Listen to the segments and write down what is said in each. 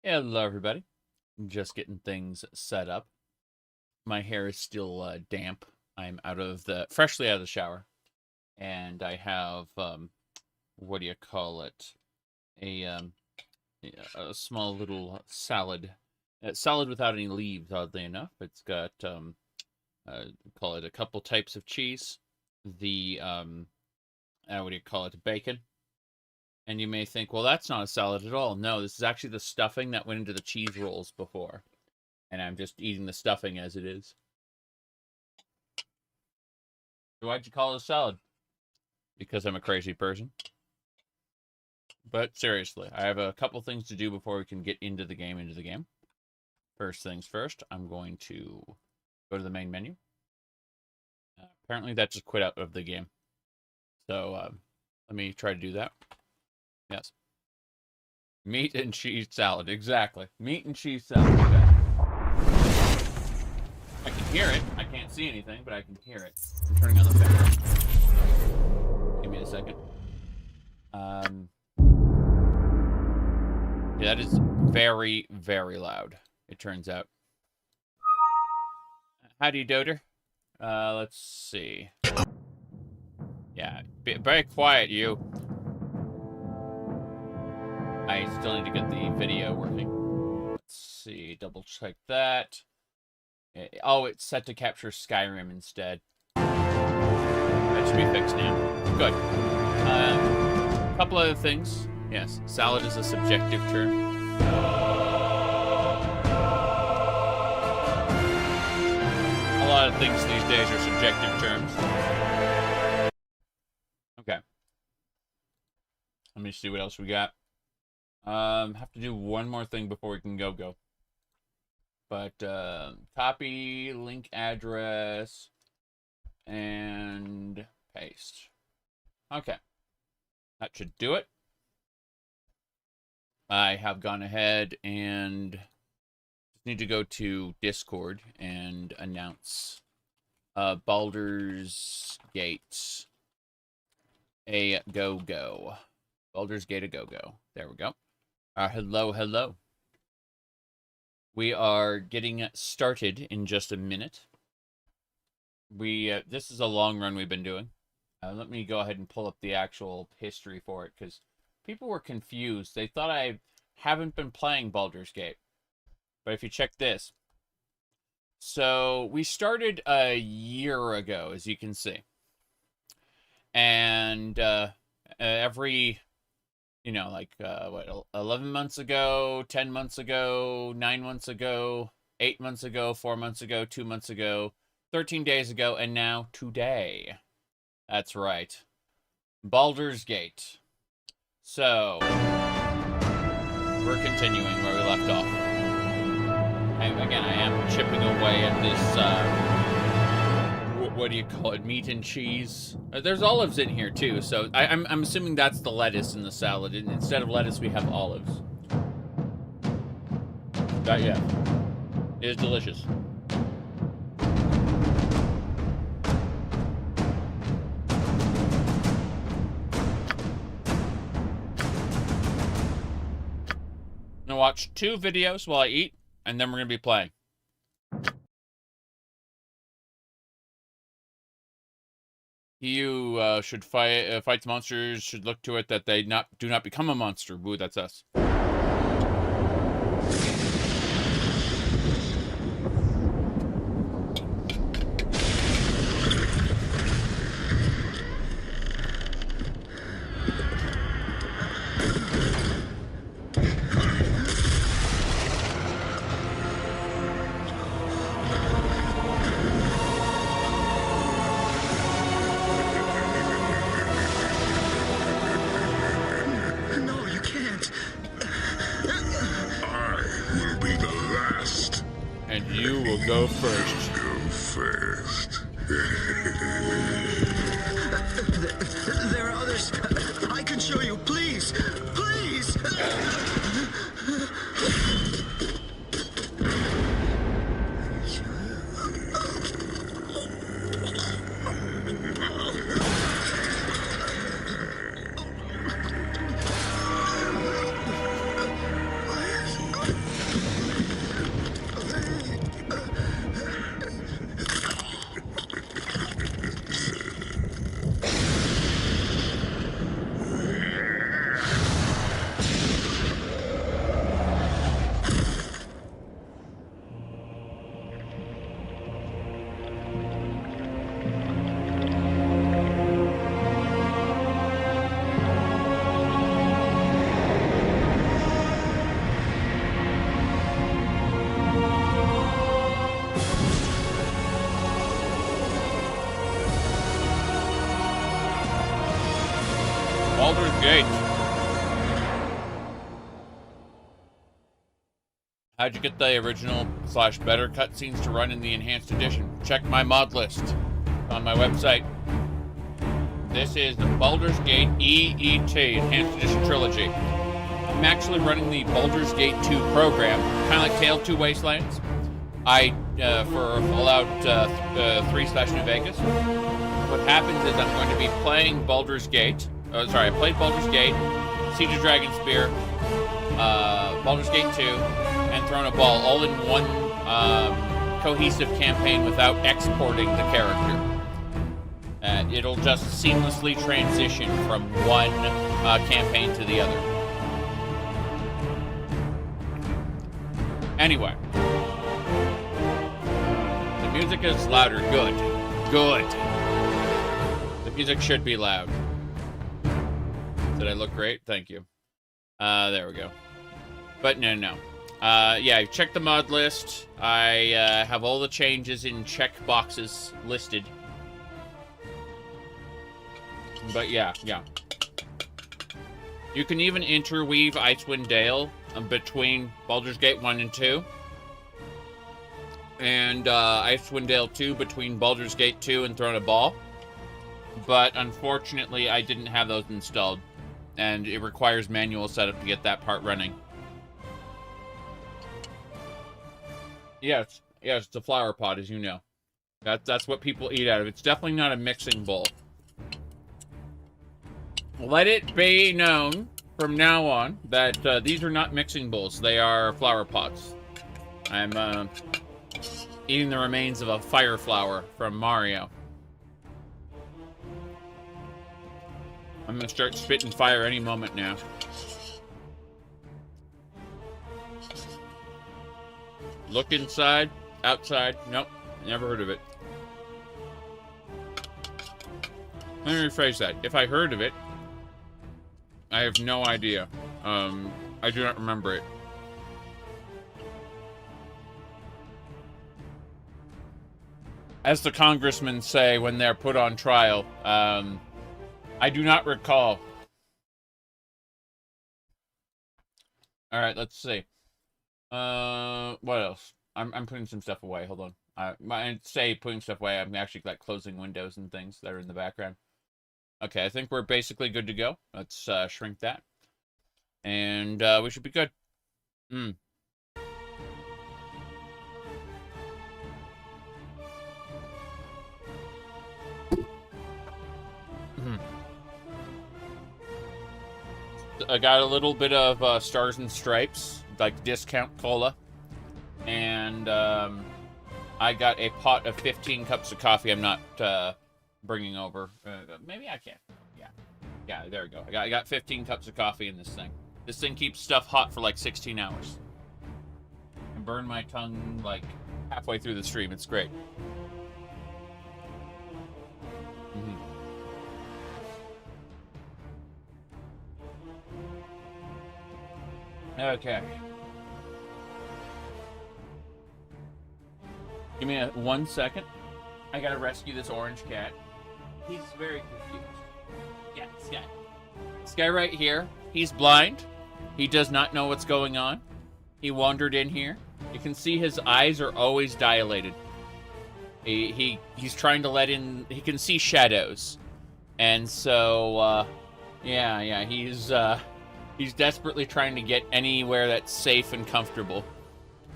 Hello, everybody. Just getting things set up. My hair is still damp. I'm freshly out of the shower, and I have what do you call it? A a small little salad, salad without any leaves. Oddly enough, it's got call it a couple types of cheese. The what do you call it? Bacon. And you may think, well, that's not a salad at all. No, this is actually the stuffing that went into the cheese rolls before. And I'm just eating the stuffing as it is. So why'd you call it a salad? Because I'm a crazy person. But seriously, I have a couple things to do before we can get into the game. First things first, I'm going to go to the main menu. Apparently that just quit out of the game. So let me try to do that. Yes. Meat and cheese salad. Exactly. Meat and cheese salad. Okay. I can hear it. I can't see anything, but I can hear it. I'm turning on the fan. Give me a second. Yeah, that is very, very loud, it turns out. Howdy, Doter. Let's see. Yeah, be very quiet, you. I still need to get the video working. Let's see, double check that. Oh, it's set to capture Skyrim instead. That should be fixed now. Good. A couple other things. Yes, salad is a subjective term. A lot of things these days are subjective terms. Okay. Let me see what else we got. Have to do one more thing before we can go. But, copy, link address, and paste. Okay. That should do it. I have gone ahead and just need to go to Discord and announce Baldurs Gate a go. Baldurs Gate a go. There we go. Hello. We are getting started in just a minute. This is a long run we've been doing. Let me go ahead and pull up the actual history for it, because people were confused. They thought I haven't been playing Baldur's Gate. But if you check this. So, we started a year ago, as you can see. And every... 11 months ago, 10 months ago, 9 months ago, 8 months ago, 4 months ago, 2 months ago, 13 days ago, and now today. That's right. Baldur's Gate. So, we're continuing where we left off. And again, I am chipping away at this, what do you call it? Meat and cheese. There's olives in here too, so I'm assuming that's the lettuce in the salad. Instead of lettuce, we have olives. Yeah, it is delicious. I'm gonna watch 2 videos while I eat, and then we're gonna be playing. He who should fights monsters should look to it that they do not become a monster. Boo, that's us. Go first. There are others. I can show you. Please. Baldur's Gate. How'd you get the original / better cutscenes to run in the enhanced edition? Check my mod list on my website. This is the Baldurs Gate EET Enhanced Edition Trilogy. I'm actually running the Baldurs Gate 2 program, kind of like Tale of Two Wastelands. For Fallout 3/New Vegas. What happens is I'm going to be playing Baldur's Gate. I played Baldur's Gate, Siege of Dragonspear, Baldur's Gate 2, and Throne of Ball, all in one cohesive campaign without exporting the character. It'll just seamlessly transition from one campaign to the other. Anyway. The music is louder. Good. Good. The music should be loud. Did I look great? Thank you. There we go. But no. Yeah, check the mod list. I have all the changes in check boxes listed. But yeah. You can even interweave Icewind Dale between Baldur's Gate 1 and 2. And Icewind Dale 2 between Baldur's Gate 2 and Throne of Ball. But unfortunately, I didn't have those installed. And it requires manual setup to get that part running. Yes, it's a flower pot, as you know. That's what people eat out of. It's definitely not a mixing bowl. Let it be known from now on that these are not mixing bowls. They are flower pots. I'm eating the remains of a fire flower from Mario. I'm gonna start spitting fire any moment now. Look inside, outside. Nope, never heard of it. Let me rephrase that. If I heard of it, I have no idea. I do not remember it. As the congressmen say when they're put on trial, I do not recall. Alright, let's see. What else? I'm putting some stuff away. Hold on. I say putting stuff away. I'm actually like closing windows and things that are in the background. Okay, I think we're basically good to go. Let's shrink that. And we should be good. I got a little bit of Stars and Stripes, like discount cola. And I got a pot of 15 cups of coffee. I'm not bringing over. Maybe I can. Yeah, there we go. I got 15 cups of coffee in this thing. This thing keeps stuff hot for like 16 hours. And burn my tongue like halfway through the stream. It's great. Okay. Give me 1 second. I gotta rescue this orange cat. He's very confused. Yeah, this guy right here, he's blind. He does not know what's going on. He wandered in here. You can see his eyes are always dilated. He's trying to let in. He can see shadows, and so yeah. He's desperately trying to get anywhere that's safe and comfortable.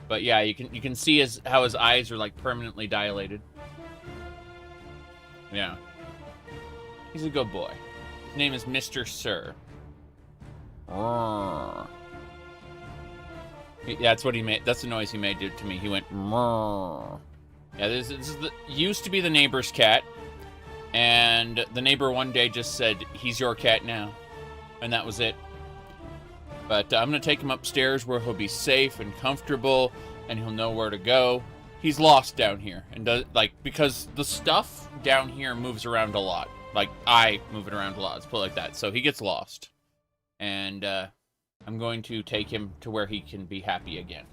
But yeah, you can see how his eyes are like permanently dilated. Yeah. He's a good boy. His name is Mr. Sir. That's what he made. That's the noise he made to me. He went. Yeah, this is used to be the neighbor's cat, and the neighbor one day just said, "He's your cat now," and that was it. But I'm gonna take him upstairs where he'll be safe and comfortable, and he'll know where to go. He's lost down here, and because the stuff down here moves around a lot. Like I move it around a lot. Let's put it like that. So he gets lost, and I'm going to take him to where he can be happy again.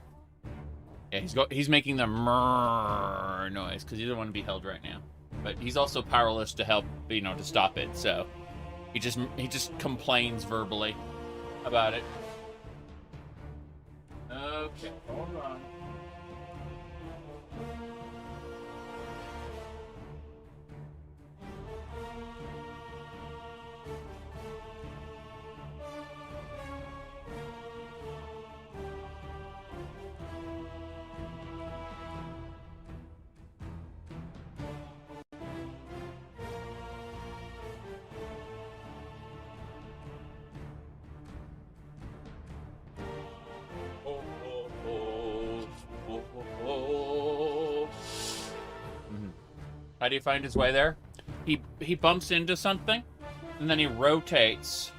Yeah, he's making the murr noise because he doesn't want to be held right now. But he's also powerless to help, to stop it. So He just complains verbally about it. Okay, hold on. How do you find his way there? He bumps into something, and then he rotates,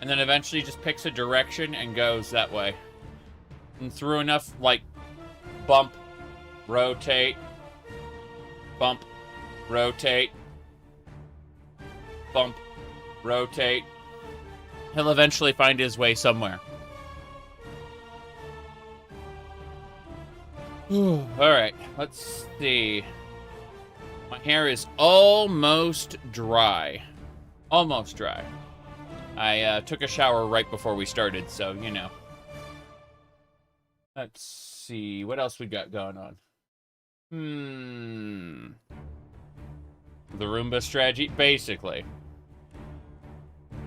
and then eventually just picks a direction and goes that way. And through enough, like, bump, rotate, bump, rotate, bump, rotate, he'll eventually find his way somewhere. Alright, let's see. My hair is almost dry. Almost dry. I took a shower right before we started, so, you know. Let's see. What else we got going on? The Roomba strategy, basically.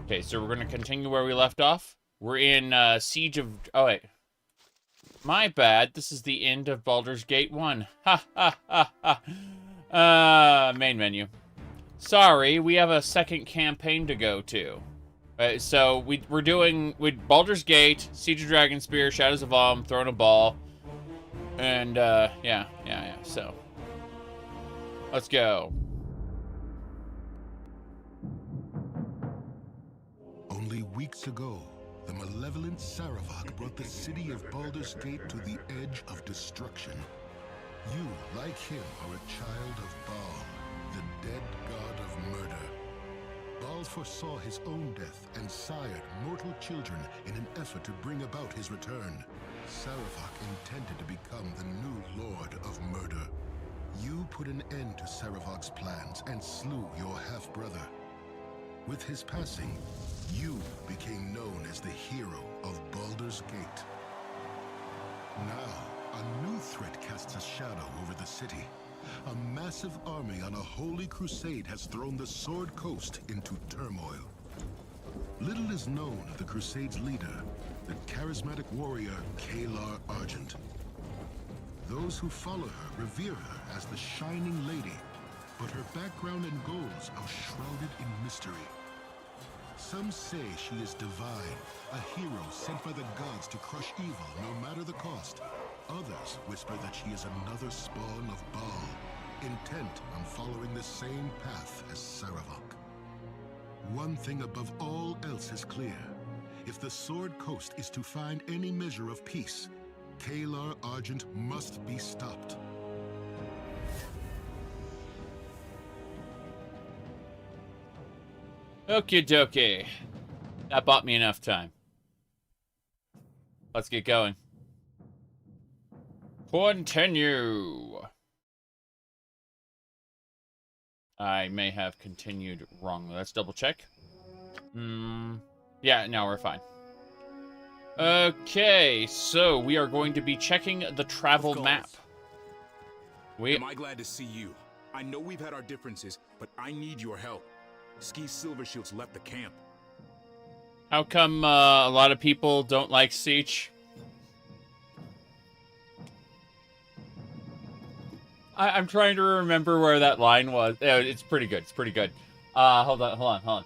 Okay, so we're going to continue where we left off. We're in Siege of... Oh, wait. My bad. This is the end of Baldurs Gate 1. Ha, ha, ha, ha. Main menu. Sorry, we have a second campaign to go to. So we're doing with Baldur's Gate, Siege of Dragonspear, Shadows of Alm, throwing a ball, and yeah. So let's go. Only weeks ago, the malevolent Saravak brought the city of Baldur's Gate to the edge of destruction. You, like him, are a child of Baal, the dead god of murder. Baal foresaw his own death and sired mortal children in an effort to bring about his return. Saravak intended to become the new lord of murder. You put an end to Saravak's plans and slew your half-brother. With his passing, you became known as the hero of Baldur's Gate. Now, a new threat casts a shadow over the city. A massive army on a holy crusade has thrown the Sword Coast into turmoil. Little is known of the crusade's leader, the charismatic warrior Kalar Argent. Those who follow her revere her as the Shining Lady, but her background and goals are shrouded in mystery. Some say she is divine, a hero sent by the gods to crush evil no matter the cost. Others whisper that she is another spawn of Baal, intent on following the same path as Saravak. One thing above all else is clear. If the Sword Coast is to find any measure of peace, Kalar Argent must be stopped. Okie dokie. That bought me enough time. Let's get going. Continue. I may have continued wrongly. Let's double check. Yeah, no, we're fine. Okay, so we are going to be checking the travel map. Am I glad to see you? I know we've had our differences, but I need your help. Ski's Silver Shield's left the camp. How come a lot of people don't like Siege? I'm trying to remember where that line was. It's pretty good. It's pretty good. Hold on.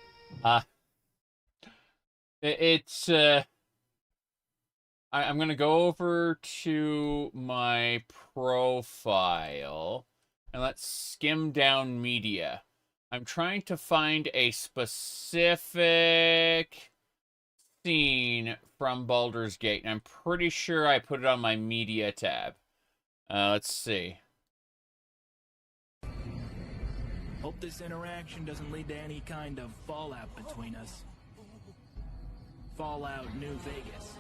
I'm gonna go over to my profile and let's skim down media. I'm trying to find a specific scene from Baldur's Gate, and I'm pretty sure I put it on my media tab. Let's see. Hope this interaction doesn't lead to any kind of fallout between us. Fallout New Vegas.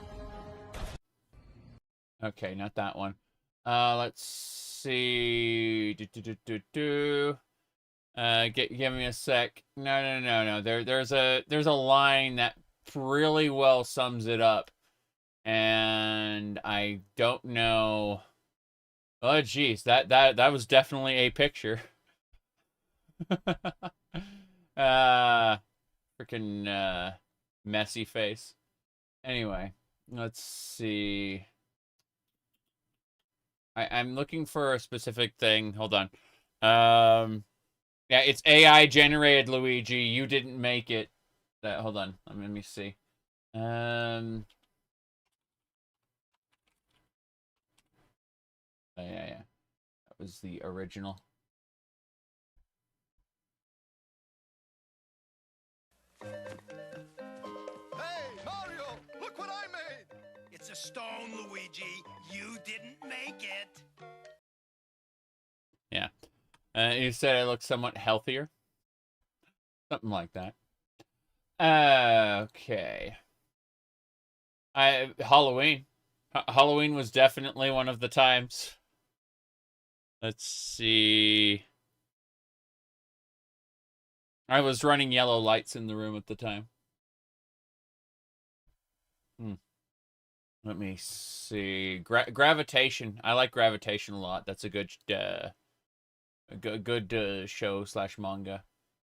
Okay, not that one. Let's see. Give me a sec. No. There's a line that really well sums it up, and I don't know. Oh, geez, that was definitely a picture. Freaking messy face. Anyway, let's see. I'm looking for a specific thing. Hold on. Yeah, it's AI generated, Luigi. You didn't make it. Hold on. Let me see. Oh, yeah. That was the original. Hey, Mario! Look what I made! It's a stone, Luigi. You didn't make it. Yeah. You said I look somewhat healthier. Something like that. Okay. Halloween. Halloween was definitely one of the times. Let's see. I was running yellow lights in the room at the time. Let me see. Gravitation. I like Gravitation a lot. That's a good show / manga.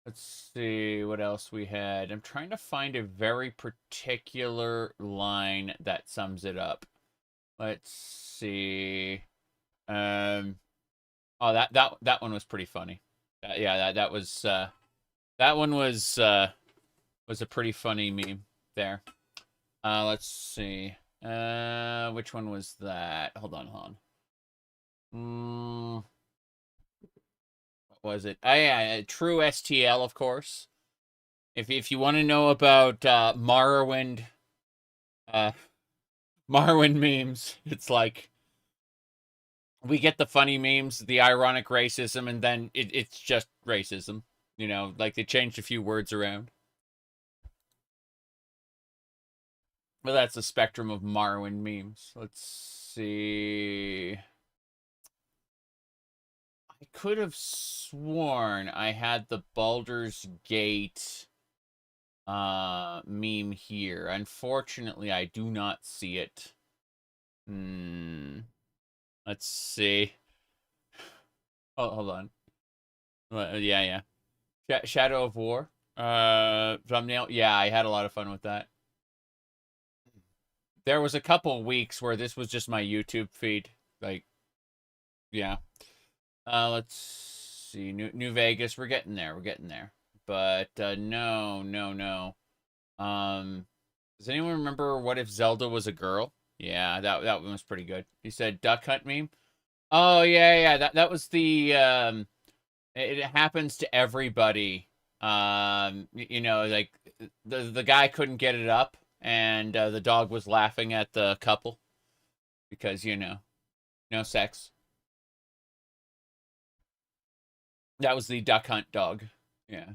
Let's see what else we had. I'm trying to find a very particular line that sums it up. Let's see. Oh, that one was pretty funny. Yeah, that one was a pretty funny meme there. Let's see. Which one was that? Hold on. What was it? Oh, yeah, True STL, of course. If you want to know about Morrowind memes, it's like we get the funny memes, the ironic racism, and then it's just racism. You know, like they changed a few words around. But that's the spectrum of Morrowind memes. Let's see. I could have sworn I had the Baldurs Gate meme here. Unfortunately, I do not see it. Let's see. Oh, hold on. Yeah. Shadow of War thumbnail. Yeah, I had a lot of fun with that. There was a couple weeks where this was just my YouTube feed. Like, yeah. Let's see. New Vegas. We're getting there. But no. Does anyone remember What If Zelda Was a Girl? Yeah, that one was pretty good. You said Duck Hunt meme? Oh, yeah. That was the it happens to everybody. You know, like the guy couldn't get it up, and the dog was laughing at the couple because, you know, no sex. That was the Duck Hunt dog. Yeah.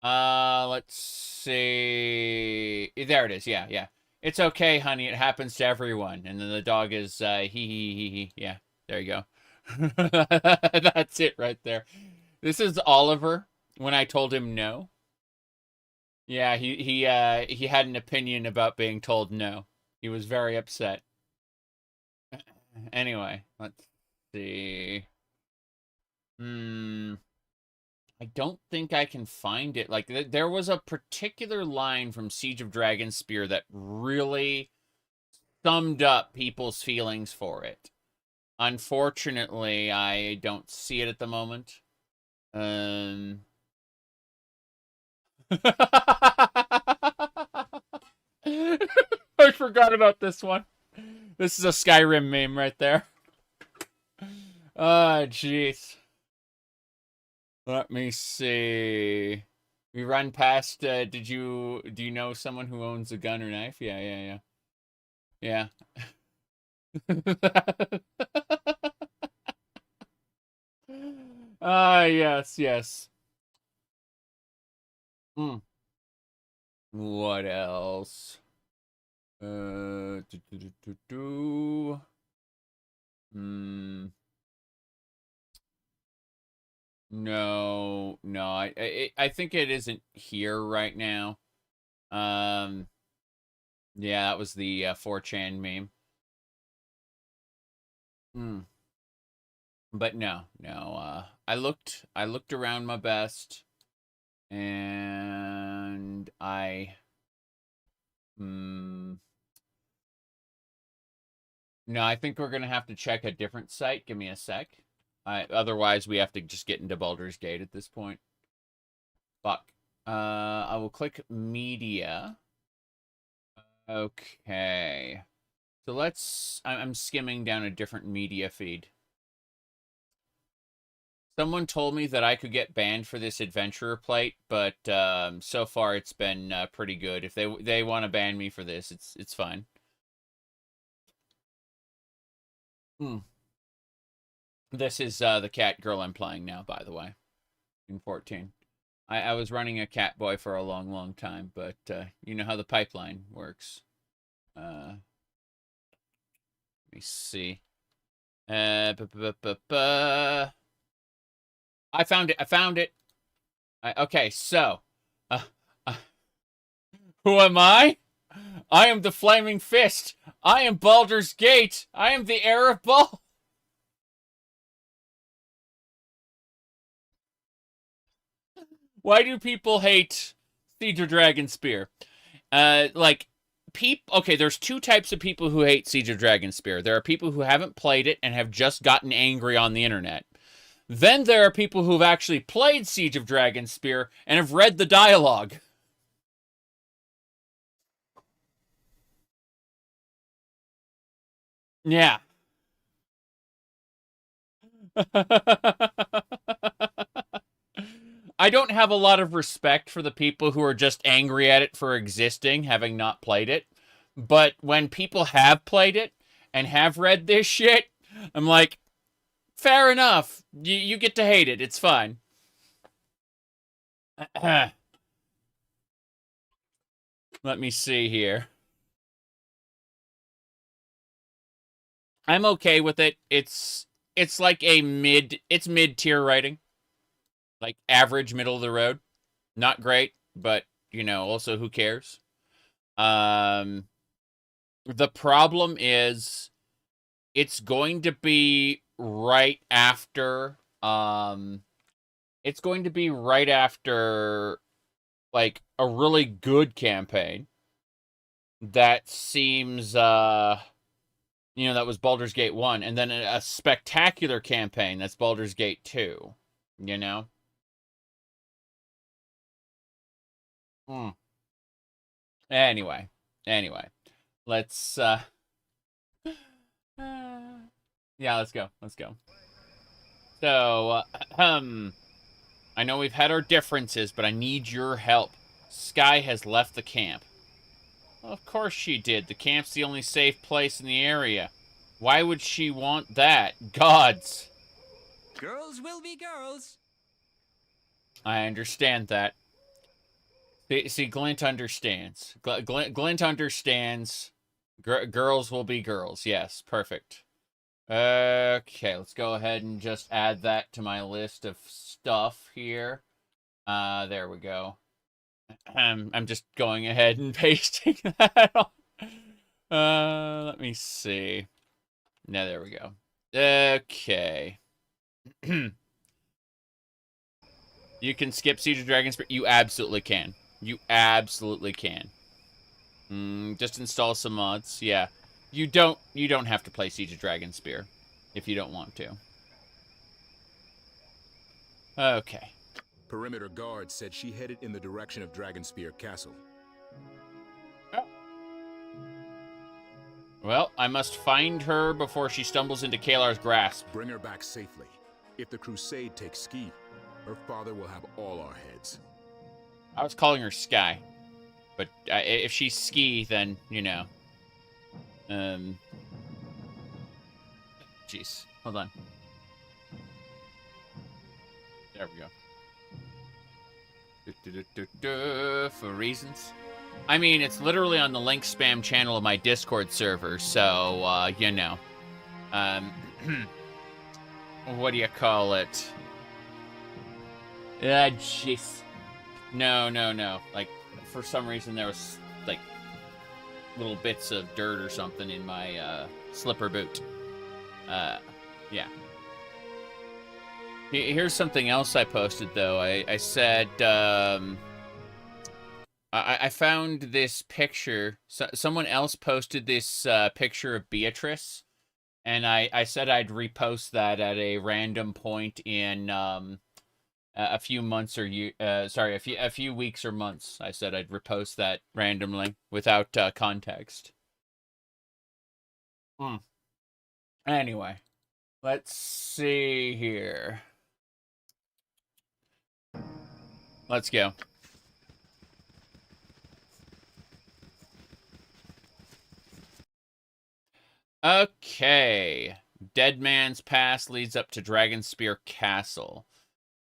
Let's see. There it is. Yeah. It's okay, honey. It happens to everyone. And then the dog is he. Yeah. There you go. That's it right there. This is Oliver when I told him no. Yeah, he had an opinion about being told no. He was very upset. Anyway, let's see. I don't think I can find it. Like, there was a particular line from Siege of Dragonspear that really summed up people's feelings for it. Unfortunately, I don't see it at the moment. I forgot about this one. This is a Skyrim meme right there. Oh, jeez. Let me see. We run past, do you know someone who owns a gun or knife? Yeah. Yeah. Yes. What else? No, no. I think it isn't here right now. Yeah, that was the 4chan meme. But no. I looked around my best, and no, I think we're gonna have to check a different site. Give me a sec. Otherwise, we have to just get into Baldur's Gate at this point. Fuck. I will click media. Okay. So I'm skimming down a different media feed. Someone told me that I could get banned for this adventurer plate, but so far it's been pretty good. If they want to ban me for this, it's fine. This is the cat girl I'm playing now, by the way, in 14. I was running a cat boy for a long time, but you know how the pipeline works. Let me see. I found it. Okay, so who am I? I am the Flaming Fist. I am Baldur's Gate. I am the heir of Bal. Why do people hate Siege of Dragonspear? Okay, there's two types of people who hate Siege of Dragonspear. There are people who haven't played it and have just gotten angry on the internet. Then there are people who've actually played Siege of Dragonspear and have read the dialogue. Yeah. I don't have a lot of respect for the people who are just angry at it for existing, having not played it. But when people have played it and have read this shit, I'm like, fair enough. You get to hate it. It's fine. Let me see here. I'm okay with it. It's like it's mid-tier writing. Like average, middle of the road. Not great, but also who cares? The problem is it's going to be right after like a really good campaign that seems that was Baldur's Gate 1, and then a spectacular campaign that's Baldur's Gate 2, Anyway, let's yeah, let's go. So, I know we've had our differences, but I need your help. Sky has left the camp. Well, of course she did. The camp's the only safe place in the area. Why would she want that? Gods. Girls will be girls. I understand that. See, Glint understands. Glint understands. Girls will be girls. Yes, perfect. Okay, let's go ahead and just add that to my list of stuff here. There we go. I'm just going ahead and pasting that on. Let me see. No, there we go. Okay. You can skip Siege of Dragonspear. You absolutely can. You absolutely can. Just install some mods. Yeah. You don't have to play Siege of Dragonspear if you don't want to. Okay. Perimeter guard said she headed in the direction of Dragonspear Castle. Oh. Well, I must find her before she stumbles into Kalar's grasp. Bring her back safely. If the crusade takes Ski, her father will have all our heads. I was calling her Sky. But if she's Ski, then, Jeez. Hold on. There we go. For reasons. I mean, it's literally on the link spam channel of my Discord server, so, what do you call it? Jeez. No, no, no. Like, for some reason there was, like, little bits of dirt or something in my, slipper boot. Yeah. Here's something else I posted, though. I said, I found this picture. Someone else posted this picture of Beatrice, and I said I'd repost that at a random point in a few months or a few weeks or months. I said I'd repost that randomly without context. Anyway, let's see here. Let's go. Okay. Dead Man's Pass leads up to Dragonspear Castle.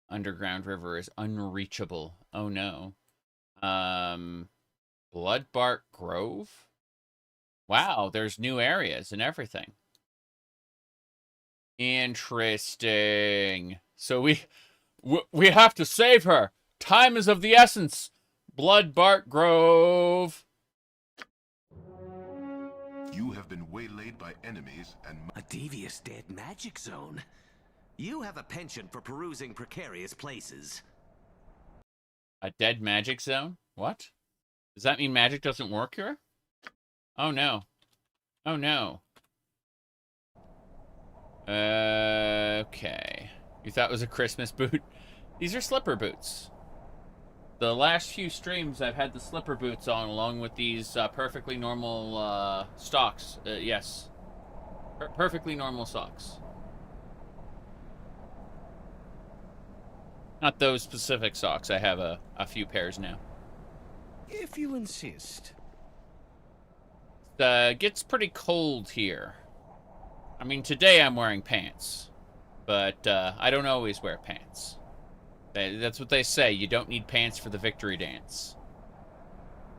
Underground river is unreachable. Oh no. Bloodbark Grove? Wow, there's new areas and everything. Interesting. So we have to save her. Time is of the essence. Bloodbark Grove. You have been waylaid by enemies and... A devious dead magic zone. You have a penchant for perusing precarious places. A dead magic zone? What? Does that mean magic doesn't work here? Oh no. Oh no. Okay. You thought it was a Christmas boot? These are slipper boots. The last few streams I've had the slipper boots on along with these perfectly normal socks. Yes. Perfectly normal socks. Not those specific socks. I have a few pairs now. If you insist. Gets pretty cold here. I mean, today I'm wearing pants. But I don't always wear pants. That's what they say. You don't need pants for the victory dance.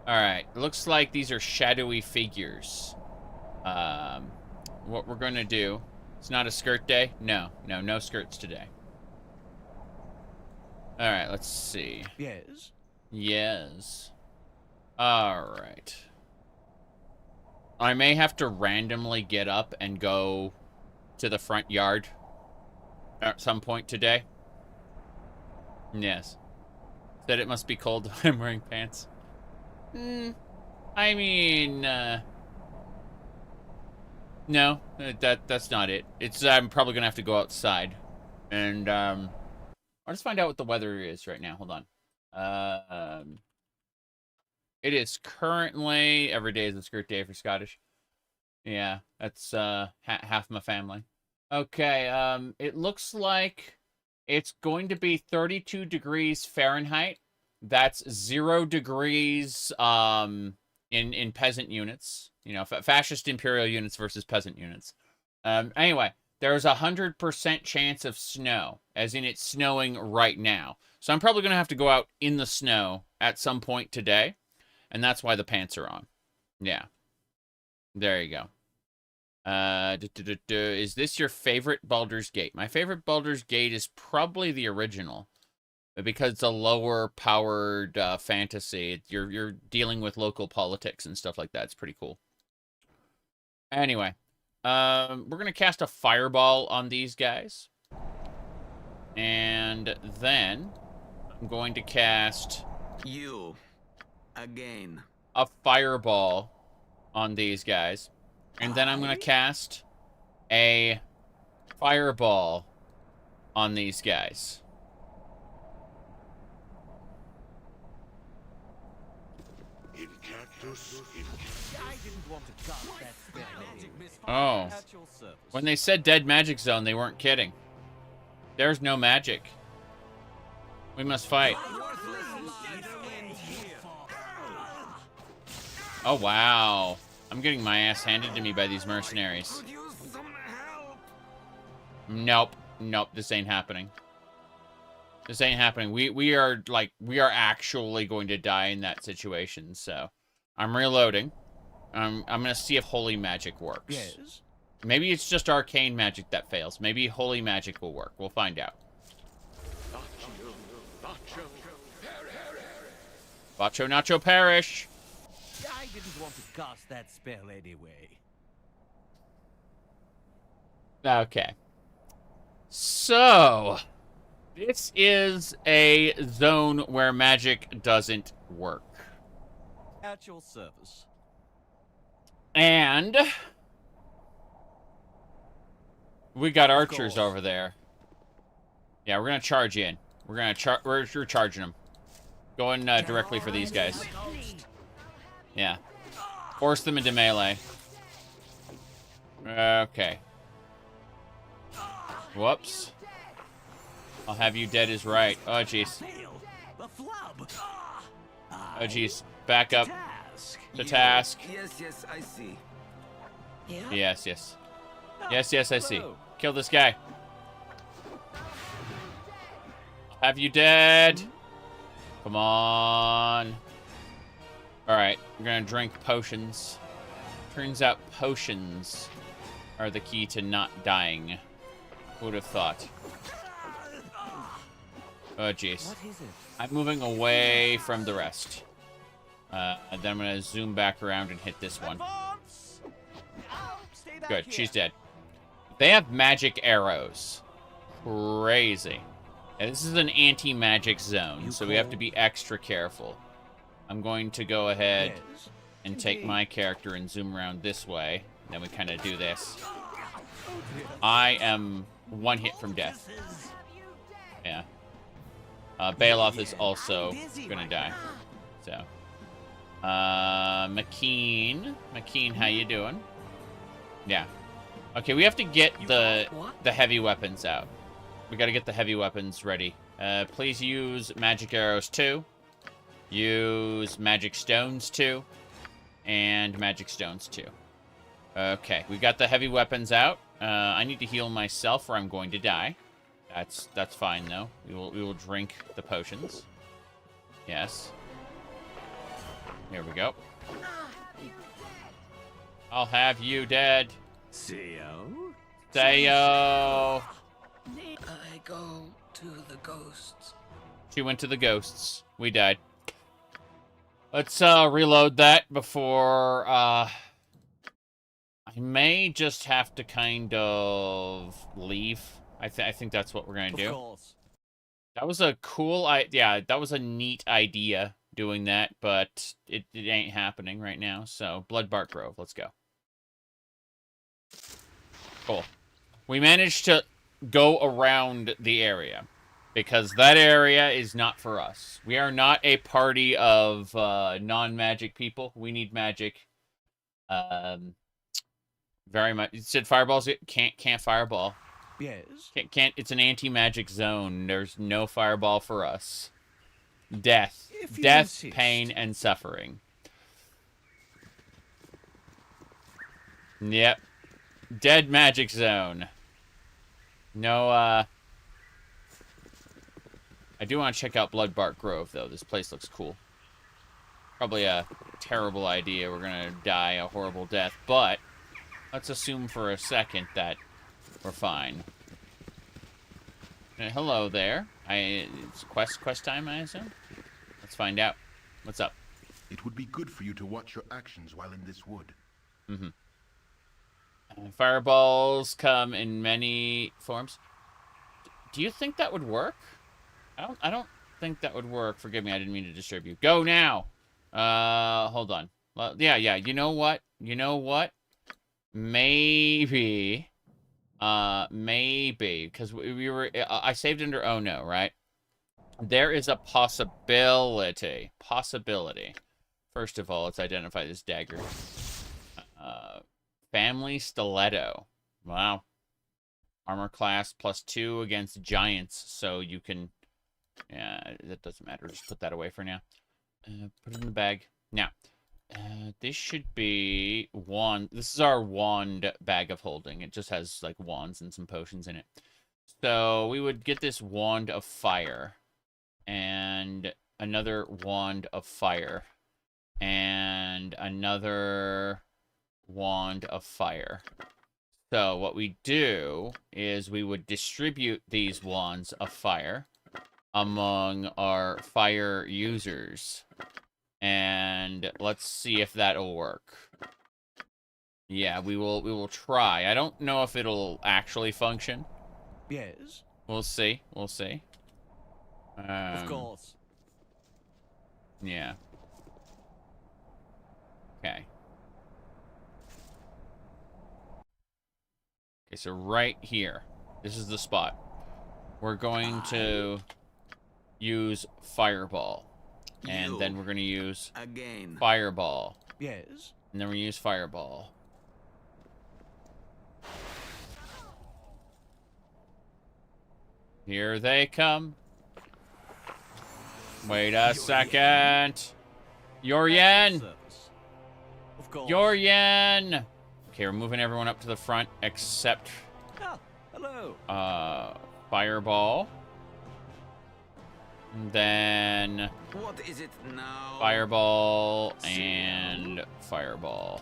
Alright. Looks like these are shadowy figures. What we're going to do... It's not a skirt day? No. No skirts today. Alright, let's see. Yes? Yes. Alright. I may have to randomly get up and go to the front yard at some point today. Yes. Said it must be cold if I'm wearing pants. I mean, no, that's not it. It's, I'm probably gonna have to go outside. And, I'll just find out what the weather is right now. Hold on. It is currently, every day is a skirt day for Scottish. Yeah, that's, half my family. Okay, it looks like it's going to be 32 degrees Fahrenheit. That's 0 degrees, in peasant units. You know, fascist imperial units versus peasant units. Anyway, there's 100% chance of snow, as in it's snowing right now. So I'm probably going to have to go out in the snow at some point today. And that's why the pants are on. Yeah. There you go. Is this your favorite Baldur's Gate? My favorite Baldur's Gate is probably the original. Because it's a lower powered fantasy. You're dealing with local politics and stuff like that. It's pretty cool. Anyway. We're going to cast a fireball on these guys. And then I'm going to cast... You. Again. A fireball on these guys. And then I'm going to cast a fireball on these guys. Oh. When they said dead magic zone, they weren't kidding. There's no magic. We must fight. Oh, wow. I'm getting my ass handed to me by these mercenaries. Nope. Nope, this ain't happening. This ain't happening. We are actually going to die in that situation, so... I'm reloading. I'm gonna see if holy magic works. Yes? Maybe it's just arcane magic that fails. Maybe holy magic will work. We'll find out. Bacho Nacho perish. I didn't want to cast that spell anyway. Okay. So, this is a zone where magic doesn't work. At your service. And we got archers course. over there. Yeah, we're gonna charge in. We're charging them. Going directly for these guys. Yeah. Force them into melee. Okay. Whoops. I'll have you dead is right. Oh, jeez. The flub. Oh, jeez. Back up. Task. The task. Yes, I see. Yes, yes. Yes, yes, I see. Kill this guy. I'll have you dead. Come on. Alright, we're gonna drink potions. Turns out potions are the key to not dying. Who would have thought? Oh, jeez. What is it? I'm moving away from the rest. And then I'm gonna zoom back around and hit this one. Stay back Good, here. she's dead. They have magic arrows. Crazy. And this is an anti-magic zone, so we have to be extra careful. I'm going to go ahead Yes. and take my character and zoom around this way. Then we kind of do this. I am one hit from death. Yeah. Bailoff is also gonna die. So. McKean. McKean, how you doing? Yeah. Okay, we have to get the heavy weapons out. We gotta get the heavy weapons ready. Please use magic arrows too. Use magic stones too. And magic stones too. Okay, we got the heavy weapons out. I need to heal myself or I'm going to die. That's fine though. We will drink the potions. Yes. Here we go. I'll have you dead. Theo? Sayo. I go to the ghosts. She went to the ghosts. We died. Let's reload that before I may just have to kind of leave. I think that's what we're gonna do. Of course. That was a cool yeah, that was a neat idea doing that, but it ain't happening right now. So Bloodbark Grove, let's go. Cool. We managed to go around the area because that area is not for us. We are not a party of non-magic people. We need magic. Very much. You said fireballs. Can't fireball. Yes. Can't. It's an anti-magic zone. There's no fireball for us. Death. If you Death, insist. pain, and suffering. Yep. Dead magic zone. No, I do want to check out Bloodbark Grove, though. This place looks cool. Probably a terrible idea. We're gonna die a horrible death, but let's assume for a second that we're fine. Hello there. It's quest time, I assume? Let's find out. What's up? It would be good for you to watch your actions while in this wood. Mm-hmm. Fireballs come in many forms. Do you think that would work? I don't think that would work. Forgive me, I didn't mean to disturb you. Go now! Hold on. Well, yeah. You know what? Maybe, because we were, I saved under oh no, right? There is a possibility. First of all, let's identify this dagger. Family Stiletto. Wow. Armor class +2 against giants, so you can, yeah, that doesn't matter. Just put that away for now. Put it in the bag. Now, this should be wand. This is our wand bag of holding. It just has like wands and some potions in it. So we would get this wand of fire and another wand of fire and another wand of fire. So what we do is we would distribute these wands of fire among our fire users. And let's see if that'll work. Yeah, we will try. I don't know if it'll actually function. Yes. We'll see. We'll see. Of course. Yeah. Okay. Okay, so right here. This is the spot. We're going to use Fireball. And then we're going to use Again. Fireball. Yes. And then we use Fireball. Here they come. Wait a second. Your yen. Of course. Your yen. Okay, we're moving everyone up to the front except Ah, hello. Fireball. And then What is it now? Fireball and Fireball.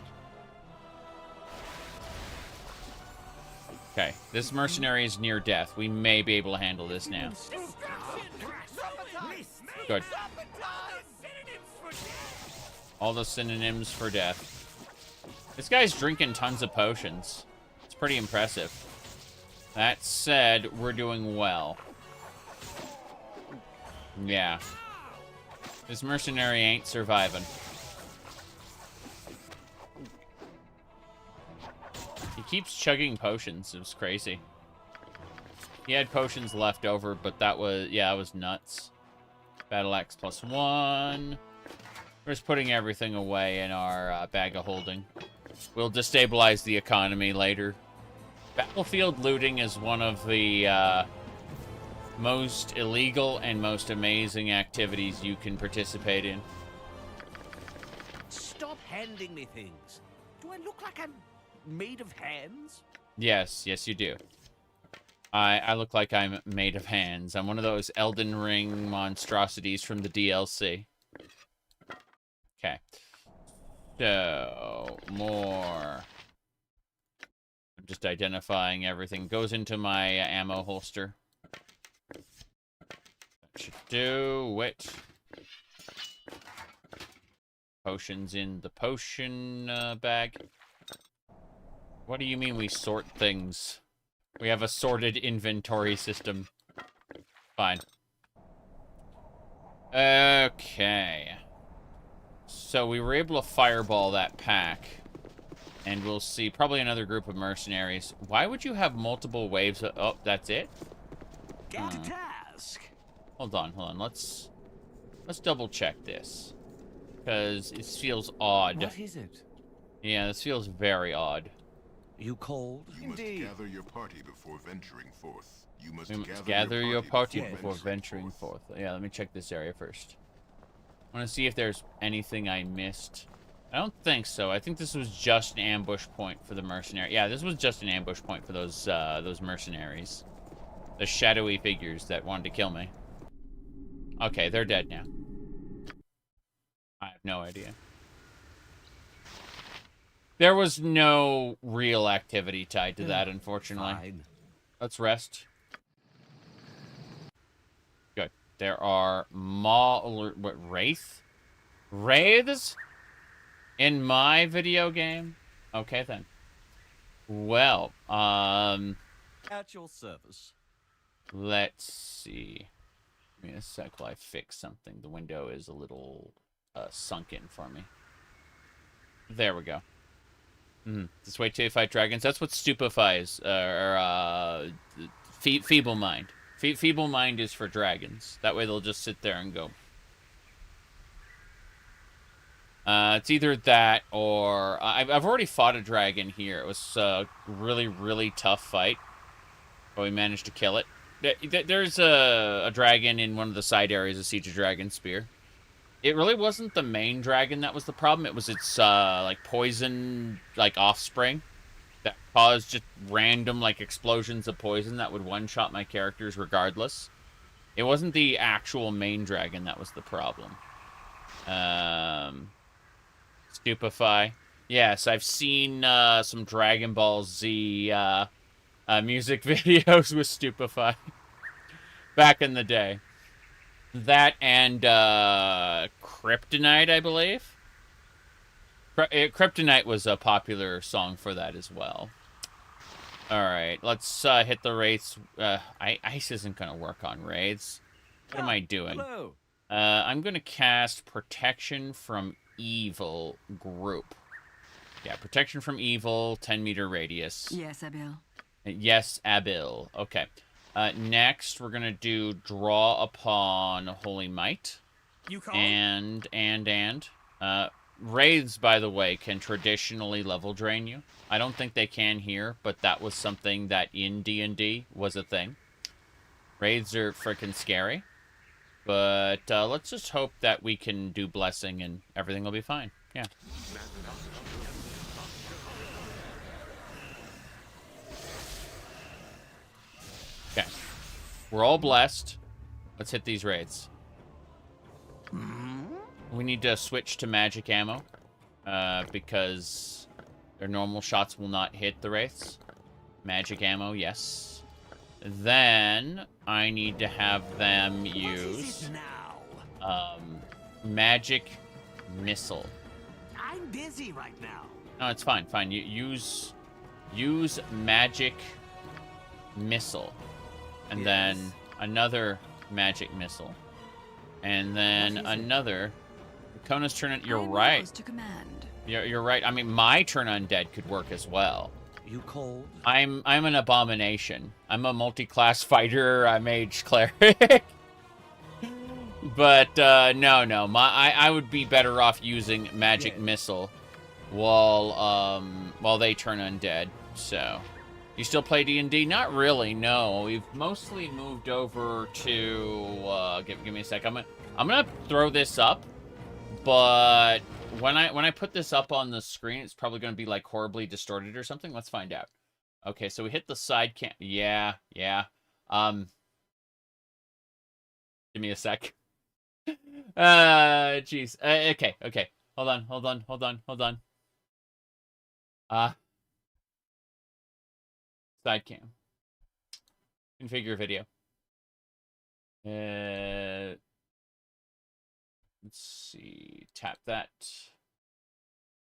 Okay, this mercenary is near death. We may be able to handle this now. Good. All the synonyms for death. This guy's drinking tons of potions. It's pretty impressive. That said, we're doing well. Yeah. This mercenary ain't surviving. He keeps chugging potions. It was crazy. He had potions left over, but that was, yeah, it was nuts. Battle axe +1. We're just putting everything away in our bag of holding. We'll destabilize the economy later. Battlefield looting is one of the most illegal and most amazing activities you can participate in. Stop handing me things. Do I look like I'm made of hands? Yes, yes you do. I look like I'm made of hands. I'm one of those Elden Ring monstrosities from the DLC. Okay. So, more. I'm just identifying everything. Goes into my ammo holster. That should do it. Potions in the potion bag. What do you mean we sort things? We have a sorted inventory system. Fine. Okay. So we were able to fireball that pack. And we'll see probably another group of mercenaries. Why would you have multiple waves of... Oh, that's it? Get to task. Hold on, hold on. Let's double check this. Because it feels odd. What is it? Yeah, this feels very odd. You cold? You must gather your party before venturing forth. You must We must gather your party before venturing forth. Yeah, let me check this area first. I want to see if there's anything I missed. I don't think so. I think this was just an ambush point for the mercenary. Yeah, this was just an ambush point for those mercenaries. The shadowy figures that wanted to kill me. Okay, they're dead now. I have no idea. There was no real activity tied to that, unfortunately. Fine. Let's rest. Good. There are what, wraiths? In my video game? Okay, then. Well, At your service. let's see. Give me a sec while I fix something. The window is a little sunken for me. There we go. Just wait till you fight dragons. That's what stupefies, feeble mind. Feeble mind is for dragons. That way they'll just sit there and go. It's either that or... I've already fought a dragon here. It was a really, really tough fight. But we managed to kill it. There's a dragon in one of the side areas of Siege of Dragonspear. It really wasn't the main dragon that was the problem. It was its, like, poison, like, offspring. That caused just random, like, explosions of poison that would one-shot my characters regardless. It wasn't the actual main dragon that was the problem. Stupefy. Yes, I've seen some Dragon Ball Z music videos with Stupefy back in the day. That and Kryptonite, I believe. Kryptonite was a popular song for that as well. Alright, let's hit the wraiths. Ice isn't going to work on wraiths. What am I doing? Hello. I'm going to cast Protection from Evil group. Yeah, Protection from Evil, 10-meter radius. Yes, Abil. Yes, Abil. Okay. Next, we're going to do Draw Upon Holy Might. You call? And. Wraiths, by the way, can traditionally level drain you. I don't think they can here, but that was something that in D&D was a thing. Wraiths are freaking scary. But let's just hope that we can do Blessing and everything will be fine. Yeah. Okay. We're all blessed. Let's hit these Wraiths. We need to switch to magic ammo, because their normal shots will not hit the Wraiths. Magic ammo, yes. Then I need to have them use magic missile. I'm busy right now. No, it's fine, fine. You use magic missile, and then another magic missile, and then another. Kona's turn. You're right. To command. You're right. I mean, my turn undead could work as well. You cold? I'm an abomination. I'm a multi-class fighter. I'm mage cleric. But no. I would be better off using magic missile while they turn undead. So, you still play D&D? Not really. No, we've mostly moved over to. Give me a sec. I'm gonna throw this up. But when I put this up on the screen, it's probably going to be like horribly distorted or something. Let's find out. Okay, so we hit the side cam. Yeah. Give me a sec. Jeez. Okay. Hold on. Side cam. Configure video. Let's see. Tap that.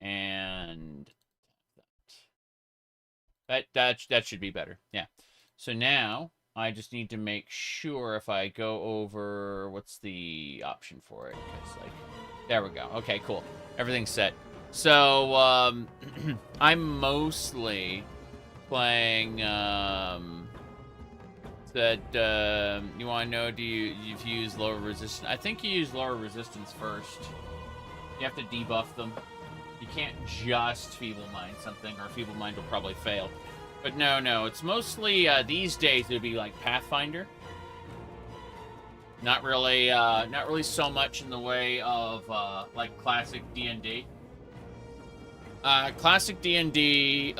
And that should be better. Yeah. So now I just need to make sure if I go over, what's the option for it? Like, there we go. Okay, cool. Everything's set. So I'm mostly playing you want to know, you've used lower resistance? I think you use lower resistance first. You have to debuff them. You can't just feeble mind something, or feeble mind will probably fail. But no, it's mostly these days it would be like Pathfinder. Not really so much in the way of like classic D&D. Classic D&D,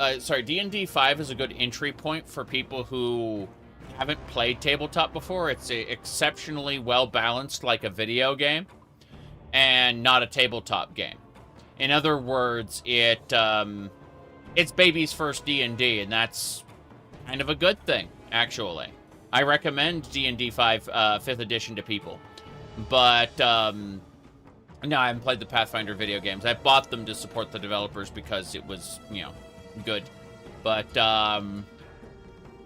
D&D 5 is a good entry point for people who haven't played tabletop before. It's exceptionally well balanced, like a video game, and not a tabletop game. In other words, it's baby's first D&D, and that's kind of a good thing, actually. I recommend D&D 5 5th edition to people, but no, I haven't played the Pathfinder video games. I bought them to support the developers because it was, good. But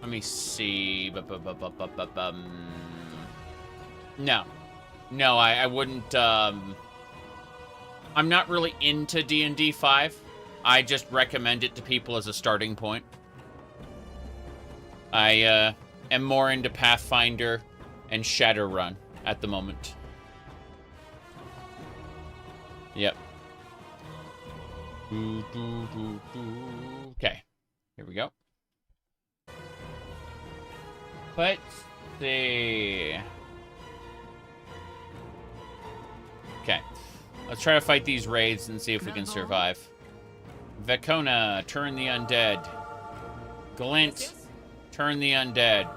let me see. No, I wouldn't. I'm not really into D&D 5. I just recommend it to people as a starting point. I am more into Pathfinder and Shadowrun at the moment. Yep. Okay, here we go. Let's see. Okay. Let's try to fight these wraiths and see if we can survive. Vekona, turn the undead. Glint, turn the undead.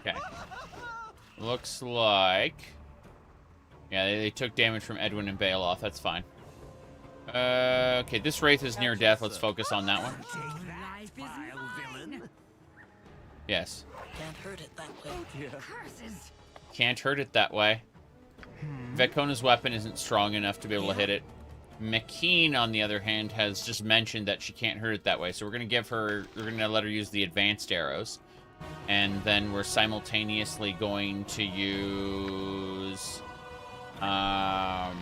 Okay. Looks like... Yeah, they took damage from Edwin and Bailoff. That's fine. Okay, this wraith is near death. Let's focus on that one. Yes. Can't hurt it that way. Oh dear. Curses. Can't hurt it that way. Vekona's weapon isn't strong enough to be able to hit it. McKean, on the other hand, has just mentioned that she can't hurt it that way. So we're going to let her use the advanced arrows. And then we're simultaneously going to use... not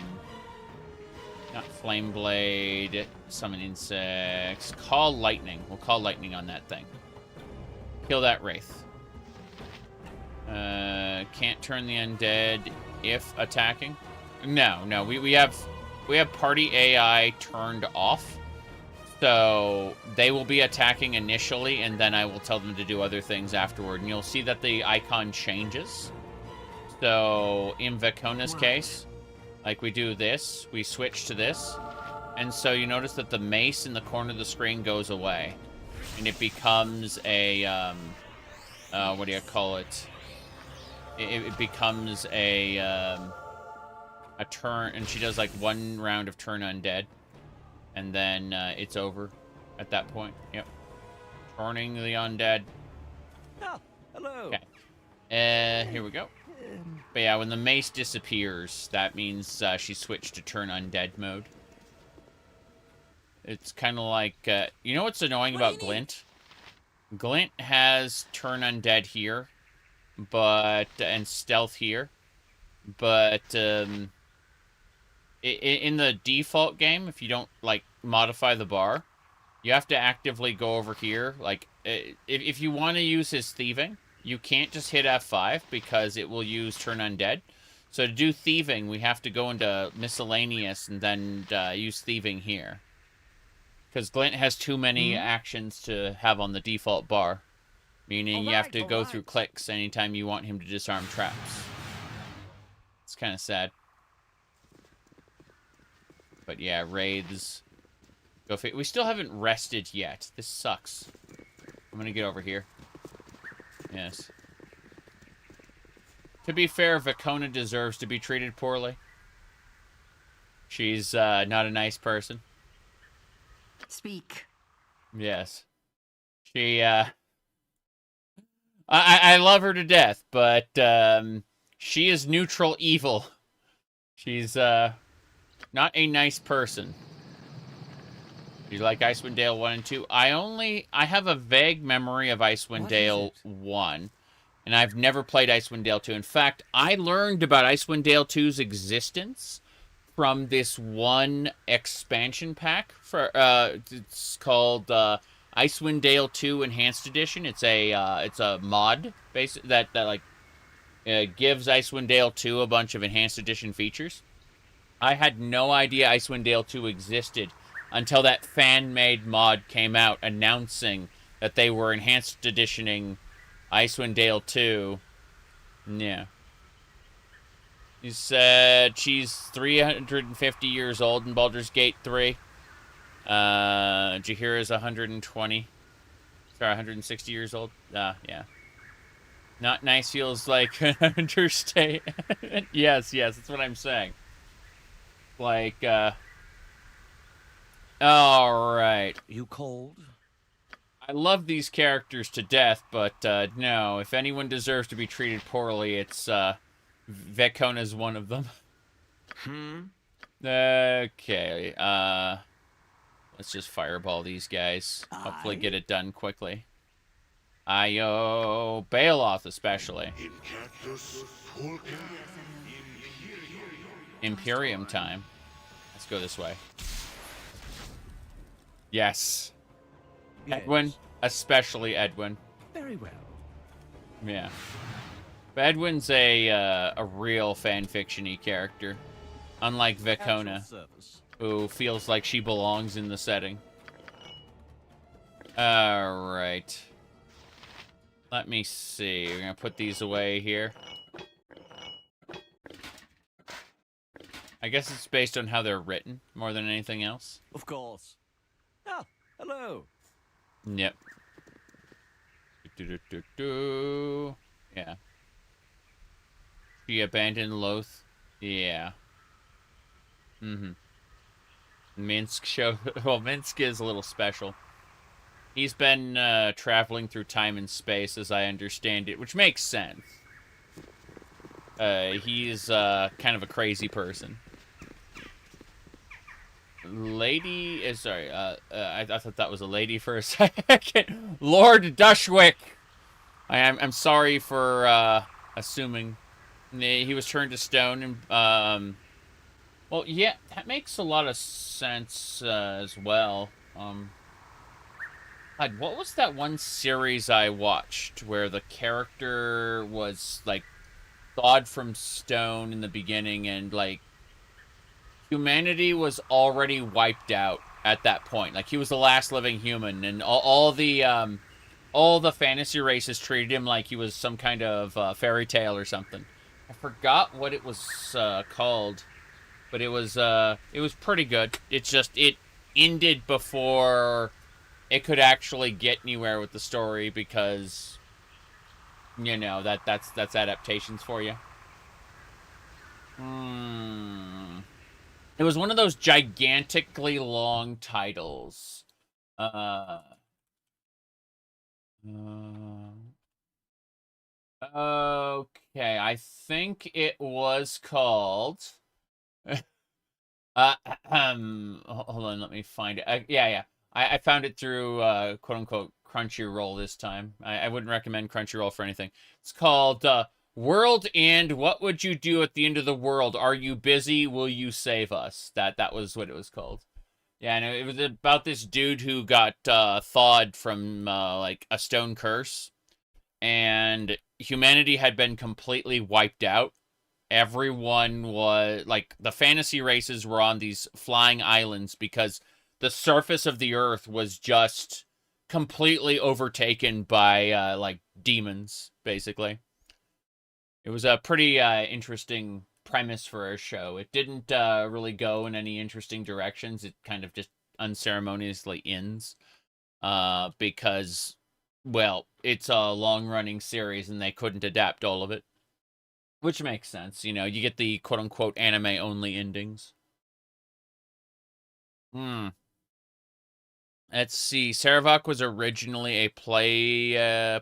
Flame Blade, Summon Insects, Call Lightning. We'll Call Lightning on that thing. Kill that Wraith. Can't turn the undead if attacking. No, we have party AI turned off. So they will be attacking initially, and then I will tell them to do other things afterward. And you'll see that the icon changes. So in Vekona's case, like we do this, we switch to this. And so you notice that the mace in the corner of the screen goes away. And it becomes a, what do you call it? It becomes a turn, and she does like 1 round of turn undead. And then it's over at that point. Yep. Turning the undead. Oh, hello. Okay. Here we go. But yeah, when the mace disappears, that means she switched to turn undead mode. It's kind of like, you know what's annoying about Glint? Glint has turn undead here, and stealth here, but in the default game, if you don't like modify the bar, you have to actively go over here. Like, if you want to use his thieving, you can't just hit F5 because it will use turn undead. So to do thieving, we have to go into miscellaneous and then use thieving here. Because Glint has too many actions to have on the default bar. Meaning you have to go through clicks anytime you want him to disarm traps. It's kind of sad. But yeah, wraiths. We still haven't rested yet. This sucks. I'm gonna get over here. Yes. To be fair, Vekona deserves to be treated poorly. She's not a nice person. Speak. Yes. She, I love her to death, but she is neutral evil. She's not a nice person. She's like Icewind Dale 1 and 2. I have a vague memory of Icewind Dale 1, and I've never played Icewind Dale 2. In fact, I learned about Icewind Dale 2's existence from this one expansion pack. It's called Icewind Dale 2 Enhanced Edition. It's a mod that gives Icewind Dale 2 a bunch of Enhanced Edition features. I had no idea Icewind Dale 2 existed until that fan-made mod came out announcing that they were Enhanced Editioning Icewind Dale 2. Yeah. He said she's 350 years old in Baldurs Gate 3. Jaheira's 120. Sorry, 160 years old. Yeah. Not nice feels like understate. Yes, that's what I'm saying. Like, alright. You cold? I love these characters to death, but, no. If anyone deserves to be treated poorly, it's, Vekona's one of them. Okay, let's just fireball these guys. Hopefully get it done quickly. Io, Baloth especially. Imperium time. Let's go this way. Yes. Edwin, especially Edwin. Very well. Yeah. But Edwin's a real fanfiction-y character. Unlike Vekona, who feels like she belongs in the setting. Alright. Let me see. We're gonna put these away here. I guess it's based on how they're written, more than anything else. Of course. Ah, hello. Yep. Yeah. She abandoned Loth. Yeah. Minsk show. Well, Minsk is a little special. He's been traveling through time and space, as I understand it, which makes sense. He's kind of a crazy person. Lady is sorry. I thought that was a lady for a second. Lord Dushwick. I'm sorry for assuming. He was turned to stone, and well, yeah, that makes a lot of sense as well. God, what was that one series I watched where the character was like thawed from stone in the beginning, and like humanity was already wiped out at that point. Like he was the last living human, and all the fantasy races treated him like he was some kind of fairy tale or something. I forgot what it was called, but it was pretty good. It's just it ended before it could actually get anywhere with the story because you know that's adaptations for you. It was one of those gigantically long titles. Okay, I think it was called. Hold on, let me find it. Yeah. I found it through quote unquote Crunchyroll this time. I wouldn't recommend Crunchyroll for anything. It's called World End. What would you do at the end of the world? Are you busy? Will you save us? That was what it was called. Yeah, and it was about this dude who got thawed from like a stone curse, and humanity had been completely wiped out. Everyone was like the fantasy races were on these flying islands because the surface of the earth was just completely overtaken by like demons, basically. It was a pretty interesting premise for a show. It didn't really go in any interesting directions. It kind of just unceremoniously ends because, well, it's a long-running series and they couldn't adapt all of it. Which makes sense. You know, you get the quote-unquote anime-only endings. Let's see. Saravok was originally a player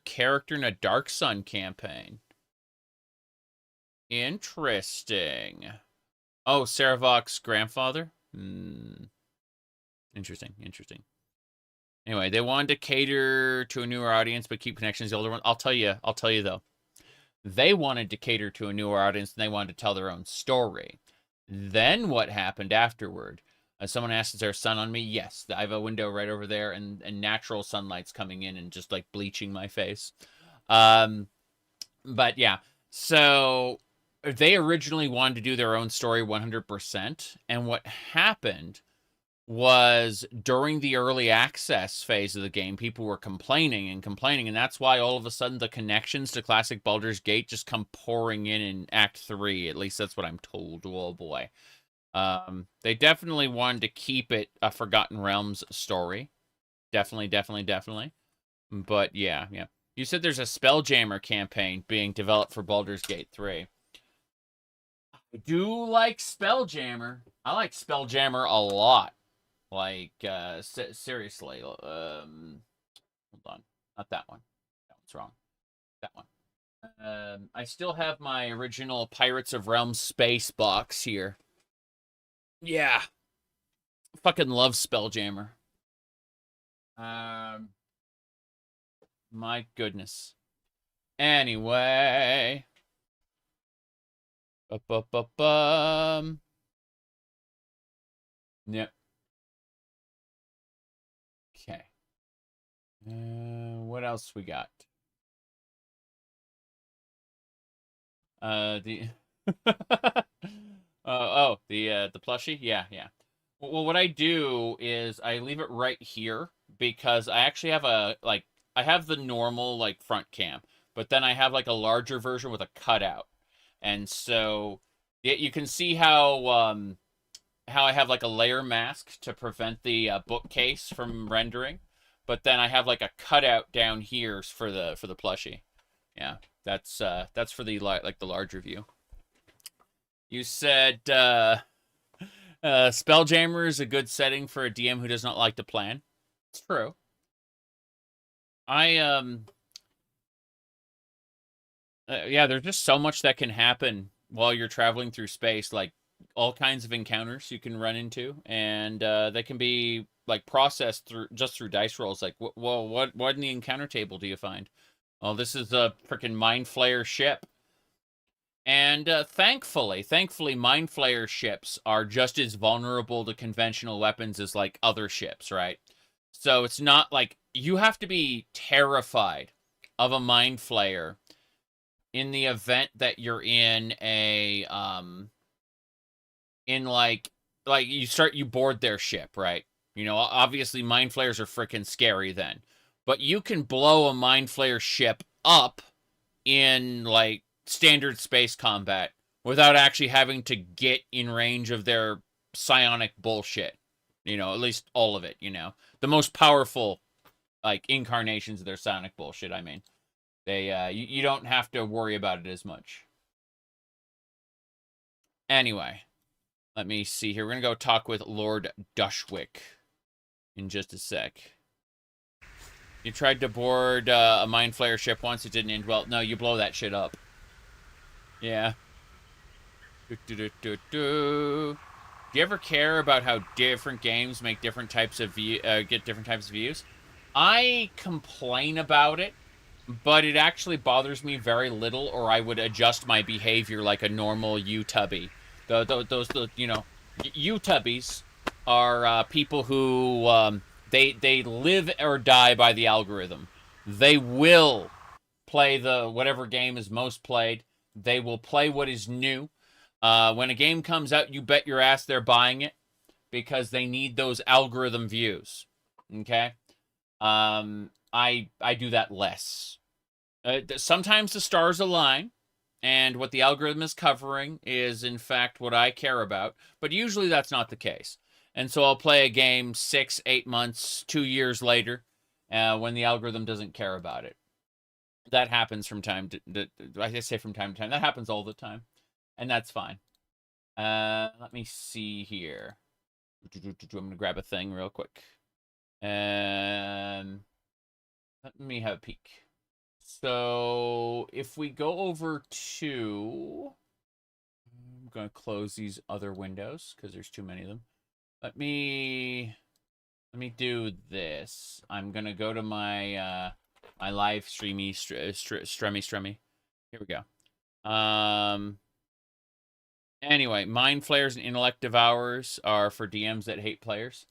character in a Dark Sun campaign. Interesting. Oh, Saravok's grandfather? Interesting. Anyway, they wanted to cater to a newer audience, but keep connections to the older one. I'll tell you though. They wanted to cater to a newer audience, and they wanted to tell their own story. Then what happened afterward? Someone asked, is there sun on me? Yes. I have a window right over there, and natural sunlight's coming in and just, like, bleaching my face. But, yeah. So, they originally wanted to do their own story 100%, and what happened was during the early access phase of the game, people were complaining, and that's why all of a sudden the connections to classic Baldur's Gate just come pouring in Act 3. At least that's what I'm told. Oh, boy. They definitely wanted to keep it a Forgotten Realms story. Definitely. But, yeah. You said there's a Spelljammer campaign being developed for Baldur's Gate 3. I do like Spelljammer. I like Spelljammer a lot. Like, seriously, hold on. Not that one. That one's wrong. That one. I still have my original Pirates of Realms space box here. Yeah. Fucking love Spelljammer. My goodness. Anyway. Yep. Okay. What else we got? The the plushie? Yeah. Well, what I do is I leave it right here because I actually have I have the normal like front cam, but then I have like a larger version with a cutout. And so you can see how I have like a layer mask to prevent the bookcase from rendering, but then I have like a cutout down here for the plushie. Yeah, that's for the like the larger view. You said Spelljammer is a good setting for a DM who does not like to plan. It's true. Yeah, there's just so much that can happen while you're traveling through space, like all kinds of encounters you can run into, and they can be like processed through dice rolls. Like, well, what in the encounter table do you find? Oh, this is a freaking Mind Flayer ship. And thankfully, Mind Flayer ships are just as vulnerable to conventional weapons as like other ships, right? So it's not like you have to be terrified of a Mind Flayer in the event that you're in a in like you board their ship, right? You know, obviously Mind Flayers are freaking scary then. But you can blow a Mind Flayer ship up in like standard space combat without actually having to get in range of their psionic bullshit. You know, at least all of it, you know. The most powerful like incarnations of their psionic bullshit, I mean. They you don't have to worry about it as much. Anyway, let me see here. We're going to go talk with Lord Dushwick in just a sec. You tried to board a Mind Flayer ship once. It didn't end well. No, you blow that shit up. Yeah. Do you ever care about how different games make different types of get different types of views? I complain about it, but it actually bothers me very little, or I would adjust my behavior like a normal U-tubby. Those you know, U-tubbies are people who they live or die by the algorithm. They will play whatever game is most played. They will play what is new. When a game comes out, you bet your ass they're buying it because they need those algorithm views. Okay? I do that less. Sometimes the stars align, and what the algorithm is covering is, in fact, what I care about. But usually that's not the case. And so I'll play a game 6, 8 months, 2 years later when the algorithm doesn't care about it. That happens from time to I say from time to time. That happens all the time. And that's fine. Let me see here. I'm going to grab a thing real quick. Let me have a peek. So if we go over to... I'm going to close these other windows because there's too many of them. Let me do this. I'm going to go to my my live streamy. Here we go. Anyway, Mind Flayers and Intellect Devourers are for DMs that hate players.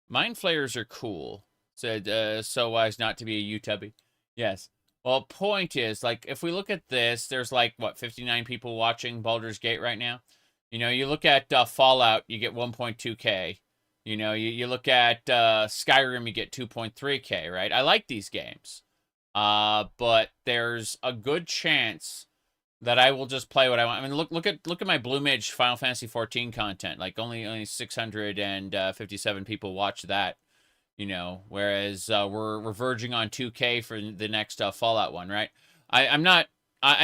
Mind Flayers are cool. Said so wise not to be a U-tubby. Yes. Well, point is, like, if we look at this, there's like, what, 59 people watching Baldur's Gate right now? You know, you look at Fallout, you get 1.2K. You know, you look at Skyrim, you get 2.3K, right? I like these games. But there's a good chance that I will just play what I want. I mean, look at my Blue Mage Final Fantasy 14 content. Like, only 657 people watch that. You know, whereas we're verging on 2K for the next Fallout one, right? I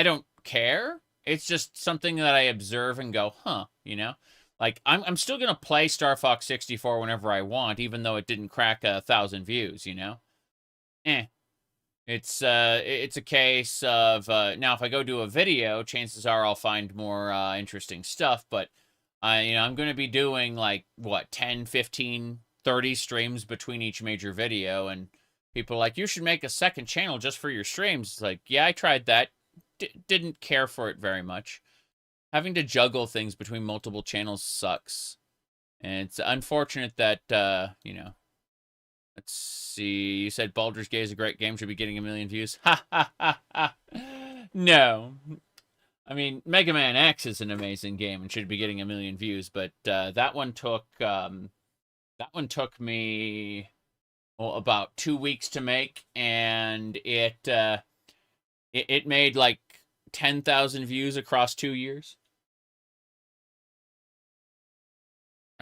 don't care. It's just something that I observe and go, huh, you know? Like, I'm still going to play Star Fox 64 whenever I want, even though it didn't crack 1,000 views, you know? It's a case of, now if I go do a video, chances are I'll find more interesting stuff, but, you know, I'm going to be doing, like, what, 10, 15... 30 streams between each major video, and people are like, you should make a second channel just for your streams. It's like, yeah, I tried that. Didn't care for it very much. Having to juggle things between multiple channels sucks. And it's unfortunate that, you know, let's see, you said Baldur's Gate is a great game, should be getting 1 million views. Ha ha ha ha. No. I mean, Mega Man X is an amazing game and should be getting 1 million views, but that one took... that one took me about 2 weeks to make, and it made like 10,000 views across 2 years.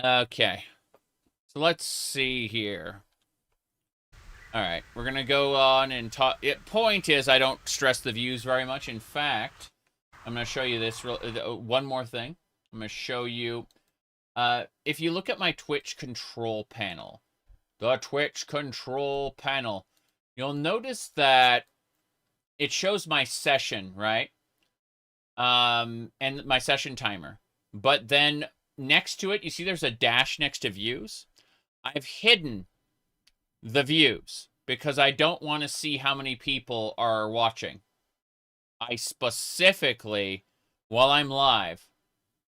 Okay, so let's see here. All right, we're gonna go on and talk. Point is, I don't stress the views very much. In fact, I'm gonna show you this one more thing. I'm gonna show you. If you look at my Twitch control panel, the Twitch control panel, you'll notice that it shows my session, right? And my session timer. But then next to it, you see there's a dash next to views. I've hidden the views because I don't want to see how many people are watching. I specifically, while I'm live,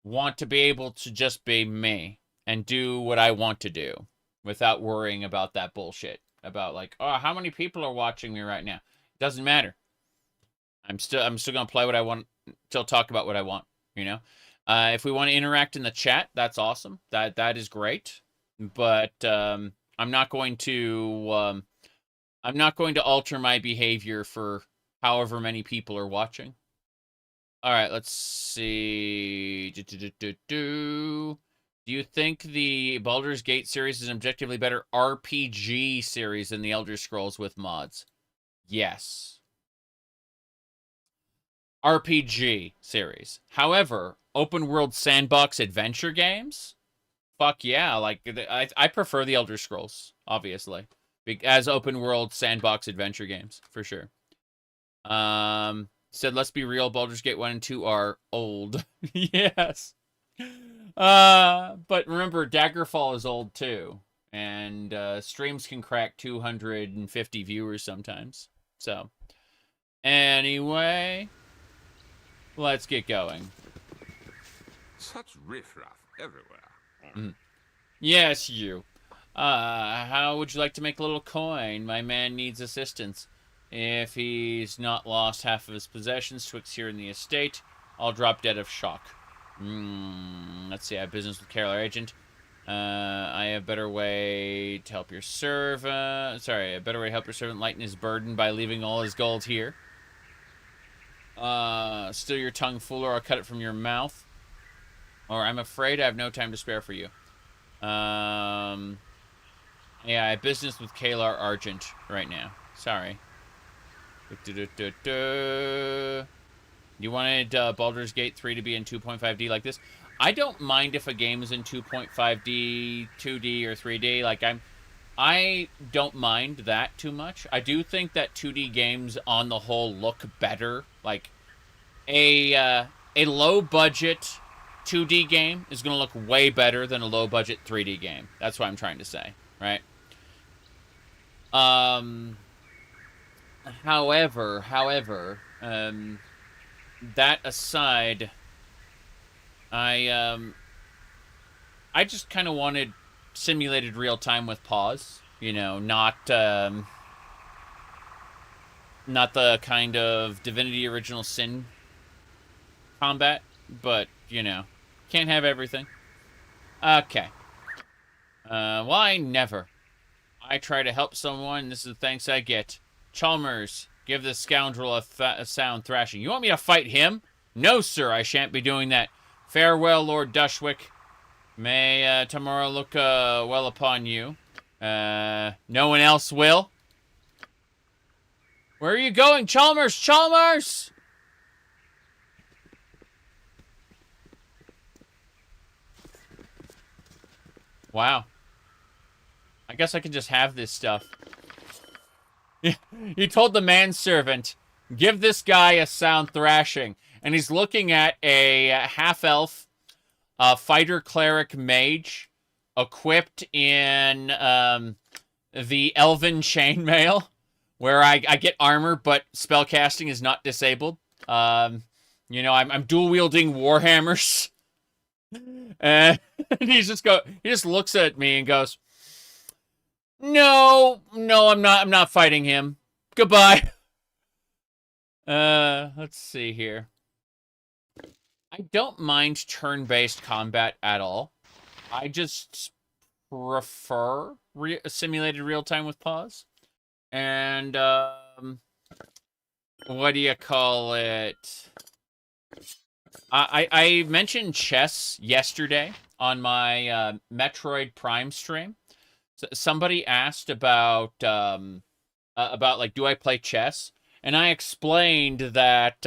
want to be able to just be me and do what I want to do without worrying about that bullshit. About like, oh, how many people are watching me right now? It doesn't matter. I'm still gonna play what I want, still talk about what I want, you know? If we want to interact in the chat, that's awesome. That is great. But I'm not going to alter my behavior for however many people are watching. All right, let's see. Do you think the Baldur's Gate series is an objectively better RPG series than the Elder Scrolls with mods? Yes. RPG series. However, open world sandbox adventure games? Fuck yeah. Like, I prefer the Elder Scrolls, obviously, as open world sandbox adventure games, for sure. Said, let's be real, Baldur's Gate 1 and 2 are old. Yes. But remember, Daggerfall is old too. And streams can crack 250 viewers sometimes. So, anyway, let's get going. Such riffraff everywhere. Yes, you. How would you like to make a little coin? My man needs assistance. If he's not lost half of his possessions twixt here in the estate, I'll drop dead of shock. Let's see, I have business with Carol, our agent. I have a better way to help your servant. Sorry, a better way to help your servant lighten his burden by leaving all his gold here. Steal your tongue, fool, or I'll cut it from your mouth. Or I'm afraid I have no time to spare for you. Yeah, I have business with Kalar Argent right now. Sorry. You wanted Baldur's Gate 3 to be in 2.5D like this? I don't mind if a game is in 2.5D, 2D, or 3D. Like, I don't mind that too much. I do think that 2D games on the whole look better. Like, a low-budget 2D game is going to look way better than a low-budget 3D game. That's what I'm trying to say, right? However, that aside, I just kind of wanted simulated real time with pause, you know, not the kind of Divinity Original Sin combat, but, you know, can't have everything. Okay. Why never? I try to help someone, this is the thanks I get. Chalmers, give this scoundrel a sound thrashing. You want me to fight him? No, sir, I shan't be doing that. Farewell, Lord Dushwick. May tomorrow look well upon you. No one else will? Where are you going, Chalmers? Chalmers! Wow. I guess I can just have this stuff. He told the manservant, give this guy a sound thrashing. And he's looking at a half-elf fighter cleric mage equipped in the elven chainmail, where I get armor, but spellcasting is not disabled. You know, I'm dual-wielding warhammers. And he just looks at me and goes, No, I'm not fighting him. Goodbye. Let's see here. I don't mind turn-based combat at all. I just prefer simulated real-time with pause. And, what do you call it? I mentioned chess yesterday on my Metroid Prime stream. Somebody asked about like, do I play chess? And I explained that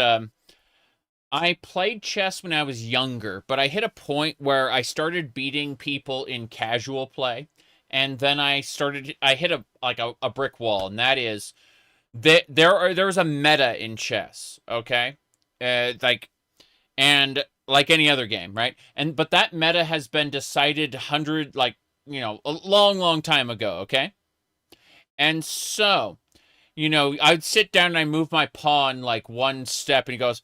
I played chess when I was younger, but I hit a point where I started beating people in casual play, and then I hit a brick wall, and that is there's a meta in chess, okay? Like any other game, right? But that meta has been decided a long time ago, okay? And so, I'd sit down and I move my pawn like one step, and he goes,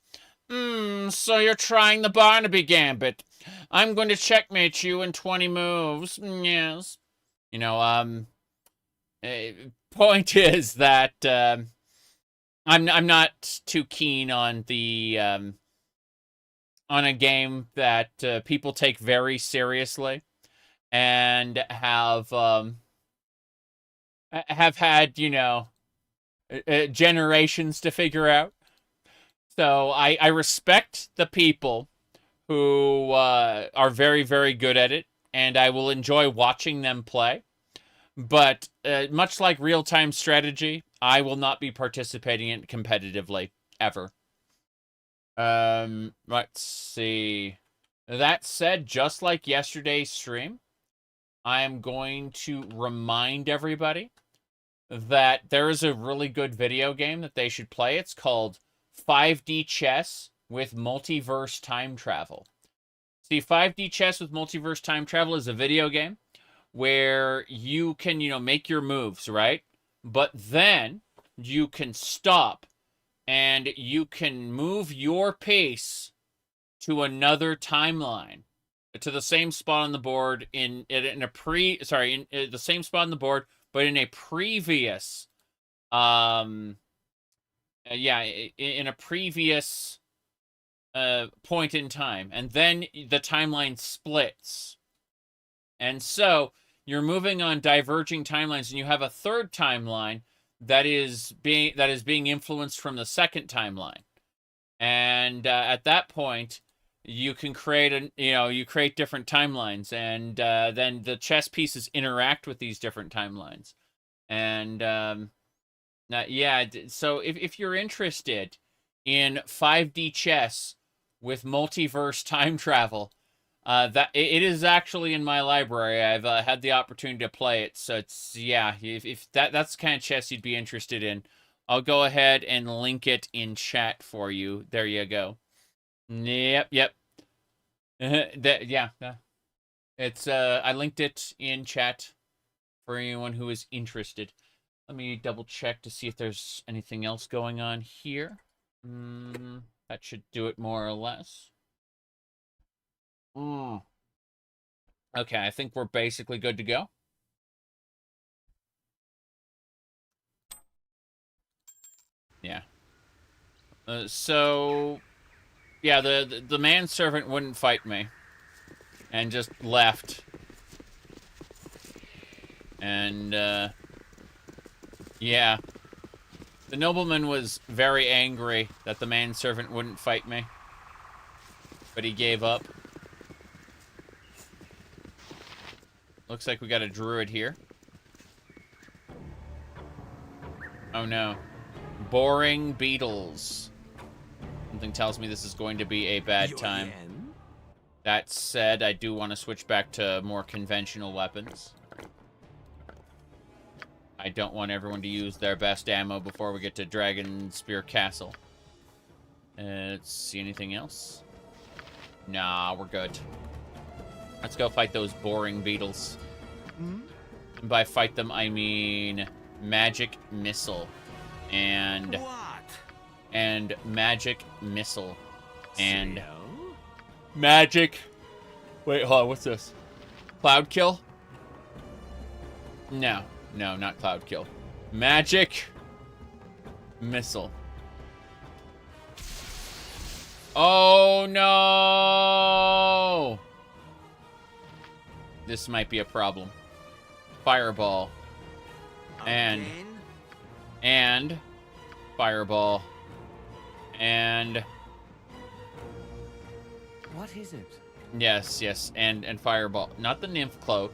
so you're trying the Barnaby Gambit. I'm going to checkmate you in 20 moves. Yes. Point is that I'm not too keen on the on a game that people take very seriously and have had generations to figure out. So I respect the people who are very, very good at it, and I will enjoy watching them play. But much like real-time strategy, I will not be participating in it competitively, ever. Let's see. That said, just like yesterday's stream, I am going to remind everybody that there is a really good video game that they should play. It's called 5D Chess with Multiverse Time Travel. See, 5D Chess with Multiverse Time Travel is a video game where you can, make your moves, right? But then you can stop and you can move your piece to another timeline, to the same spot on the board in the same spot on the board, but in a previous in a previous point in time, and then the timeline splits, and so you're moving on diverging timelines, and you have a third timeline that is being influenced from the second timeline, and at that point you can create create different timelines, and then the chess pieces interact with these different timelines, and so if you're interested in 5D chess with multiverse time travel, that it is actually in my library. I've had the opportunity to play it, so it's if that's the kind of chess you'd be interested in, I'll go ahead and link it in chat for you. There you go. Yep. It's I linked it in chat for anyone who is interested. Let me double check to see if there's anything else going on here. That should do it more or less. Okay, I think we're basically good to go. Yeah. So, yeah, the manservant wouldn't fight me, and just left. And yeah, the nobleman was very angry that the manservant wouldn't fight me, but he gave up. Looks like we got a druid here. Oh no. Boring beetles. Something tells me this is going to be a bad time. That said, I do want to switch back to more conventional weapons. I don't want everyone to use their best ammo before we get to Dragonspear Castle. Let's see, anything else? Nah, we're good. Let's go fight those boring beetles. And by fight them, I mean magic missile. And magic missile. And magic... Wait, hold on, what's this? Cloud kill? No, not cloud kill. Magic missile. Oh no! This might be a problem. Fireball. And fireball. And what is it? Yes, and fireball. Not the nymph cloak.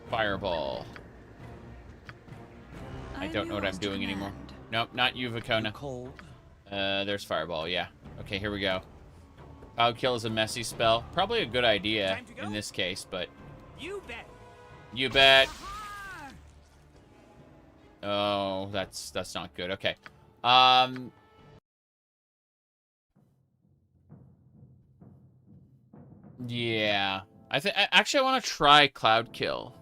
Fireball. I don't know what I'm doing anymore. Nope, not you, Vicona. Cold. There's fireball, yeah. Okay, here we go. Cloud kill is a messy spell. Probably a good idea in this case, but You bet. You bet. Oh, that's not good. Okay. Yeah. Actually I want to try Cloud Kill.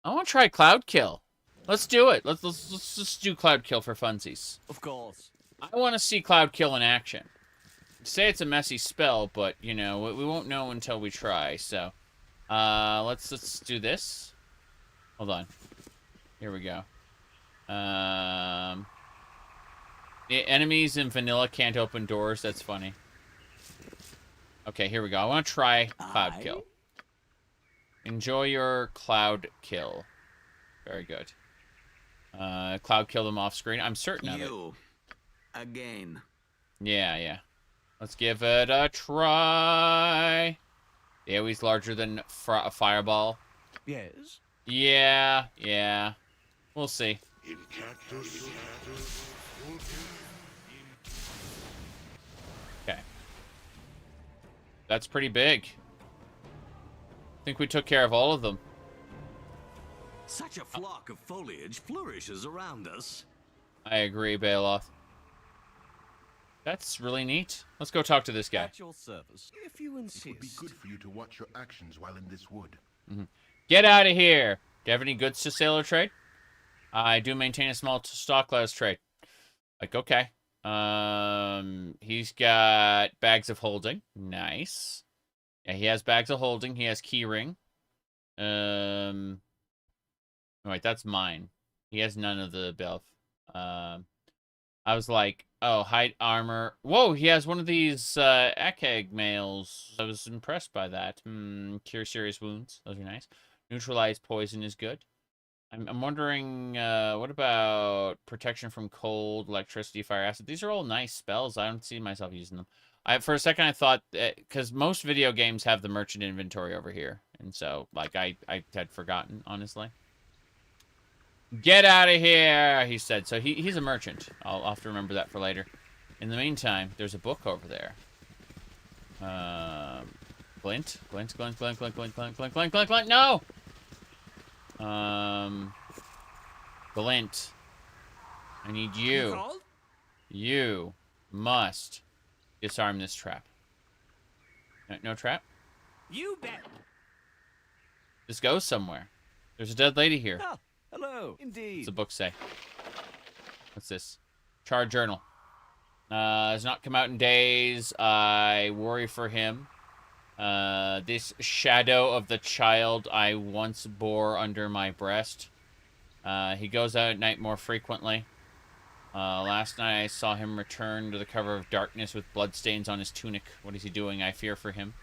I want to try Cloud Kill. Let's do it. Let's just do Cloud Kill for funsies. Of course. I want to see Cloud Kill in action. Say it's a messy spell, but you know, we won't know until we try. So, let's do this. Hold on. Here we go. The enemies in vanilla can't open doors. That's funny. Okay, here we go. I want to try Cloud Kill. Enjoy your Cloud Kill. Very good. Cloud Kill them off screen. I'm certain of it. Again. Yeah. Let's give it a try. The AoE's larger than a fireball. Yes. Yeah. We'll see. Okay. That's pretty big. I think we took care of all of them. Such a flock of foliage flourishes around us. I agree, Baloth. That's really neat. Let's go talk to this guy. At your service, if you insist. It would be good for you to watch your actions while in this wood. Get out of here. Do you have any goods to sell or trade? I do maintain a small stock class trade. Like, okay. He's got bags of holding. Nice. Yeah, he has bags of holding. He has key ring. Wait, that's mine. He has none of the above. I was like, oh, hide armor. Whoa, he has one of these Ekeg mails. I was impressed by that. Cure serious wounds. Those are nice. Neutralize poison is good. I'm wondering, what about protection from cold, electricity, fire, acid? These are all nice spells. I don't see myself using them. For a second, I thought, because most video games have the merchant inventory over here. And so, like, I had forgotten, honestly. Get out of here, he said. So he's a merchant. I'll have to remember that for later. In the meantime, there's a book over there. Glint. No! Glint. I need you. You must disarm this trap. No trap? You bet. This goes somewhere. There's a dead lady here. Ah, hello. Indeed. What's the book say? What's this? Charred journal. Has not come out in days. I worry for him. This shadow of the child I once bore under my breast. He goes out at night more frequently. Last night I saw him return to the cover of darkness with bloodstains on his tunic. What is he doing? I fear for him.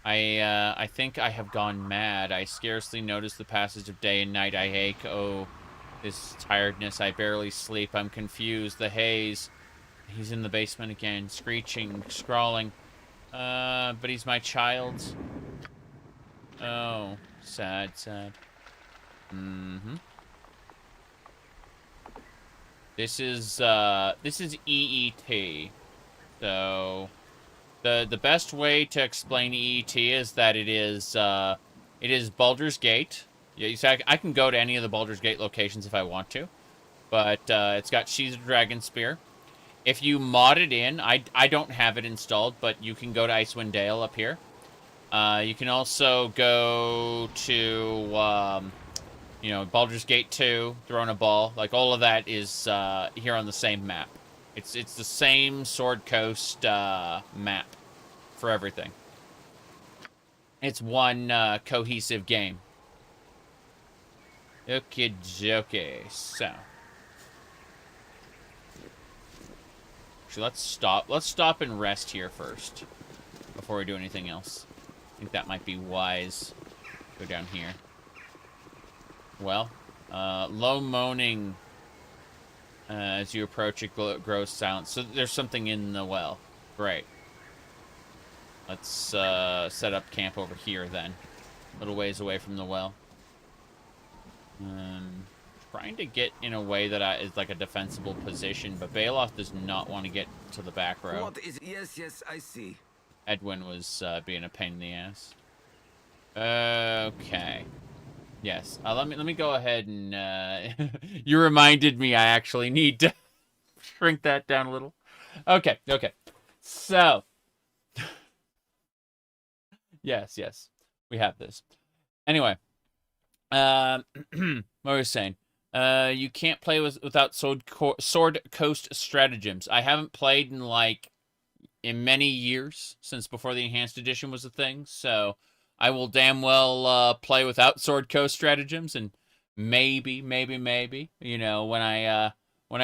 I think I have gone mad. I scarcely notice the passage of day and night. I ache. Oh, this tiredness. I barely sleep. I'm confused. The haze. He's in the basement again, screeching, scrawling. But he's my child. Oh, sad. This is EET. So the best way to explain EET is that it is Baldurs Gate. Yeah, so I can go to any of the Baldurs Gate locations if I want to, but it's got She's a Dragonspear. If you mod it in, I don't have it installed, but you can go to Icewind Dale up here. You can also go to Baldur's Gate 2, Throne of Ball. Like, all of that is here on the same map. It's the same Sword Coast map for everything. It's one cohesive game. Okie dokie. So, actually, let's stop and rest here first before we do anything else. I think that might be wise. Go down here. Well, low moaning as you approach it grows silent. So there's something in the well. Great. Let's set up camp over here then. A little ways away from the well. Trying to get in a way that is like a defensible position, but Baloth does not want to get to the back row. What is it? Yes, I see. Edwin was being a pain in the ass. Okay. Yes. Let me go ahead and you reminded me I actually need to shrink that down a little. Okay. Okay. So yes. We have this. Anyway, what was I saying? You can't play without Sword Coast stratagems. I haven't played in many years since before the enhanced edition was a thing, so I will damn well play without Sword Coast stratagems, and maybe, you know, when I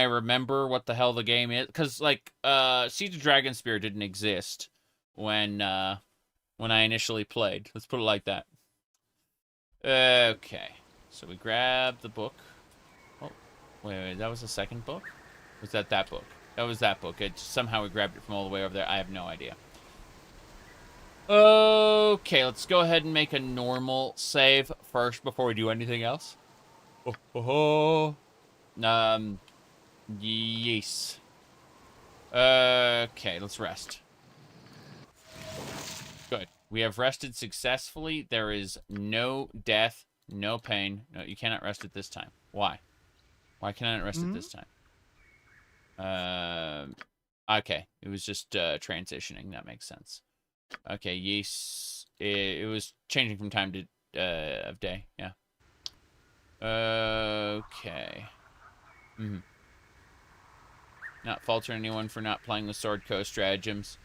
remember what the hell the game is, because Siege of Dragonspear didn't exist when I initially played. Let's put it like that. Okay, so we grab the book. Oh, wait, that was the second book? Was that book? That was that book. Somehow we grabbed it from all the way over there. I have no idea. Okay, let's go ahead and make a normal save first before we do anything else. Yes. Okay, let's rest. Good. We have rested successfully. There is no death, no pain. No, you cannot rest at this time. Why? Why can I not rest at this time? Okay. It was just transitioning. That makes sense. Okay, yes. It was changing from time to of day. Yeah. Okay. Not falter anyone for not playing with Sword Coast stratagems.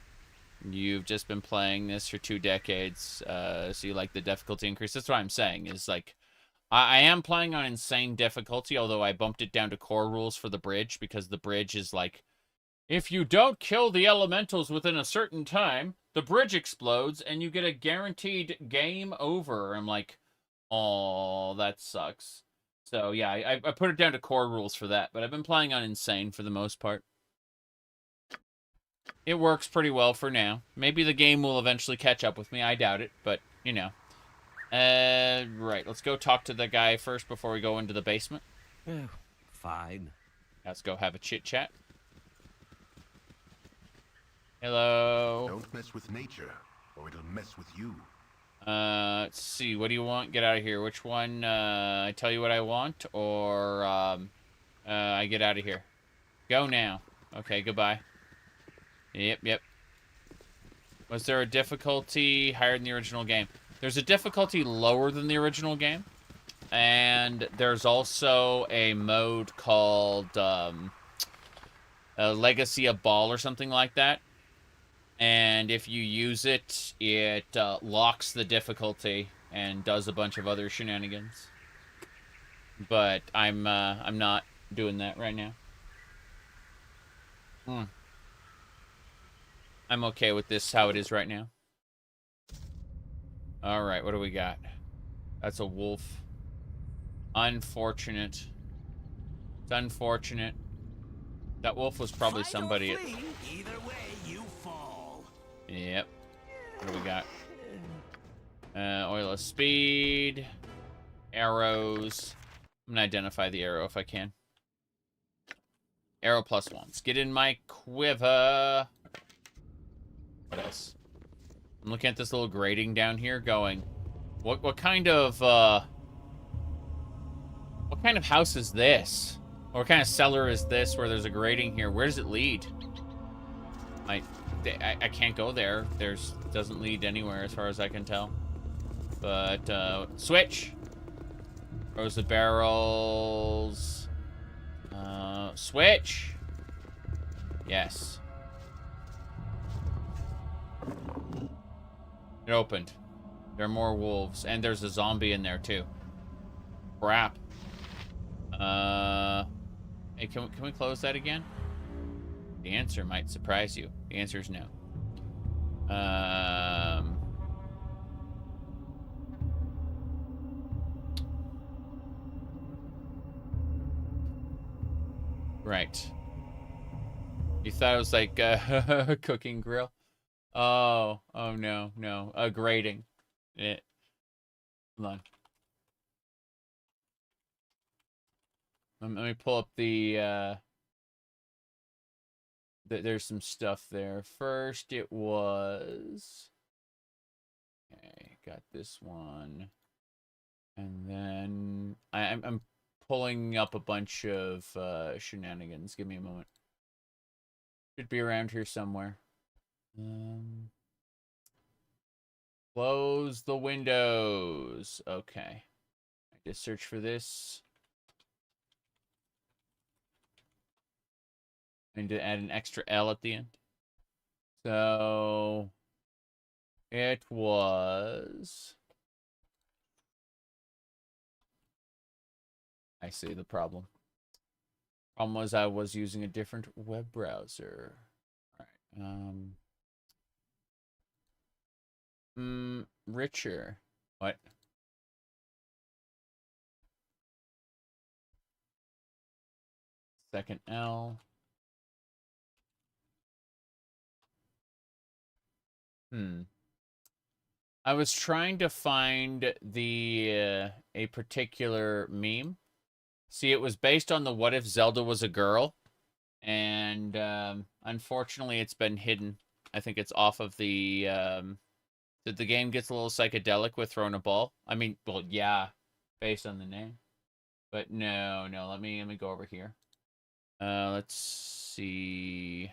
You've just been playing this for 2 decades, so you like the difficulty increase. That's what I'm saying, is like, I am playing on insane difficulty, although I bumped it down to core rules for the bridge, because the bridge is like, if you don't kill the elementals within a certain time, the bridge explodes, and you get a guaranteed game over. I'm like, oh, that sucks. So, yeah, I put it down to core rules for that, but I've been playing on insane for the most part. It works pretty well for now. Maybe the game will eventually catch up with me. I doubt it, but, you know. Right, let's go talk to the guy first before we go into the basement. Fine. Let's go have a chit-chat. Hello. Don't mess with nature, or it'll mess with you. Let's see. What do you want? Get out of here. Which one? I tell you what I want, or I get out of here. Go now. Okay, goodbye. Yep. Was there a difficulty higher than the original game? There's a difficulty lower than the original game. And there's also a mode called Legacy of Ball or something like that. And if you use it, it locks the difficulty and does a bunch of other shenanigans. But I'm not doing that right now. I'm okay with this how it is right now. Alright, what do we got? That's a wolf. Unfortunate. It's unfortunate. That wolf was probably somebody. Either way, you fall. Yep. What do we got? Oil of speed. Arrows. I'm gonna identify the arrow if I can. Arrow +1. Let's get in my quiver. What else? I'm looking at this little grating down here going, what kind of house is this? Or what kind of cellar is this where there's a grating here? Where does it lead? I can't go there. Doesn't lead anywhere as far as I can tell. But, switch! Rows of barrels. Switch! Yes. It opened. There are more wolves. And there's a zombie in there, too. Crap. Hey, can we close that again? The answer might surprise you. The answer is no. Right. You thought it was like a cooking grill? Oh no. A grating. Hold on. Let me pull up the, there's some stuff there. First, it was... Okay, got this one. And then I'm pulling up a bunch of shenanigans. Give me a moment. Should be around here somewhere. Close the windows. Okay. I just search for this. I need to add an extra L at the end. So it was... I see the problem. Problem was I was using a different web browser. All right. Richer. What? Second L. I was trying to find the a particular meme. See, it was based on the What If Zelda Was a Girl, and unfortunately, it's been hidden. I think it's off of the game gets a little psychedelic with throwing a ball. I mean, well, yeah, based on the name, but no. Let me go over here. Let's see.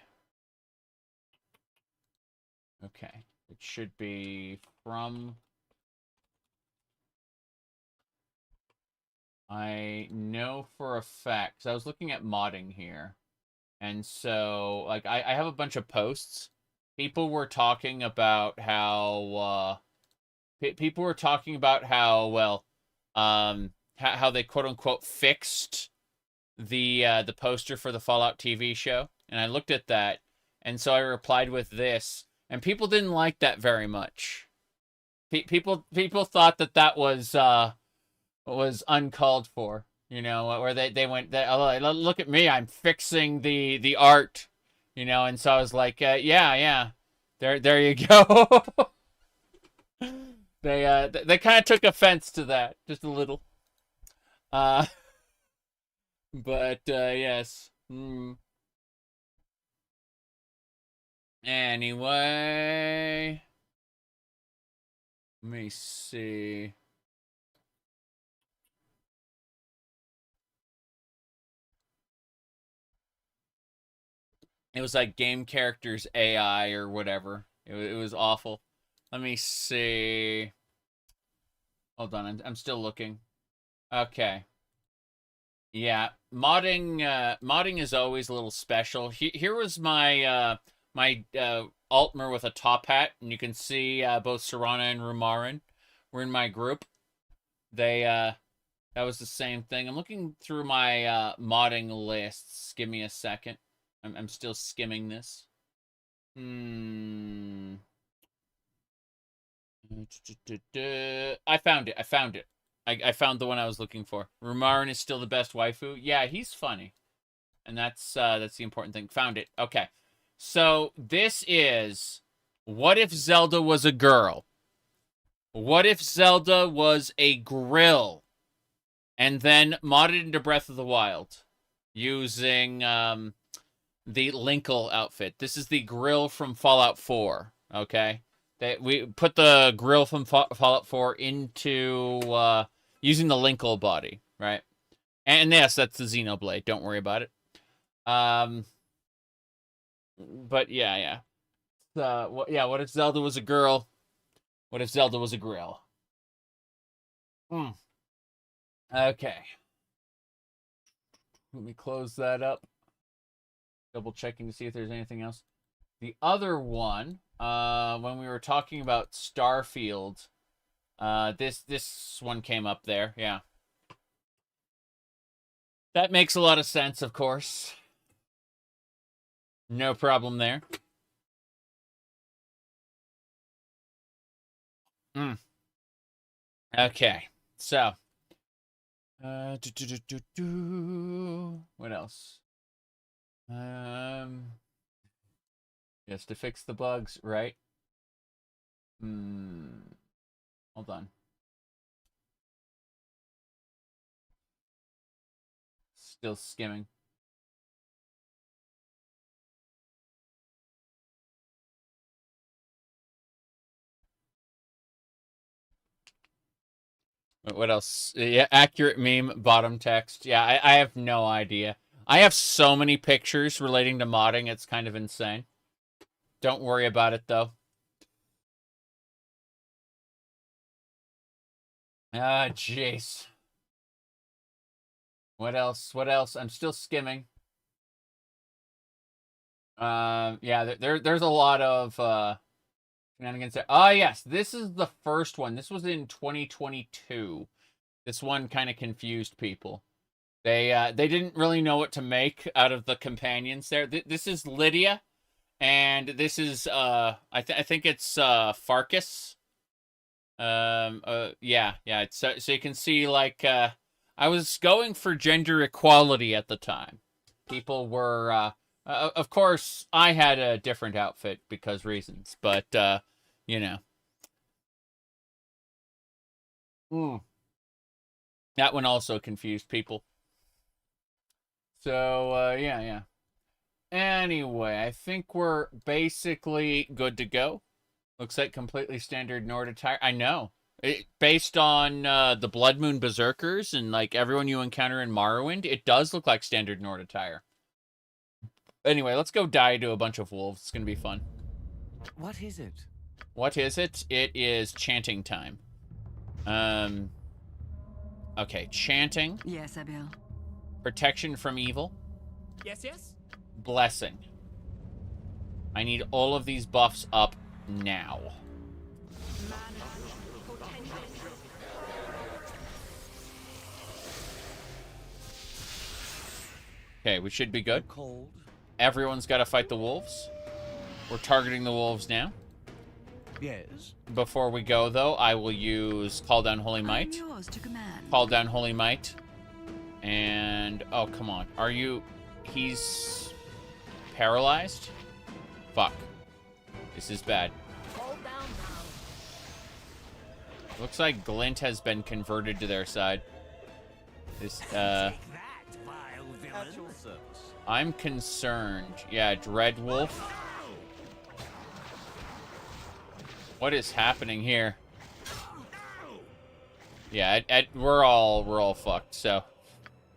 Okay, it should be from. I know for a fact, 'cause I was looking at modding here, and so, like, I have a bunch of posts. People were talking about how, well, how they quote-unquote fixed the poster for the Fallout TV show, and I looked at that, and so I replied with this, and people didn't like that very much. People thought that was uncalled for, you know, where they went, oh, look at me, I'm fixing the art, you know, and so I was like, yeah, there you go. They kind of took offense to that, just a little. But yes. Anyway, let me see. It was like game characters AI or whatever. It was awful. Let me see. Hold on, I'm still looking. Okay. Yeah, modding is always a little special. Here was my my Altmer with a top hat, and you can see both Serana and Rumarin were in my group. They that was the same thing. I'm looking through my modding lists. Give me a second. I'm still skimming this. I found it. I found the one I was looking for. Rumarin is still the best waifu. Yeah, he's funny. And that's the important thing. Found it. Okay. So this is What If Zelda Was a Girl? What if Zelda was a grill? And then modded into Breath of the Wild using the Linkle outfit. This is the grill from Fallout 4. Okay. We put the grill from Fallout 4 into using the Linkle body, right? And yes, that's the Xenoblade. Don't worry about it. But yeah. What if Zelda was a girl? What if Zelda was a grill? Okay. Let me close that up. Double checking to see if there's anything else. The other one, when we were talking about Starfield, this one came up there. Yeah. That makes a lot of sense, of course. No problem there. Okay, so. What else? Yes, to fix the bugs, right? Hold on. Still skimming. What else? Yeah, accurate meme, bottom text. Yeah, I have no idea. I have so many pictures relating to modding, it's kind of insane. Don't worry about it, though. Ah, jeez. What else? What else? I'm still skimming. Yeah, there's a lot of shenanigans there. Oh, yes, this is the first one. This was in 2022. This one kind of confused people. They didn't really know what to make out of the companions there. This is Lydia, and this is I think it's Farkas. Yeah. It's, so you can see, like, I was going for gender equality at the time. People were of course I had a different outfit because reasons, but you know. That one also confused people. So yeah. Anyway, I think we're basically good to go. Looks like completely standard Nord attire. I know. Based on the Blood Moon Berserkers and like everyone you encounter in Morrowind, it does look like standard Nord attire. Anyway, let's go die to a bunch of wolves. It's gonna be fun. What is it? What is it? It is chanting time. Okay, chanting. Yes, Abiel. Protection from evil. Yes? Blessing. I need all of these buffs up now. Okay, we should be good. Cold. Everyone's got to fight the wolves. We're targeting the wolves now. Yes. Before we go, though, I will use Call Down Holy Might. I'm yours to command. Call Down Holy Might. And... oh, come on. Are you... he's... paralyzed? Fuck. This is bad. Looks like Glint has been converted to their side. This, I'm concerned. Yeah, Dreadwolf. What is happening here? Yeah, we're all fucked, so...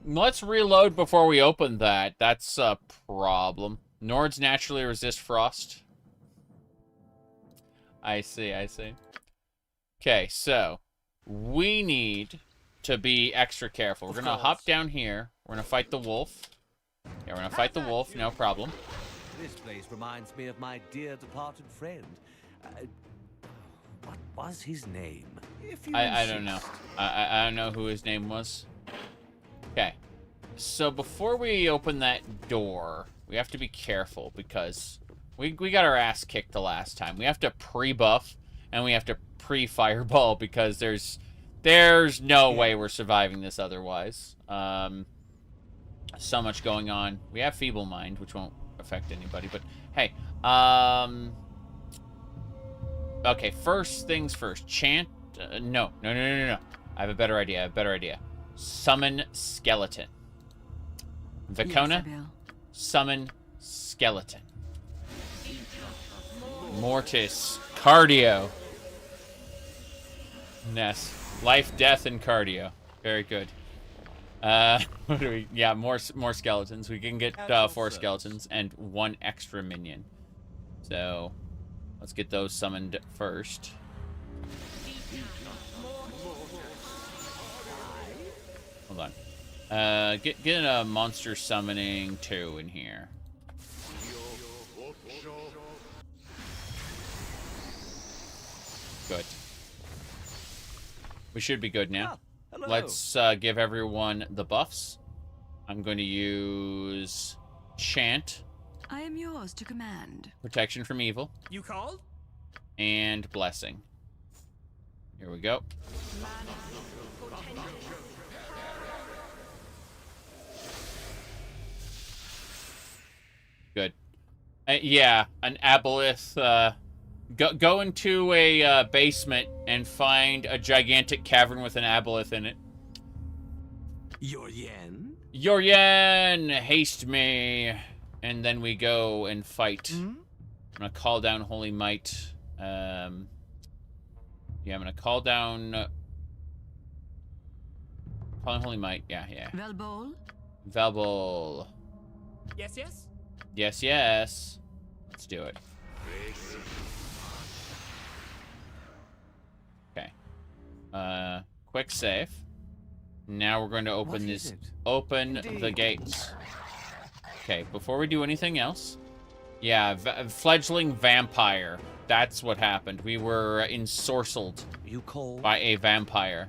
let's reload before we open that. That's a problem. Nords naturally resist frost. I see. Okay, so we need to be extra careful. We're gonna hop down here. We're gonna fight the wolf. Yeah, we're gonna fight the wolf, no problem. This place reminds me of my dear departed friend. What was his name? I don't know. I don't know who his name was. Okay. So before we open that door, we have to be careful because we got our ass kicked the last time. We have to pre-buff and we have to pre-fireball because there's no way we're surviving this otherwise. So much going on. We have Feeble Mind, which won't affect anybody, but hey. Okay, first things first. Chant. No. I have a better idea. Summon Skeleton. Vicona, Yes, summon Skeleton. Mortis. Cardio. Ness. Life, death, and cardio. Very good. What do we... yeah, more skeletons. We can get 4 skeletons and 1 extra minion. So, let's get those summoned first. Hold on. Get a monster summoning 2 in here. Good. We should be good now. Let's give everyone the buffs. I'm going to use Chant. I am yours to command. Protection from evil. You called? And Blessing. Here we go. Good. Yeah, an aboleth. Go into a basement and find a gigantic cavern with an aboleth in it. Yoryen, haste me. And then we go and fight. I'm gonna call down Holy Might. Yeah, I'm gonna call down Calling Holy Might. Yeah, yeah. Velbol? Velbol. Yes, yes? Yes, yes. Let's do it. Okay. Quick save. Now we're going to open this. Open the gates. Okay, before we do anything else. Yeah, fledgling vampire. That's what happened. We were ensorcelled by a vampire.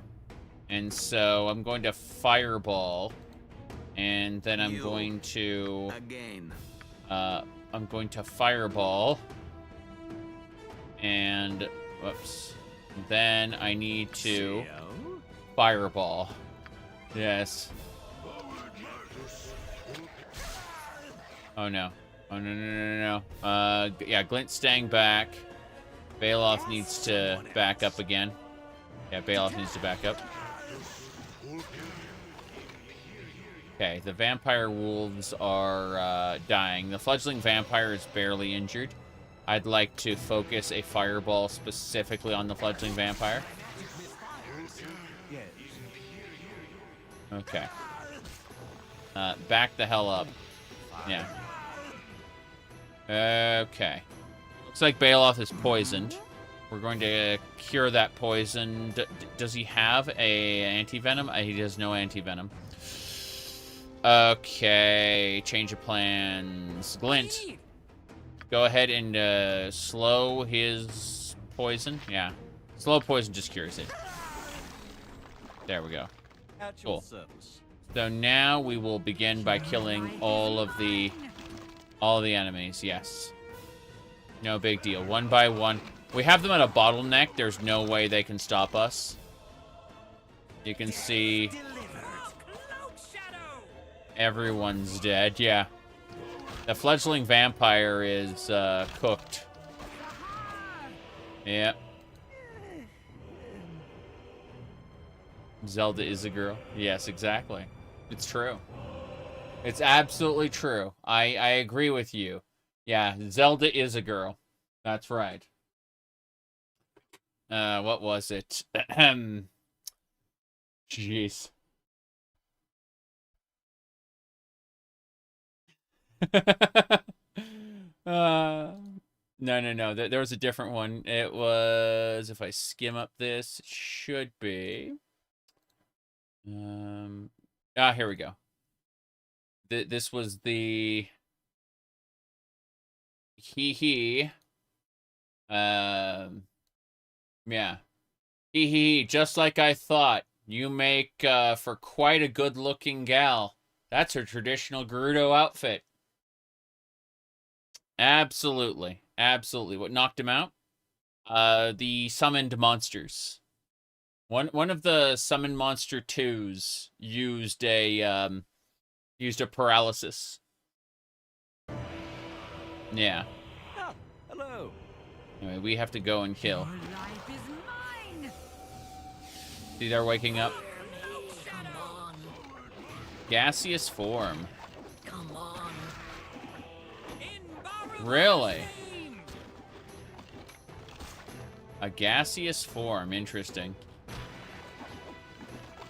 And so I'm going to fireball. And then I'm going to... I'm going to fireball. And... Whoops. Then I need to... Fireball. Yes. Oh no. Oh no, no, no, no, no. Yeah, Glint's staying back. Baloth needs to back up again. Yeah, Baloth needs to back up. Okay, the vampire wolves are dying. The fledgling vampire is barely injured. I'd like to focus a fireball specifically on the fledgling vampire. Okay. Back the hell up. Yeah. Okay. Looks like Baloth is poisoned. We're going to cure that poison. Does he have a anti-venom? He has no anti-venom. Okay. Change of plans. Glint. Go ahead and slow his poison. Yeah. Slow poison just cures it. There we go. Cool. So now we will begin by killing all of the enemies. Yes. No big deal. One by one. We have them at a bottleneck. There's no way they can stop us. You can see everyone's dead. Yeah. The fledgling vampire is cooked. Yep. Zelda is a girl. Yes, exactly. It's true. It's absolutely true. I agree with you. Yeah, Zelda is a girl. That's right. What was it? Jeez. No. There was a different one. It was, if I skim up this, it should be... here we go. This was the... Yeah. Just like I thought. You make, for quite a good-looking gal. That's her traditional Gerudo outfit. Absolutely. Absolutely. What knocked him out? The summoned monsters. One of the summon monster 2s used a paralysis. Yeah. Oh, hello. Anyway, we have to go and kill. Your life is mine. See, they're waking up. Gaseous form. Come on. Really? A gaseous form. Interesting.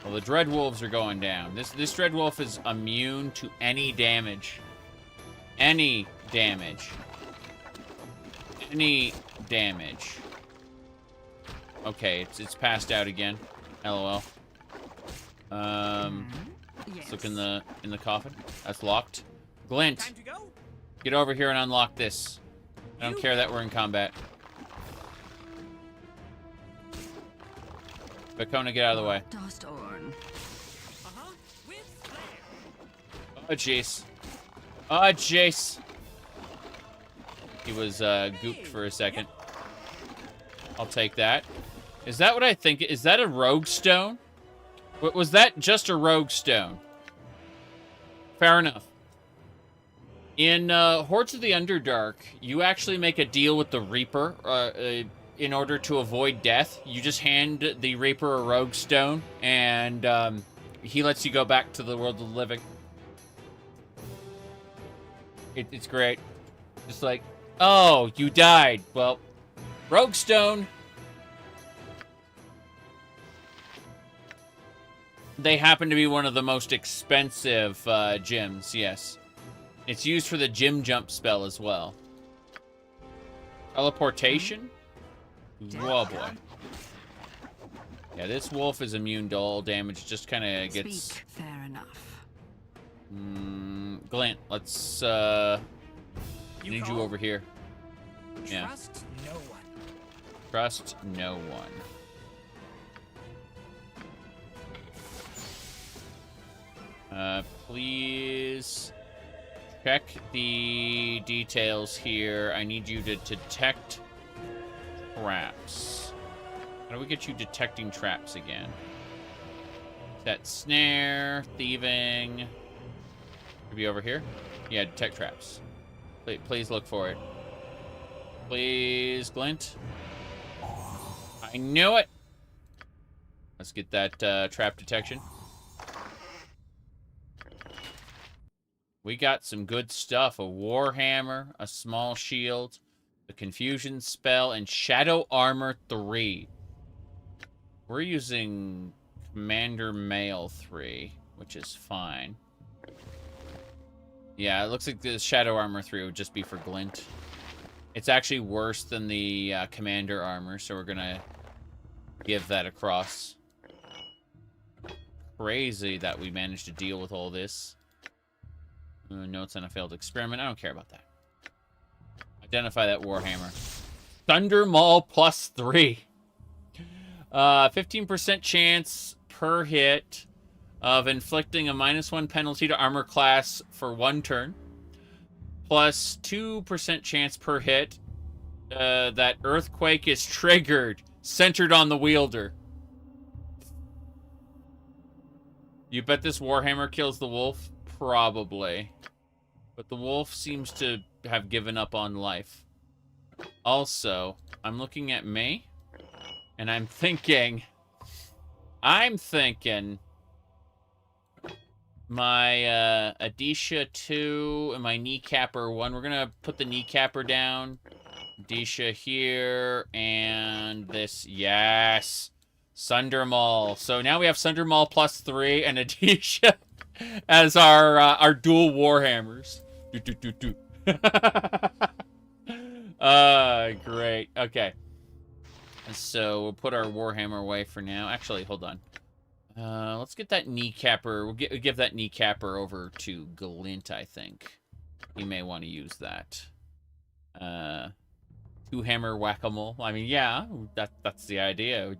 Well, the Dreadwolves are going down. This Dreadwolf is immune to any damage. Any damage. Any damage. Okay, it's passed out again. LOL. Let's look in the coffin. That's locked. Glint, get over here and unlock this. I don't care that we're in combat. Bakona, get out of the way. Oh, jeez. Oh, jeez. He was gooped for a second. I'll take that. Is that what I think? Is that a rogue stone? Was that just a rogue stone? Fair enough. In Hordes of the Underdark, you actually make a deal with the Reaper in order to avoid death. You just hand the Reaper a rogue stone, and he lets you go back to the world of the living. It's great. Just like, oh, you died. Well, rogue stone. They happen to be one of the most expensive gyms, yes. It's used for the gym jump spell as well. Teleportation? Whoa, boy. Yeah, this wolf is immune to all damage. Just kind of gets... Speak. Fair enough. Glint, let's, need you over here. Yeah. Trust no one. Trust no one. Please check the details here. I need you to detect traps. How do we get you detecting traps again? That snare, thieving. Maybe over here? Yeah, detect traps. Please look for it. Please, Glint. I knew it! Let's get that trap detection. We got some good stuff. A Warhammer, a small shield, a confusion spell, and shadow armor 3. We're using Commander Mail 3, which is fine. Yeah, it looks like the shadow armor 3 would just be for Glint. It's actually worse than the commander armor, so we're gonna give that across. Crazy that we managed to deal with all this. Notes on a failed experiment. I don't care about that. Identify that Warhammer. Thunder Maul plus 3. 15% chance per hit of inflicting a -1 penalty to armor class for 1 turn. Plus 2% chance per hit that Earthquake is triggered, centered on the wielder. You bet this Warhammer kills the wolf? Probably. But the wolf seems to have given up on life. Also, I'm looking at me, and I'm thinking my Adisha 2 and my Kneecapper 1. We're gonna put the Kneecapper down. Adisha here, and this, yes. Sundermaul. So now we have Sundermaul plus 3 and Adisha as our dual Warhammers. Great. Okay. So we'll put our Warhammer away for now. Actually, hold on. Let's get that Kneecapper. We'll give that Kneecapper over to Glint, I think. You may want to use that. Two-hammer whack-a-mole. I mean, yeah, that's the idea.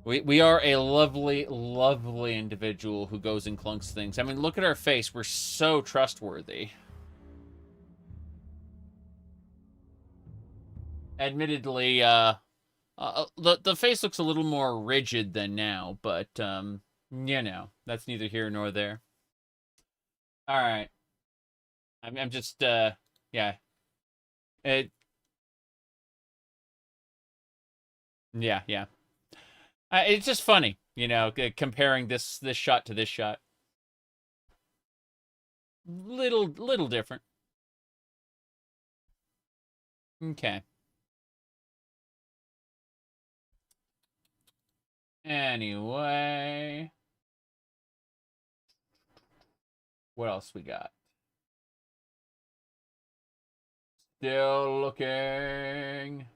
We are a lovely, lovely individual who goes and clunks things. I mean, look at our face. We're so trustworthy. Admittedly, the face looks a little more rigid than now, but, you know, that's neither here nor there. All right. I'm just, yeah. Yeah. It's just funny, you know, comparing this shot to this shot. Little different. Okay. Anyway. What else we got? Still looking.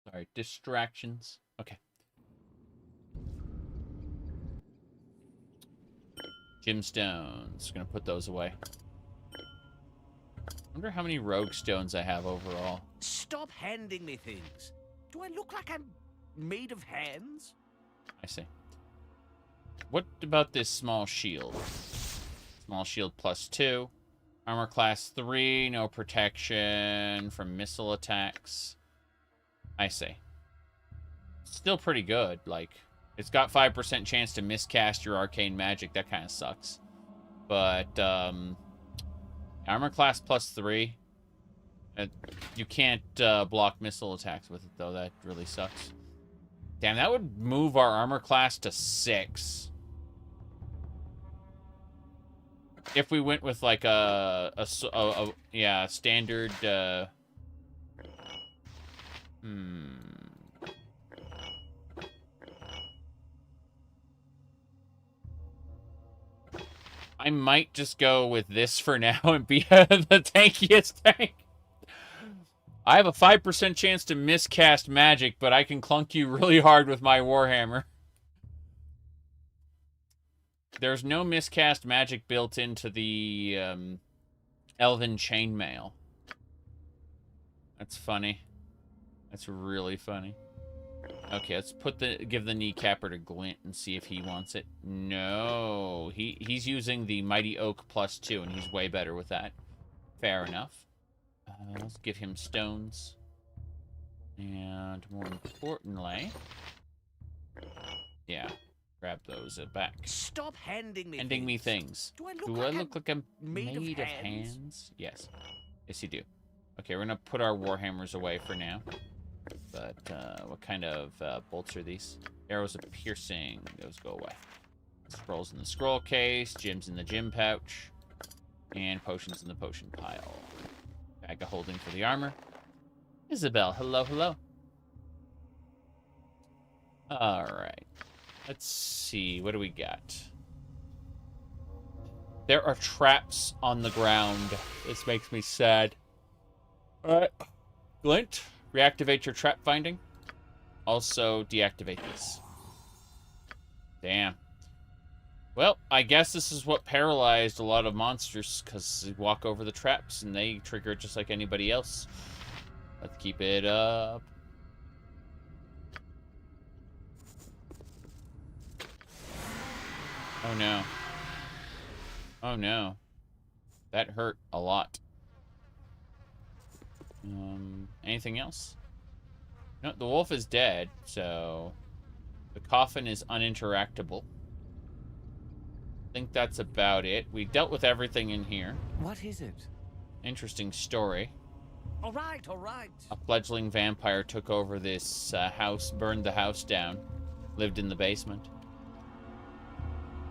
Sorry, distractions. Okay. Gemstones. Gonna put those away. Wonder how many rogue stones I have overall. Stop handing me things. Do I look like I'm made of hands? I see. What about this small shield? Small shield plus 2. Armor class 3. No protection from missile attacks. I see. Still pretty good. Like, it's got 5% chance to miscast your arcane magic. That kind of sucks. But, armor class plus 3. You can't block missile attacks with it, though. That really sucks. Damn, that would move our armor class to 6. if we went with like a yeah, standard I might just go with this for now and be the tankiest tank. I have a 5% chance to miscast magic, but I can clunk you really hard with my Warhammer. There's no miscast magic built into the Elven Chainmail. That's funny. That's really funny. Okay, let's give the kneecapper to Glint and see if he wants it. No, he's using the Mighty Oak +2, and he's way better with that. Fair enough. Let's give him stones. And more importantly, yeah, grab those back. Stop handing me things. Do I look like I'm made of hands? Yes. Yes, you do. Okay, we're gonna put our Warhammers away for now. But what kind of bolts are these? Arrows of piercing. Those go away. Scrolls in the scroll case. Gems in the gem pouch. And potions in the potion pile. Bag of holding for the armor. Isabel, hello, hello. Alright. Let's see. What do we got? There are traps on the ground. This makes me sad. Alright. Glint, reactivate your trap finding. Also, deactivate this. Damn. Well, I guess this is what paralyzed a lot of monsters, because they walk over the traps and they trigger just like anybody else. Let's keep it up. Oh no. Oh no. That hurt a lot. Anything else? No, the wolf is dead, so the coffin is uninteractable. I think that's about it. We dealt with everything in here. What is it? Interesting story. All right, all right. A fledgling vampire took over this house, burned the house down, lived in the basement.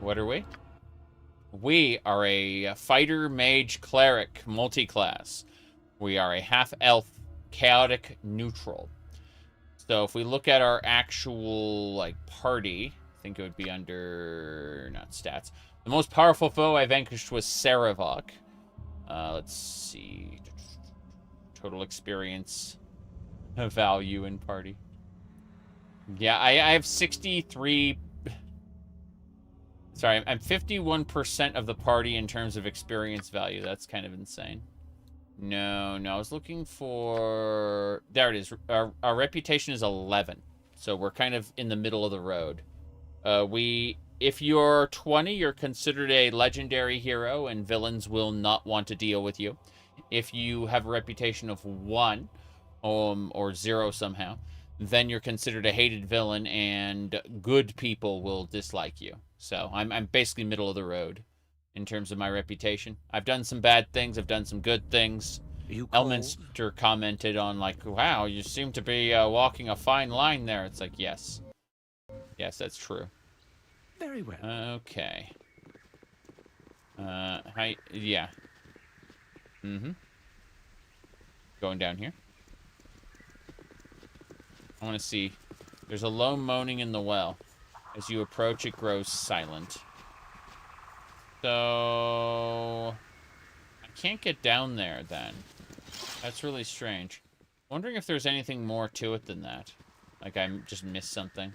What are we? We are a fighter, mage, cleric, multi-class. We are a half-elf, chaotic, neutral. So if we look at our actual, like, party, I think it would be under, not stats. The most powerful foe I vanquished was Saravok. Let's see. Total experience value in party. Yeah, I have 63... Sorry, I'm 51% of the party in terms of experience value. That's kind of insane. No, I was looking for... There it is. Our reputation is 11. So we're kind of in the middle of the road. If you're 20, you're considered a legendary hero, and villains will not want to deal with you. If you have a reputation of 1, or 0 somehow, then you're considered a hated villain, and good people will dislike you. So I'm basically middle of the road in terms of my reputation. I've done some bad things. I've done some good things. Elminster commented on, like, wow, you seem to be walking a fine line there. It's like, yes. Yes, that's true. Very well. Okay. Hi. Yeah. Going down here. I want to see. There's a low moaning in the well. As you approach, it grows silent. So... I can't get down there, then. That's really strange. Wondering if there's anything more to it than that. Like I just missed something.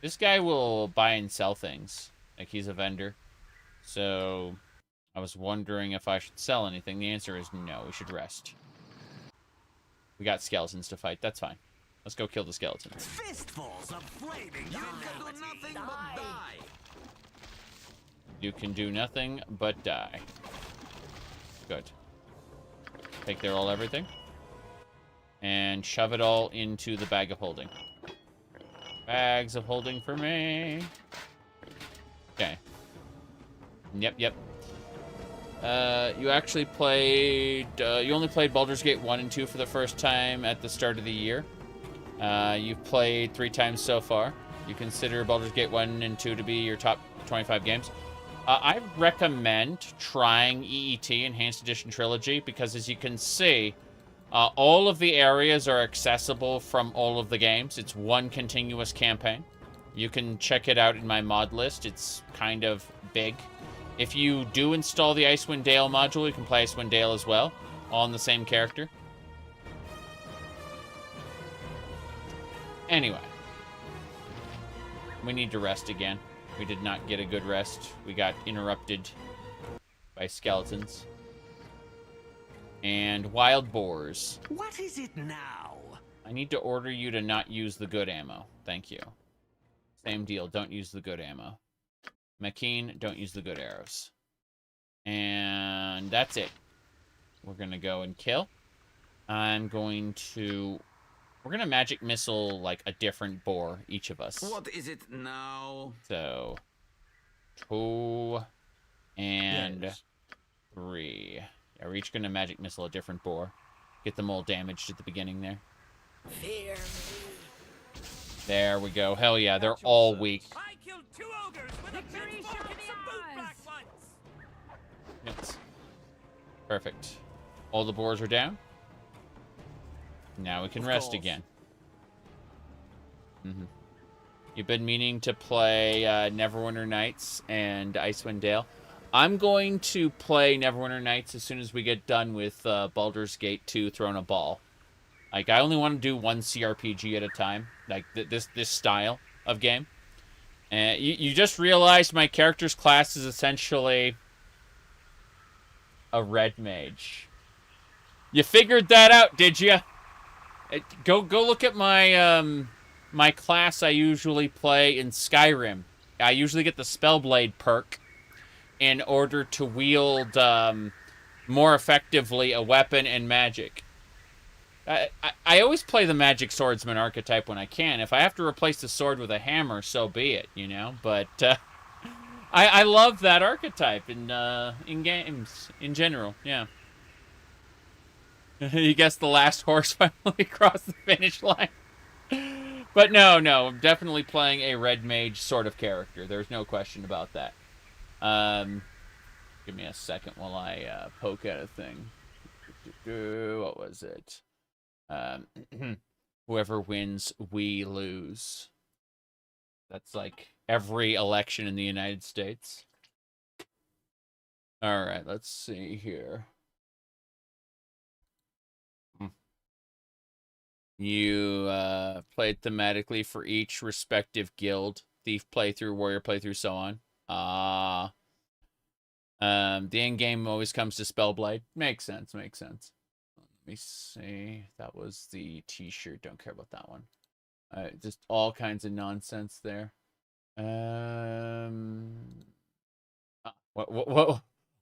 This guy will buy and sell things. Like he's a vendor. So... I was wondering if I should sell anything. The answer is no. We should rest. We got skeletons to fight. That's fine. Let's go kill the skeletons. Fistfuls of flaming You can do nothing but die. Good. Take their all everything. And shove it all into the bag of holding. Bags of holding for me. Okay. Yep. You actually played... you only played Baldurs Gate 1 and 2 for the first time at the start of the year. You've played 3 times so far. You consider Baldur's Gate 1 and 2 to be your top 25 games. I recommend trying EET, Enhanced Edition Trilogy, because as you can see, all of the areas are accessible from all of the games. It's one continuous campaign. You can check it out in my mod list. It's kind of big. If you do install the Icewind Dale module, you can play Icewind Dale as well, all in the same character. Anyway, we need to rest again. We did not get a good rest. We got interrupted by skeletons. And wild boars. What is it now? I need to order you to not use the good ammo. Thank you. Same deal. Don't use the good ammo. McKean, don't use the good arrows. And that's it. We're going to go and kill. We're going to magic missile, like, a different boar, each of us. What is it now? So, 2 and 3. Yeah, we're each going to magic missile a different boar. Get them all damaged at the beginning there. Fear me. There we go. Hell yeah, they're all weak. I killed 2 ogres with a pitchfork and some bootblack ones. Yes. Perfect. All the boars are down. Now we can rest again. You've been meaning to play Neverwinter Nights and Icewind Dale. I'm going to play Neverwinter Nights as soon as we get done with Baldur's Gate 2 Throne of Ball. Like, I only want to do one CRPG at a time. Like, this style of game. And you just realized my character's class is essentially a red mage. You figured that out, did you? Go look at my my class I usually play in Skyrim. I usually get the Spellblade perk in order to wield more effectively a weapon and magic. I always play the magic swordsman archetype when I can. If I have to replace the sword with a hammer, so be it, you know. But I love that archetype in games in general. Yeah. You guessed the last horse finally crossed the finish line. But no, I'm definitely playing a red mage sort of character. There's no question about that. Give me a second while I poke at a thing. What was it? Whoever wins, we lose. That's like every election in the United States. All right, let's see here. You played thematically for each respective guild. Thief playthrough, warrior playthrough, so on. The end game always comes to Spellblade. Makes sense. Let me see. That was the t-shirt. Don't care about that one. Just all kinds of nonsense there.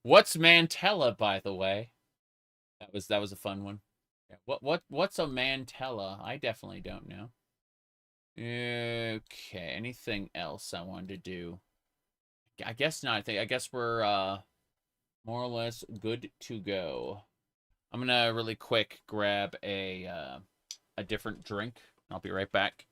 What's Mantella, by the way? That was a fun one. What's a Mantella? I definitely don't know. Okay, anything else I wanted to do? I guess not. I guess we're more or less good to go. I'm gonna really quick grab a different drink. I'll be right back.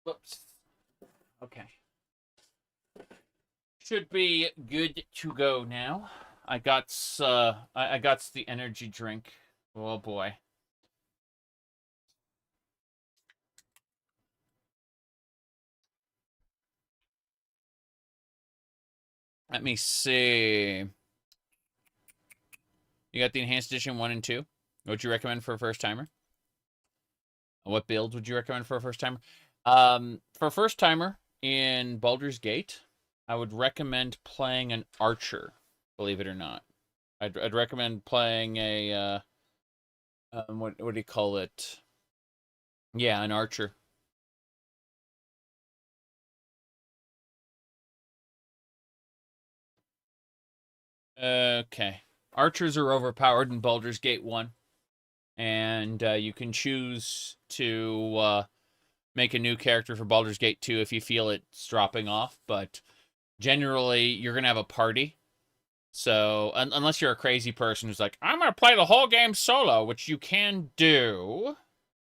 Whoops. Okay. Should be good to go now. I got the energy drink. Oh boy. Let me see. You got the Enhanced Edition 1 and 2. What would you recommend for a first timer? What build would you recommend for a first timer? For a first timer in Baldur's Gate, I would recommend playing an archer, believe it or not. I'd recommend playing a what do you call it? Yeah, an archer. Okay. Archers are overpowered in Baldur's Gate 1. And you can choose to make a new character for Baldur's Gate 2 if you feel it's dropping off. But generally, you're going to have a party. So, unless you're a crazy person who's like, I'm going to play the whole game solo, which you can do.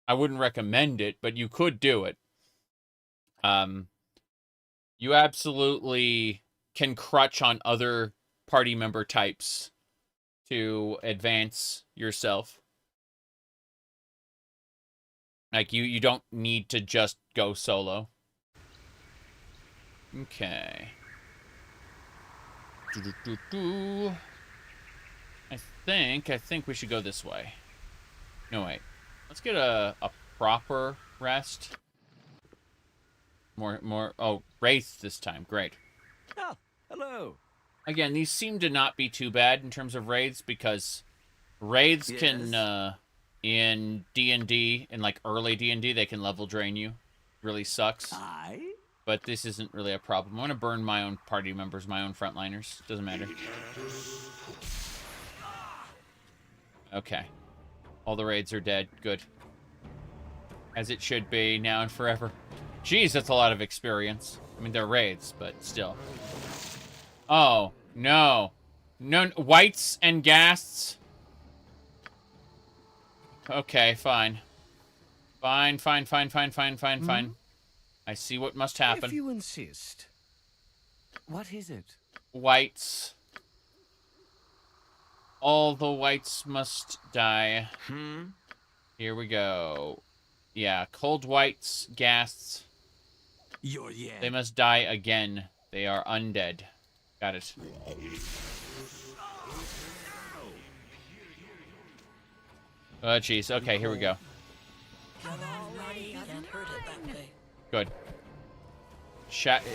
I wouldn't recommend it, but you could do it. You absolutely can crutch on other party member types to advance yourself. Like, you don't need to just go solo. Okay. I think we should go this way. No, wait. Let's get a proper rest. More, oh, wraiths this time. Great. Oh, hello. Again, these seem to not be too bad in terms of raids, because raids can, in D&D, in like early D&D, they can level drain you. Really sucks. But this isn't really a problem. I'm going to burn my own party members, my own frontliners. Doesn't matter. Okay. All the raids are dead. Good. As it should be, now and forever. Jeez, that's a lot of experience. I mean, they're raids, but still. Oh, no. No, whites and ghasts. Okay, fine. Fine. I see what must happen. If you insist. What is it? Whites. All the whites must die. Here we go. Yeah, cold whites, ghasts. They must die again. They are undead. Got it. Oh, jeez. Okay, here we go. Good.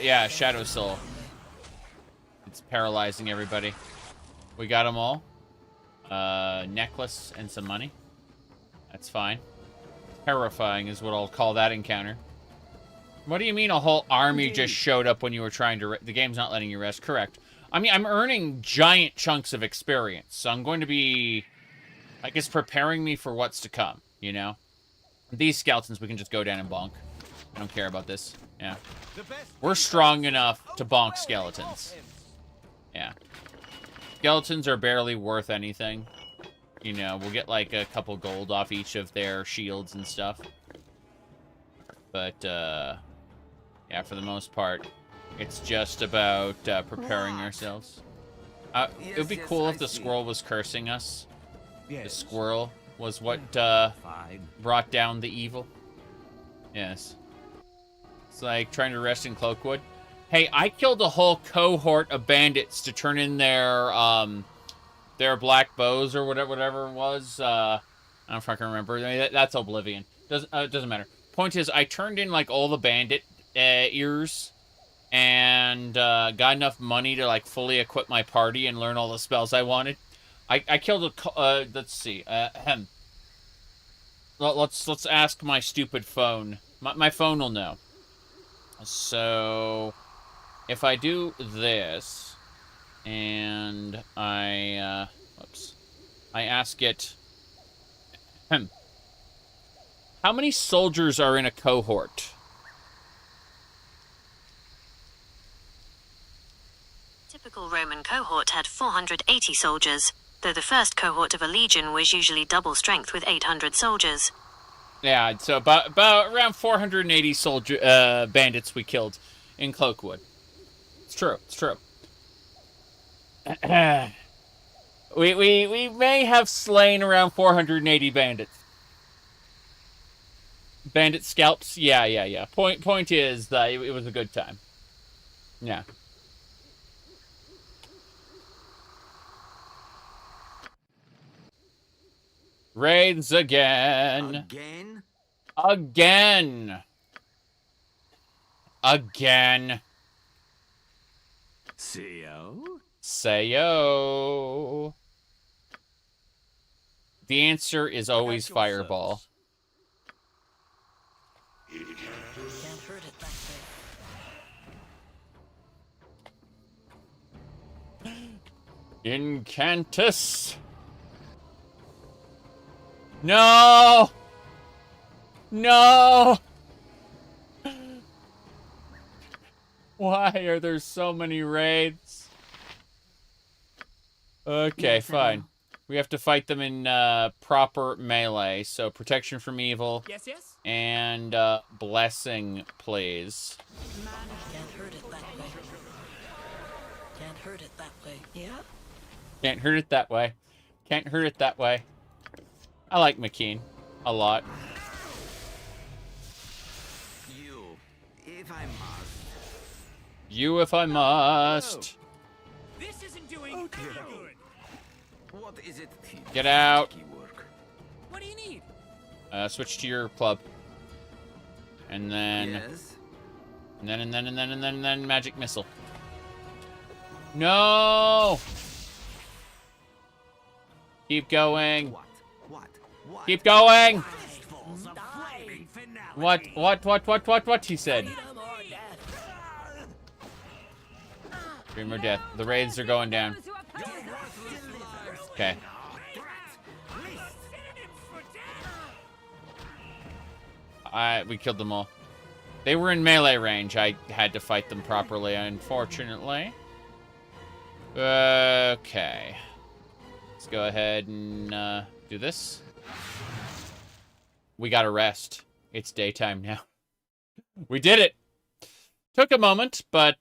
Yeah, Shadow Soul. It's paralyzing everybody. We got them all. Necklace and some money. That's fine. Terrifying is what I'll call that encounter. What do you mean a whole army just showed up when you were trying to... The game's not letting you rest. Correct. I mean, I'm earning giant chunks of experience, so I'm going to be... I guess preparing me for what's to come, you know? These skeletons we can just go down and bonk. I don't care about this. Yeah. We're strong enough to bonk skeletons. Yeah. Skeletons are barely worth anything. You know, we'll get like a couple gold off each of their shields and stuff. But, yeah, for the most part, it's just about preparing ourselves. It would be cool if the squirrel was cursing us. The squirrel was what brought down the evil. Yes. It's like trying to rest in Cloakwood. Hey, I killed a whole cohort of bandits to turn in their black bows or whatever it was. I don't fucking remember. I mean, that's Oblivion. Doesn't matter. Point is, I turned in like all the bandit ears and got enough money to like fully equip my party and learn all the spells I wanted. I killed a... let's see. Let's ask my stupid phone. My phone will know. So, if I do this, and I ask it... How many soldiers are in a cohort? Typical Roman cohort had 480 soldiers, though the first cohort of a legion was usually double strength with 800 soldiers. Yeah, so about around 480 bandits we killed in Cloakwood. It's true. It's true. we may have slain around 480 bandits. Bandit scalps? Yeah. Point is that it was a good time. Yeah. Raids again. Again. Sayo. The answer is always Fireball. Can't hurt it back there. Incantus. No! No! Why are there so many raids? Okay, Yes, I fine. know. We have to fight them in proper melee. So protection from evil Yes, yes? and blessing, please. Can't hurt it that way. Can't hurt it that way. Yeah? Can't hurt it that way. Can't hurt it that way. I like McKean a lot. You, if I must. You if I must. This isn't doing any good. What is it? Get out. Work. What do you need? Switch to your club. And then... Yes. And then magic missile. No! Keep going. What? Keep going! Fistfuls of flaming finality. What, he said. Dream or death. The raids are going down. Okay. We killed them all. They were in melee range. I had to fight them properly, unfortunately. Okay. Let's go ahead and do this. We gotta rest. It's daytime now. We did it! Took a moment, but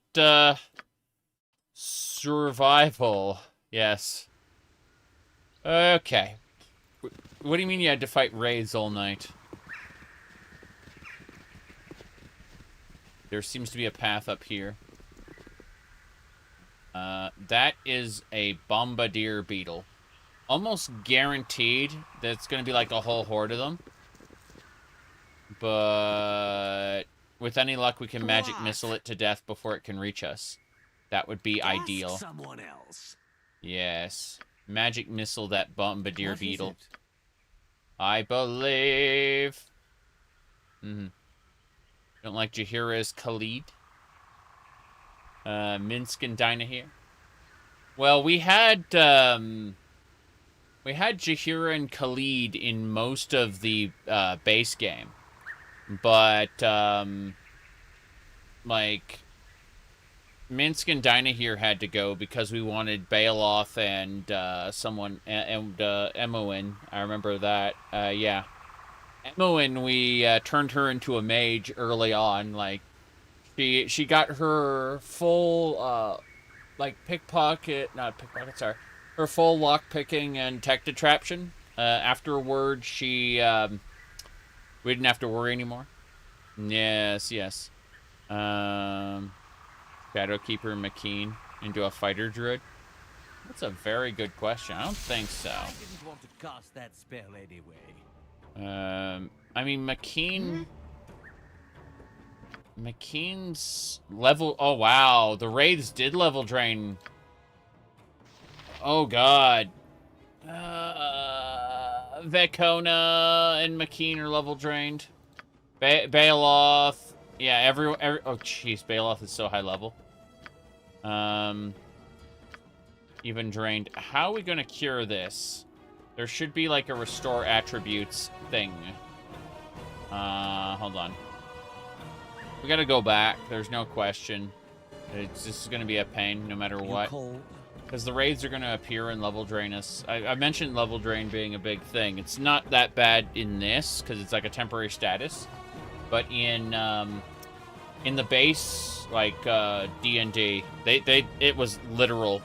survival. Yes. Okay. What do you mean you had to fight raids all night? There seems to be a path up here. That is a bombardier beetle. Almost guaranteed that it's going to be like a whole horde of them. But with any luck, we can magic missile it to death before it can reach us. That would be ideal. Someone else. Yes. Magic missile that bombardier beetle. I believe. Don't like Jaheira's Khalid. Minsk and Dinah here. Well, we had Jaheira and Khalid in most of the base game. But like Minsk and Dinah here had to go because we wanted Baeloth and Emoin. I remember that. Yeah. Emoin, we turned her into a mage early on. Like, she got her full, like, her full lockpicking and tech detraption. Afterward, we didn't have to worry anymore. Yes. Shadowkeeper McKean into a fighter druid? That's a very good question. I don't think so. I didn't want to cast that spell anyway. I mean, McKean's level... Oh, wow. The raids did level drain. Oh, God. Vekona and McKean are level drained. Baeloth. Yeah, oh, jeez. Baeloth is so high level. Even drained. How are we going to cure this? There should be, like, a restore attributes thing. Hold on. We gotta go back. There's no question. This is gonna be a pain, no matter what. Because the raids are gonna appear and level drain us. I mentioned level drain being a big thing. It's not that bad in this, because it's like a temporary status. But in the base, like, D&D, it was literal.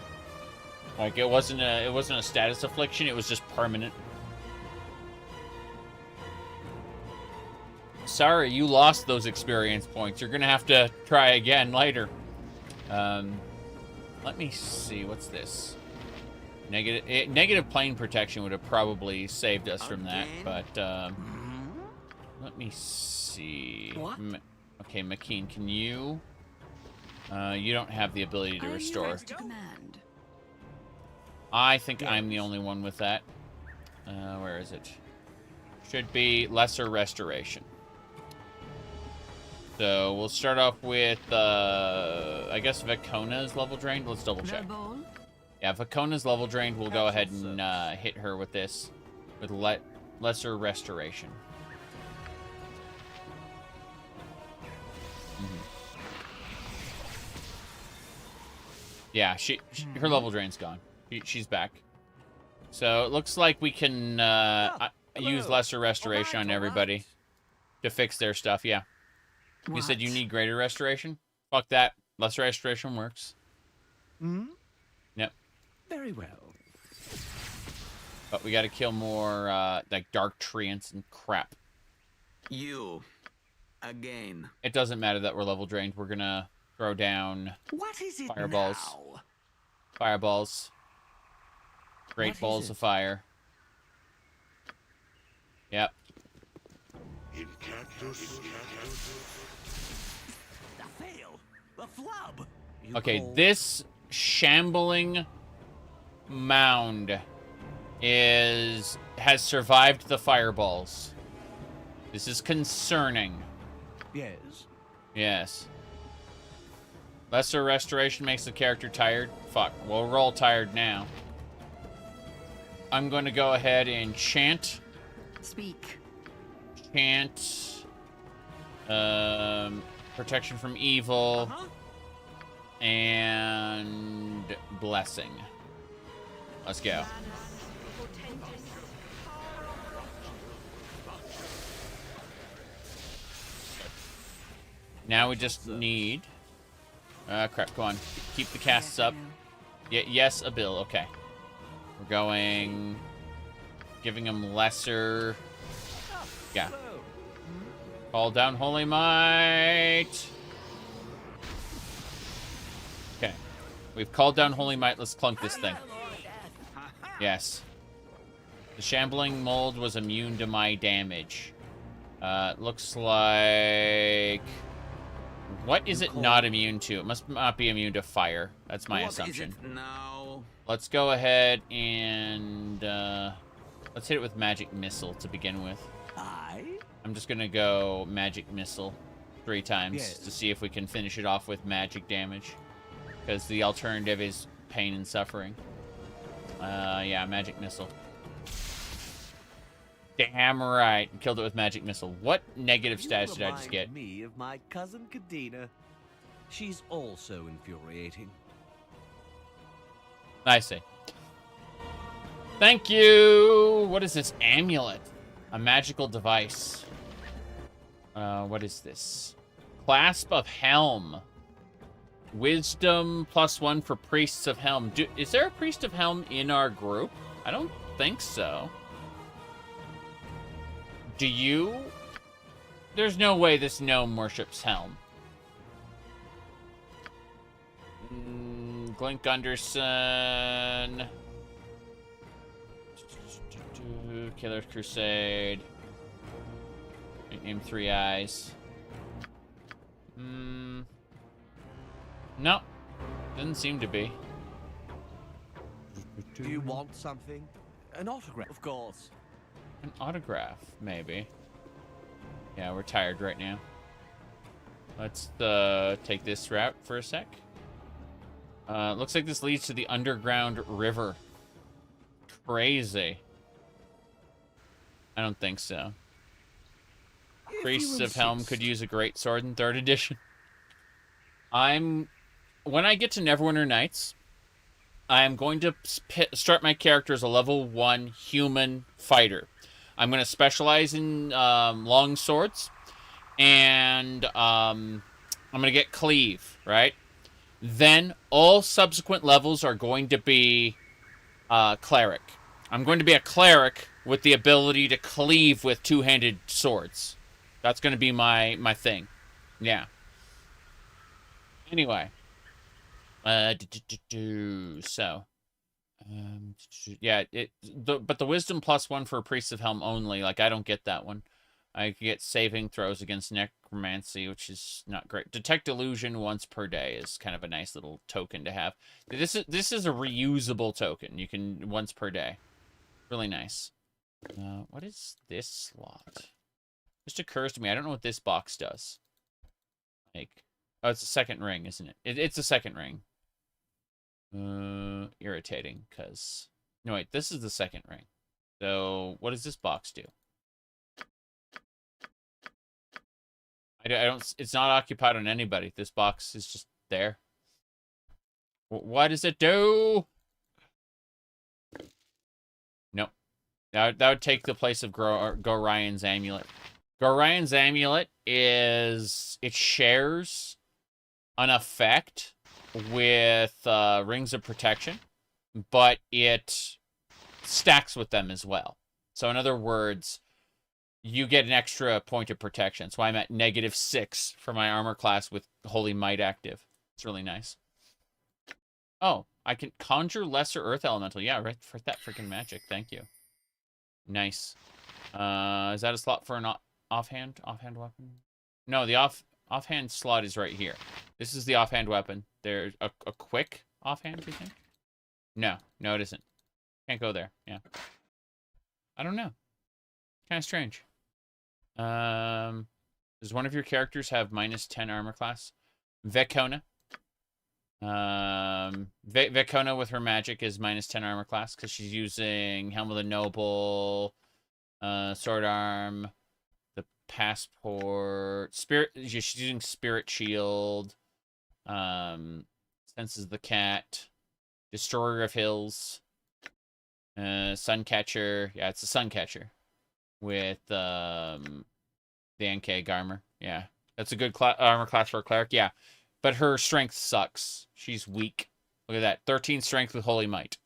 Like, it wasn't a status affliction, it was just permanent. Sorry, you lost those experience points. You're gonna have to try again later. Let me see, what's this? Negative plane protection would have probably saved us from that, but, let me see. What? Okay, McKean, can you... you don't have the ability to restore. I think I'm the only one with that. Where is it? Should be lesser restoration. So we'll start off with, I guess Vekona's level drained. Let's double check. Yeah, Vekona's level drained. We'll go ahead and hit her with this, with lesser restoration. Yeah, her level drain's gone. She's back. So it looks like we can use lesser restoration on everybody to fix their stuff. Yeah. You said you need greater restoration? Fuck that. Lesser restoration works. Hmm? Yep. Very well. But we got to kill more like dark treants and crap. You. Again. It doesn't matter that we're level drained. We're gonna throw down What is it fireballs. now? Fireballs. Great What balls is of fire. Yep. The fail. The flub. Okay, this shambling mound has survived the fireballs. This is concerning. Yes. Yes. Lesser restoration makes the character tired. Fuck. Well, we're all tired now. I'm going to go ahead and chant. Speak. Chant. Protection from evil. And blessing. Let's go. Now we just need... crap, go on. Keep the casts up. Yes, a bill. Okay. We're going... Giving him lesser... Yeah. Call down Holy Might. Okay. We've called down Holy Might. Let's clunk this thing. Yes. The shambling mold was immune to my damage. Looks like... What is it not immune to? It must not be immune to fire. That's my assumption. No. Let's go ahead and... let's hit it with Magic Missile to begin with. I'm just going to go Magic Missile 3 times to see if we can finish it off with magic damage. Because the alternative is pain and suffering. Yeah, Magic Missile. Damn right. Killed it with Magic Missile. What negative status did I just get? Me of my cousin Kadena. She's also infuriating. I see. Thank you. What is this? Amulet. A magical device. What is this? Clasp of Helm. Wisdom +1 for Priests of Helm. Is there a Priest of Helm in our group? I don't think so. Do you? There's no way this gnome worships Helm. Glink Gunderson. Killer's Crusade. Name 3 eyes. No. Doesn't seem to be. Do you want something? An autograph, of course. An autograph, maybe. Yeah, we're tired right now. Let's take this route for a sec. Looks like this leads to the underground river. Crazy. I don't think so. Priests of Helm could use a great sword in 3rd edition. When I get to Neverwinter Nights, I'm going to start my character as a level 1 human fighter. I'm going to specialize in long swords, and I'm going to get cleave, right? Then all subsequent levels are going to be cleric. I'm going to be a cleric with the ability to cleave with 2-handed swords. That's going to be my thing. Yeah. Anyway. So. Yeah, but the wisdom +1 for Priests of Helm only. Like, I don't get that one. I get saving throws against necromancy, which is not great. Detect illusion once per day is kind of a nice little token to have. This is a reusable token. You can once per day. Really nice. What is this slot? Just occurs to me. I don't know what this box does. Like, oh, it's a second ring, isn't it? It's a second ring. Irritating, because... No, wait, this is the second ring. So, what does this box do? I don't... It's not occupied on anybody. This box is just there. What does it do? That would take the place of Gorian's amulet. Gorian's amulet is... It shares an effect with Rings of Protection, but it stacks with them as well. So in other words, you get an extra point of protection. That's why I'm at -6 for my armor class with Holy Might active. It's really nice. Oh, I can conjure Lesser Earth Elemental. Yeah, right for that freaking magic. Thank you. Nice. Is that a slot for an offhand weapon? No, the offhand slot is right here. This is the offhand weapon. There's a quick offhand, do you think? No, it isn't. Can't go there. Yeah. I don't know. Kind of strange. Does one of your characters have -10 armor class? Vekona. Vekona with her magic is -10 armor class because she's using Helm of the Noble, Sword Arm, the Passport, Spirit. She's using Spirit Shield, Senses the Cat, Destroyer of Hills, Suncatcher. Yeah, it's a Suncatcher with the Ankeg armor. Yeah, that's a good armor class for a cleric. Yeah. But her strength sucks. She's weak. Look at that. 13 strength with Holy Might.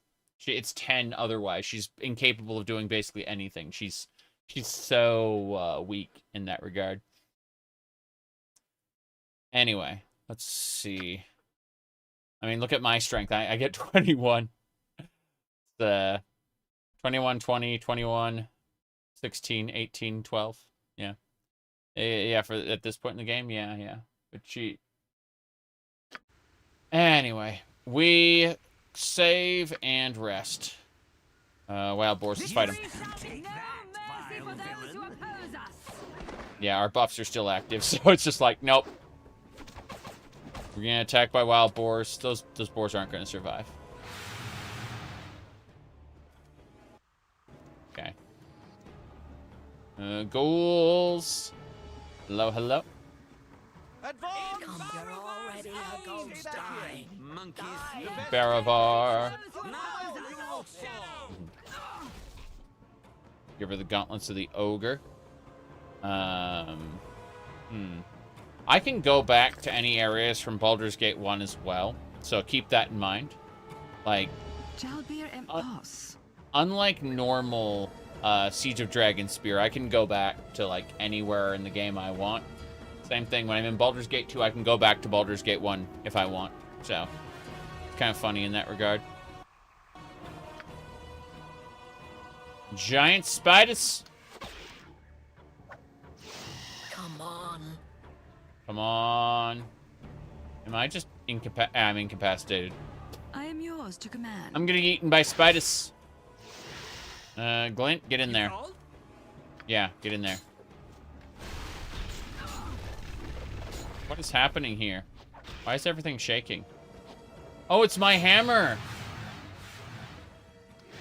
It's 10 otherwise. She's incapable of doing basically anything. She's so weak in that regard. Anyway, let's see. I mean, look at my strength. I get 21. The 21, 20, 21, 16, 18, 12. Yeah. Yeah, for at this point in the game, yeah. But she... Anyway, we save and rest. Wild Boars, let's fight him. Yeah, our buffs are still active, so it's just like, nope. We're gonna attack by Wild Boars. Those boars aren't gonna survive. Okay. Ghouls. Hello. Come, you're already a ghost. Die. Monkeys. Baravar. Give her the gauntlets of the ogre. I can go back to any areas from Baldur's Gate 1 as well, so keep that in mind. Like, unlike normal Siege of Dragonspear, I can go back to like anywhere in the game I want. Same thing, when I'm in Baldur's Gate 2, I can go back to Baldur's Gate 1 if I want. So, it's kind of funny in that regard. Giant spiders. Come on. Come on. Am I just I'm incapacitated. I am yours to command. I'm getting eaten by spiders. Glint, get in there. Yeah, get in there. What is happening here? Why is everything shaking? Oh, it's my hammer!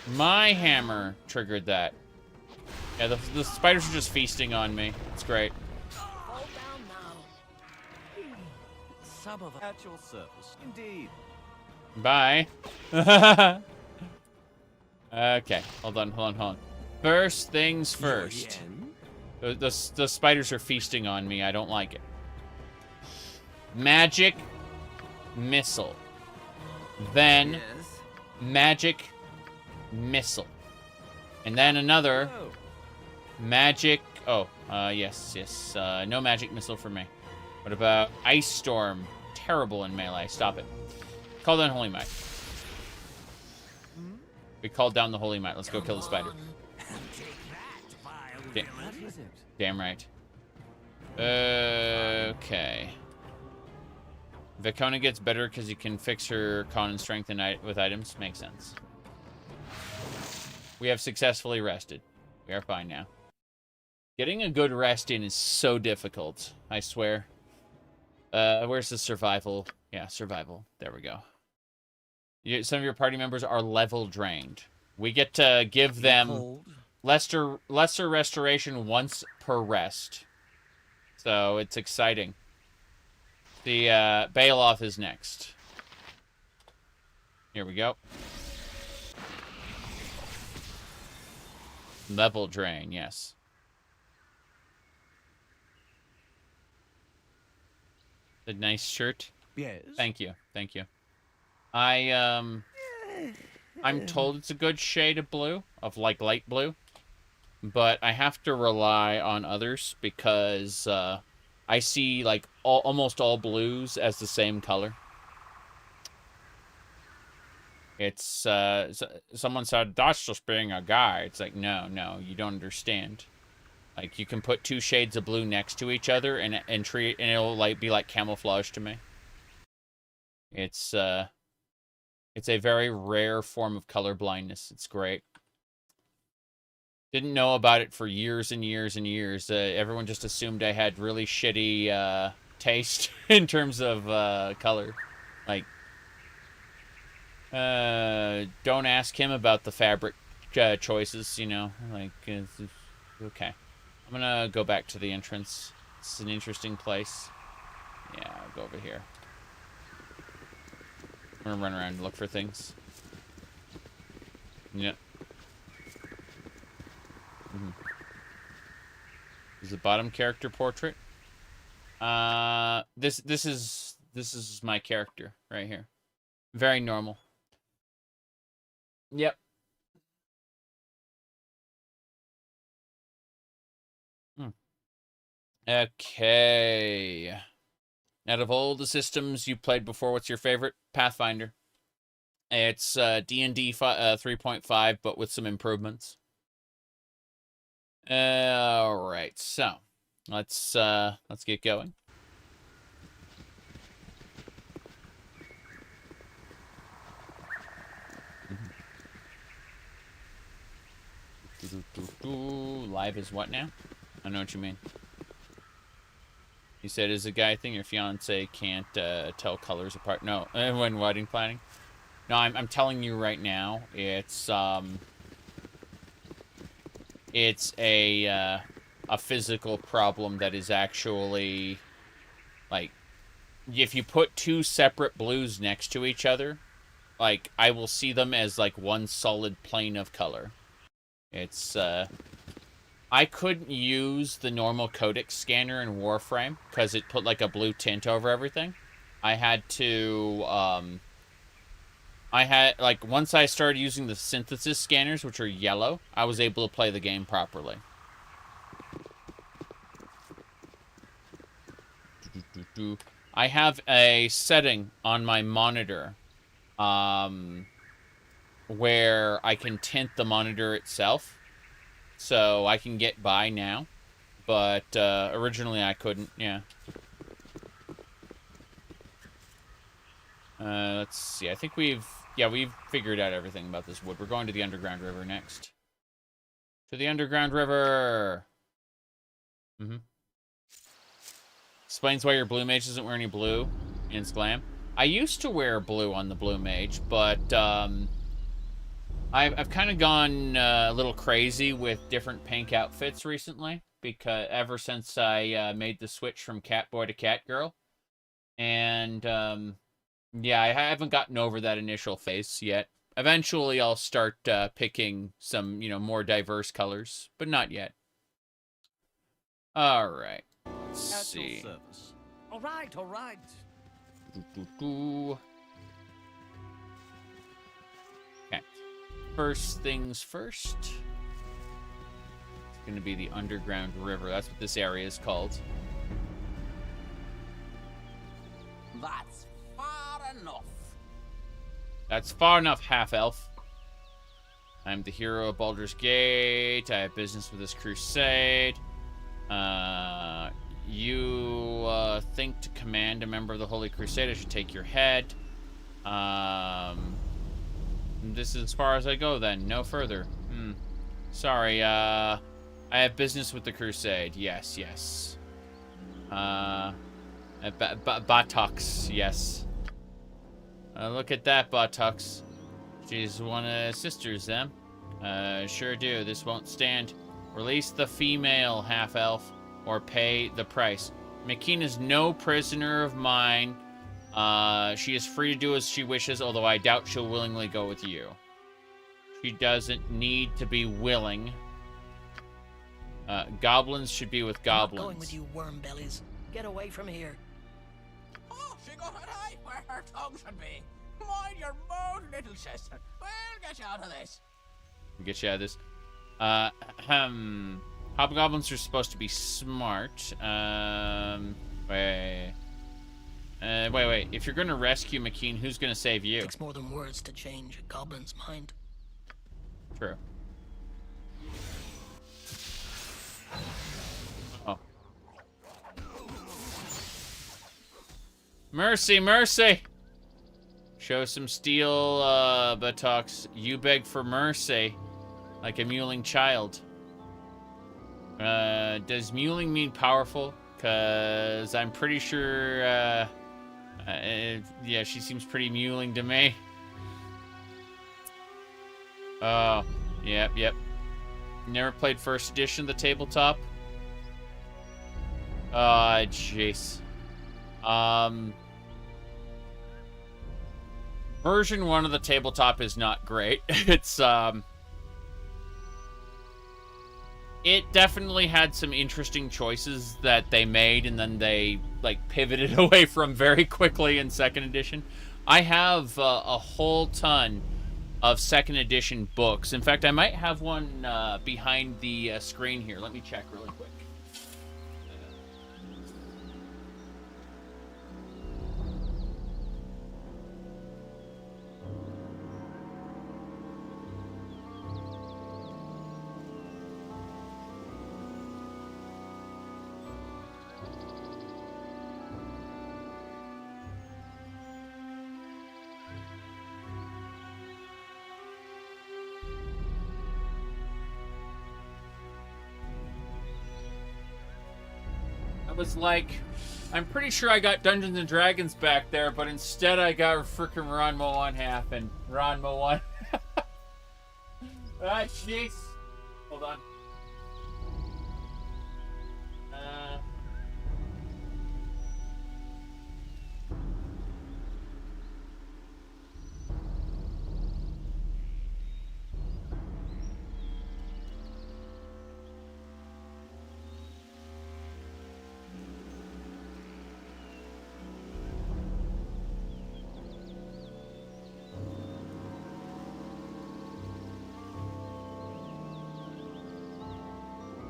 My hammer triggered that. Yeah, the spiders are just feasting on me. It's great. Fall down now. Some of at your service, indeed. Bye. Okay, hold on. First things first. The spiders are feasting on me. I don't like it. Magic missile. Then magic missile. And then another magic... Oh, yes. No magic missile for me. What about Ice Storm? Terrible in melee. Stop it. Call down Holy Might. We called down the Holy Might. Let's go kill the spider. Damn right. Okay. Vekona gets better because you can fix her con and strength with items. Makes sense. We have successfully rested. We are fine now. Getting a good rest in is so difficult, I swear. Where's the survival? Yeah, survival. There we go. Some of your party members are level drained. We get to give them lesser restoration once per rest. So it's exciting. The Bailoff is next. Here we go. Level drain, yes. A nice shirt. Yes. Thank you. Thank you. I'm told it's a good shade of blue, of like light blue, but I have to rely on others because I see like almost all blues as the same color. It's someone said that's just being a guy. It's like no, you don't understand. Like you can put two shades of blue next to each other and it'll like be like camouflage to me. It's a very rare form of color blindness. It's great. Didn't know about it for years and years and years. Everyone just assumed I had really shitty taste in terms of color. Like, don't ask him about the fabric choices, you know. Like, okay. I'm gonna go back to the entrance. It's an interesting place. Yeah, I'll go over here. I'm gonna run around and look for things. Yep. Is the bottom character portrait? This is my character right here. Very normal. Yep. Okay. Out of all the systems you played before, what's your favorite? Pathfinder. It's D&D 3.5, but with some improvements. All right, so let's get going. Live is what now? I know what you mean. You said is a guy thing. Your fiance can't tell colors apart. No, when wedding planning. No, I'm telling you right now. It's a physical problem that is actually like if you put two separate blues next to each other, like I will see them as like one solid plane of color. It's I couldn't use the normal codex scanner in Warframe because it put like a blue tint over everything. I had to like once I started using the synthesis scanners, which are yellow, I was able to play the game properly. I have a setting on my monitor where I can tint the monitor itself. So I can get by now, but originally I couldn't, yeah. Let's see, I think we've figured out everything about this wood. We're going to the Underground River next. To the Underground River! Explains why your Blue Mage doesn't wear any blue in Glam. I used to wear blue on the Blue Mage, but, I've kind of gone a little crazy with different pink outfits recently, because ever since I made the switch from Catboy to Catgirl. And, yeah, I haven't gotten over that initial phase yet. Eventually, I'll start picking some, you know, more diverse colors, but not yet. All right. Let's see. All right, all right. Okay. First things first. It's going to be the Underground River. That's what this area is called. That's far enough. That's far enough, half-elf. I'm the hero of Baldurs Gate. I have business with this crusade. You think to command a member of the Holy Crusade, I should take your head. This is as far as I go then. No further. Sorry, I have business with the crusade. Yes. Buttocks, yes. Look at that, Buttocks. She's one of sisters, them. Sure do. This won't stand. Release the female half-elf or pay the price. Makina's no prisoner of mine. She is free to do as she wishes, although I doubt she'll willingly go with you. She doesn't need to be willing. Goblins should be with goblins. I'm not going with you, worm bellies. Get away from here. Oh, she got it right where her tongue should be. Mind your moan, little sister. We'll get you out of this. Get you out of this. Hobgoblins are supposed to be smart. Wait. Wait. If you're gonna rescue McKean, who's gonna save you? It takes more than words to change a goblin's mind. True. Oh. Mercy, mercy! Show some steel, buttocks. You beg for mercy. Like a mewling child. Does mewling mean powerful? Cause I'm pretty sure, yeah, she seems pretty mewling to me. Oh, yep. Never played first edition of the tabletop. Oh, jeez. Version 1 of the tabletop is not great. It's, it definitely had some interesting choices that they made, and then they, like, pivoted away from very quickly in 2nd edition. I have a whole ton of 2nd edition books. In fact, I might have one behind the screen here. Let me check really quick. Was like, I'm pretty sure I got Dungeons and Dragons back there, but instead I got frickin' Ranma 1/2 and Ranma 1. Ah, jeez. Hold on.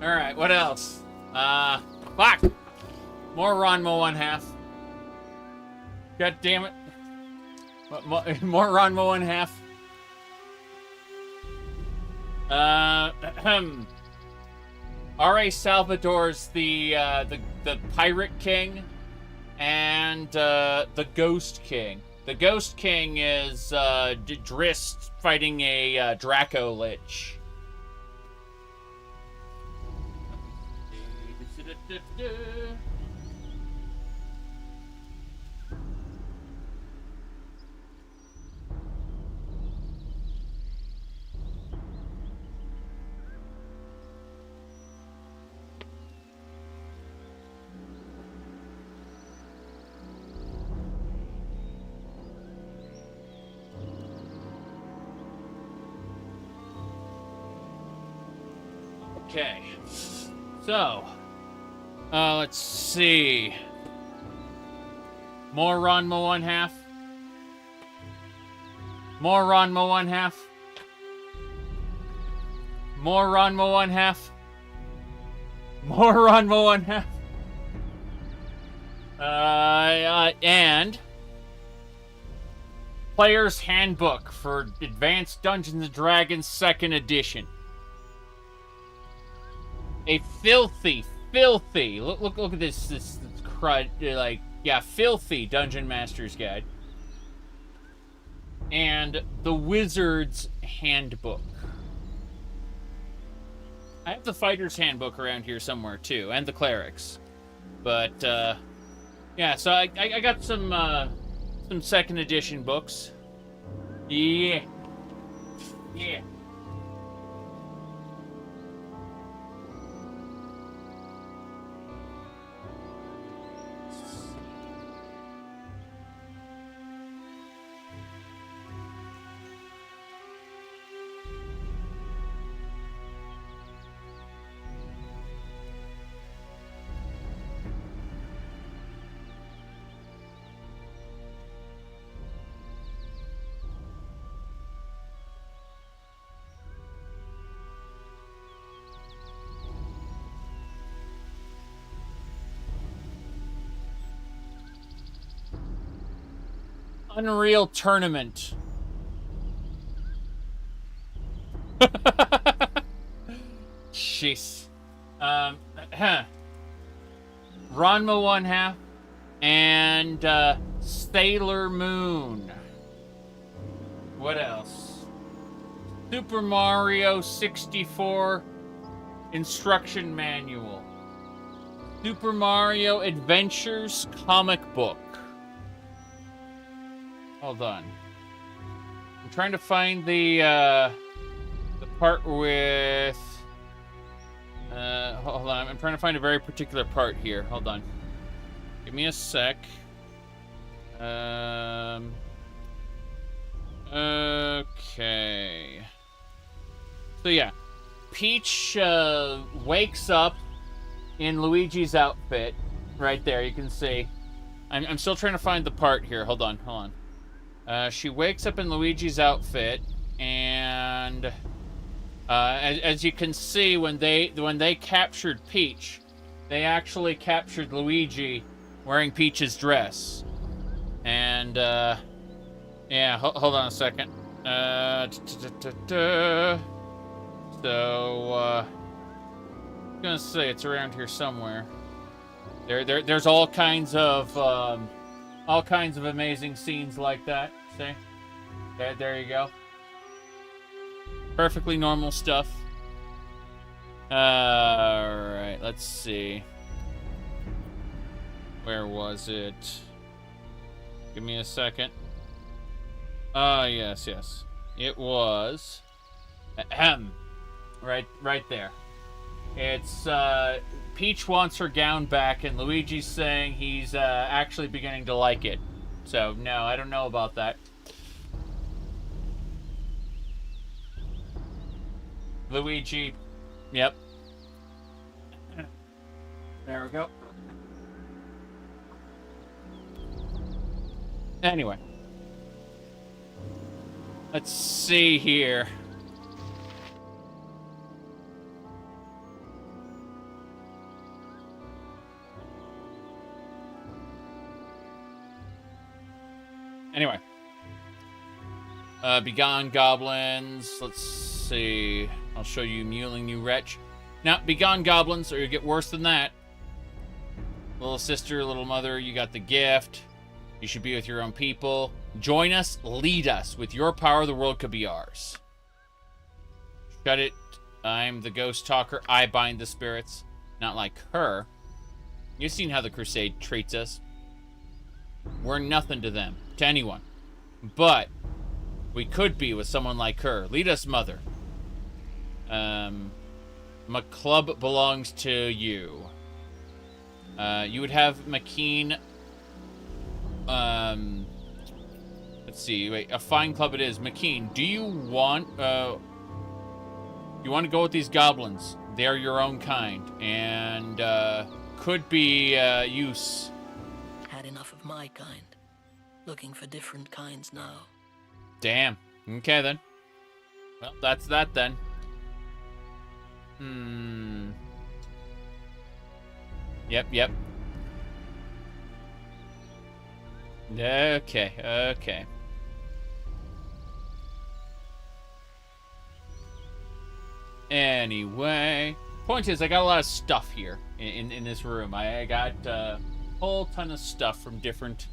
Alright, what else? Fuck! More Ranma 1/2. God damn it. More Ranma 1/2. R.A. Salvador's the Pirate King and the Ghost King. The Ghost King is Drist fighting a Draco Lich. Okay, so let's see. More Ranma 1/2. More Ranma 1/2. More Ranma 1/2. More Ranma 1/2. And Player's Handbook for Advanced Dungeons & Dragons 2nd Edition. A filthy, look at this crud, like, yeah, filthy Dungeon Master's Guide. And the Wizard's Handbook. I have the Fighter's Handbook around here somewhere, too, and the Cleric's. But, yeah, so I got some 2nd edition books. Yeah. Unreal Tournament. Jeez. Ranma 1/2 and Sailor Moon. What else? Super Mario 64 Instruction Manual. Super Mario Adventures comic book. Hold on. I'm trying to find the part with... hold on. I'm trying to find a very particular part here. Hold on. Give me a sec. Okay. So yeah. Peach wakes up in Luigi's outfit. Right there, you can see. I'm still trying to find the part here. Hold on. She wakes up in Luigi's outfit, and as you can see, when they captured Peach, they actually captured Luigi wearing Peach's dress. And yeah, hold on a second. So I'm gonna say it's around here somewhere. There's all kinds of amazing scenes like that. See? There you go. Perfectly normal stuff. Alright, let's see. Where was it? Give me a second. Yes. It was... Right there. It's, Peach wants her gown back, and Luigi's saying he's, actually beginning to like it. So, no, I don't know about that. Luigi, yep. There we go. Anyway. Let's see here. Anyway. Begone goblins. Let's see. I'll show you mewling you wretch. Now, begone goblins, or you get worse than that. Little sister, little mother, you got the gift. You should be with your own people. Join us, lead us. With your power, the world could be ours. Shut it. I'm the ghost talker. I bind the spirits. Not like her. You've seen how the crusade treats us. We're nothing to them, to anyone. But we could be with someone like her. Lead us, mother. My club belongs to you. You would have McKeen. Let's see. Wait, a fine club it is. McKeen, do you want to go with these goblins? They're your own kind, and could be use. Had enough of my kind. Looking for different kinds now. Damn. Okay then. Well, that's that then. Yep. Okay. Anyway, point is, I got a lot of stuff here in this room. I got a whole ton of stuff from different,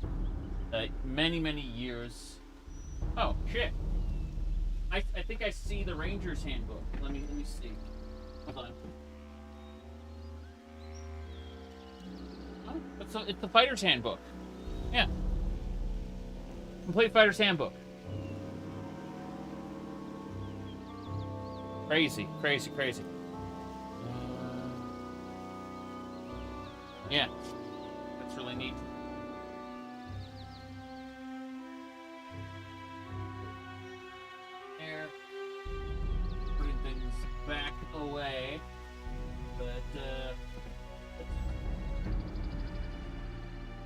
many years. Oh shit! I think I see the Ranger's Handbook. Let me see. Hold on. Oh, it's the Fighter's Handbook. Yeah. Complete Fighter's Handbook. Crazy. Yeah. That's really neat. There. Putting things back away. But,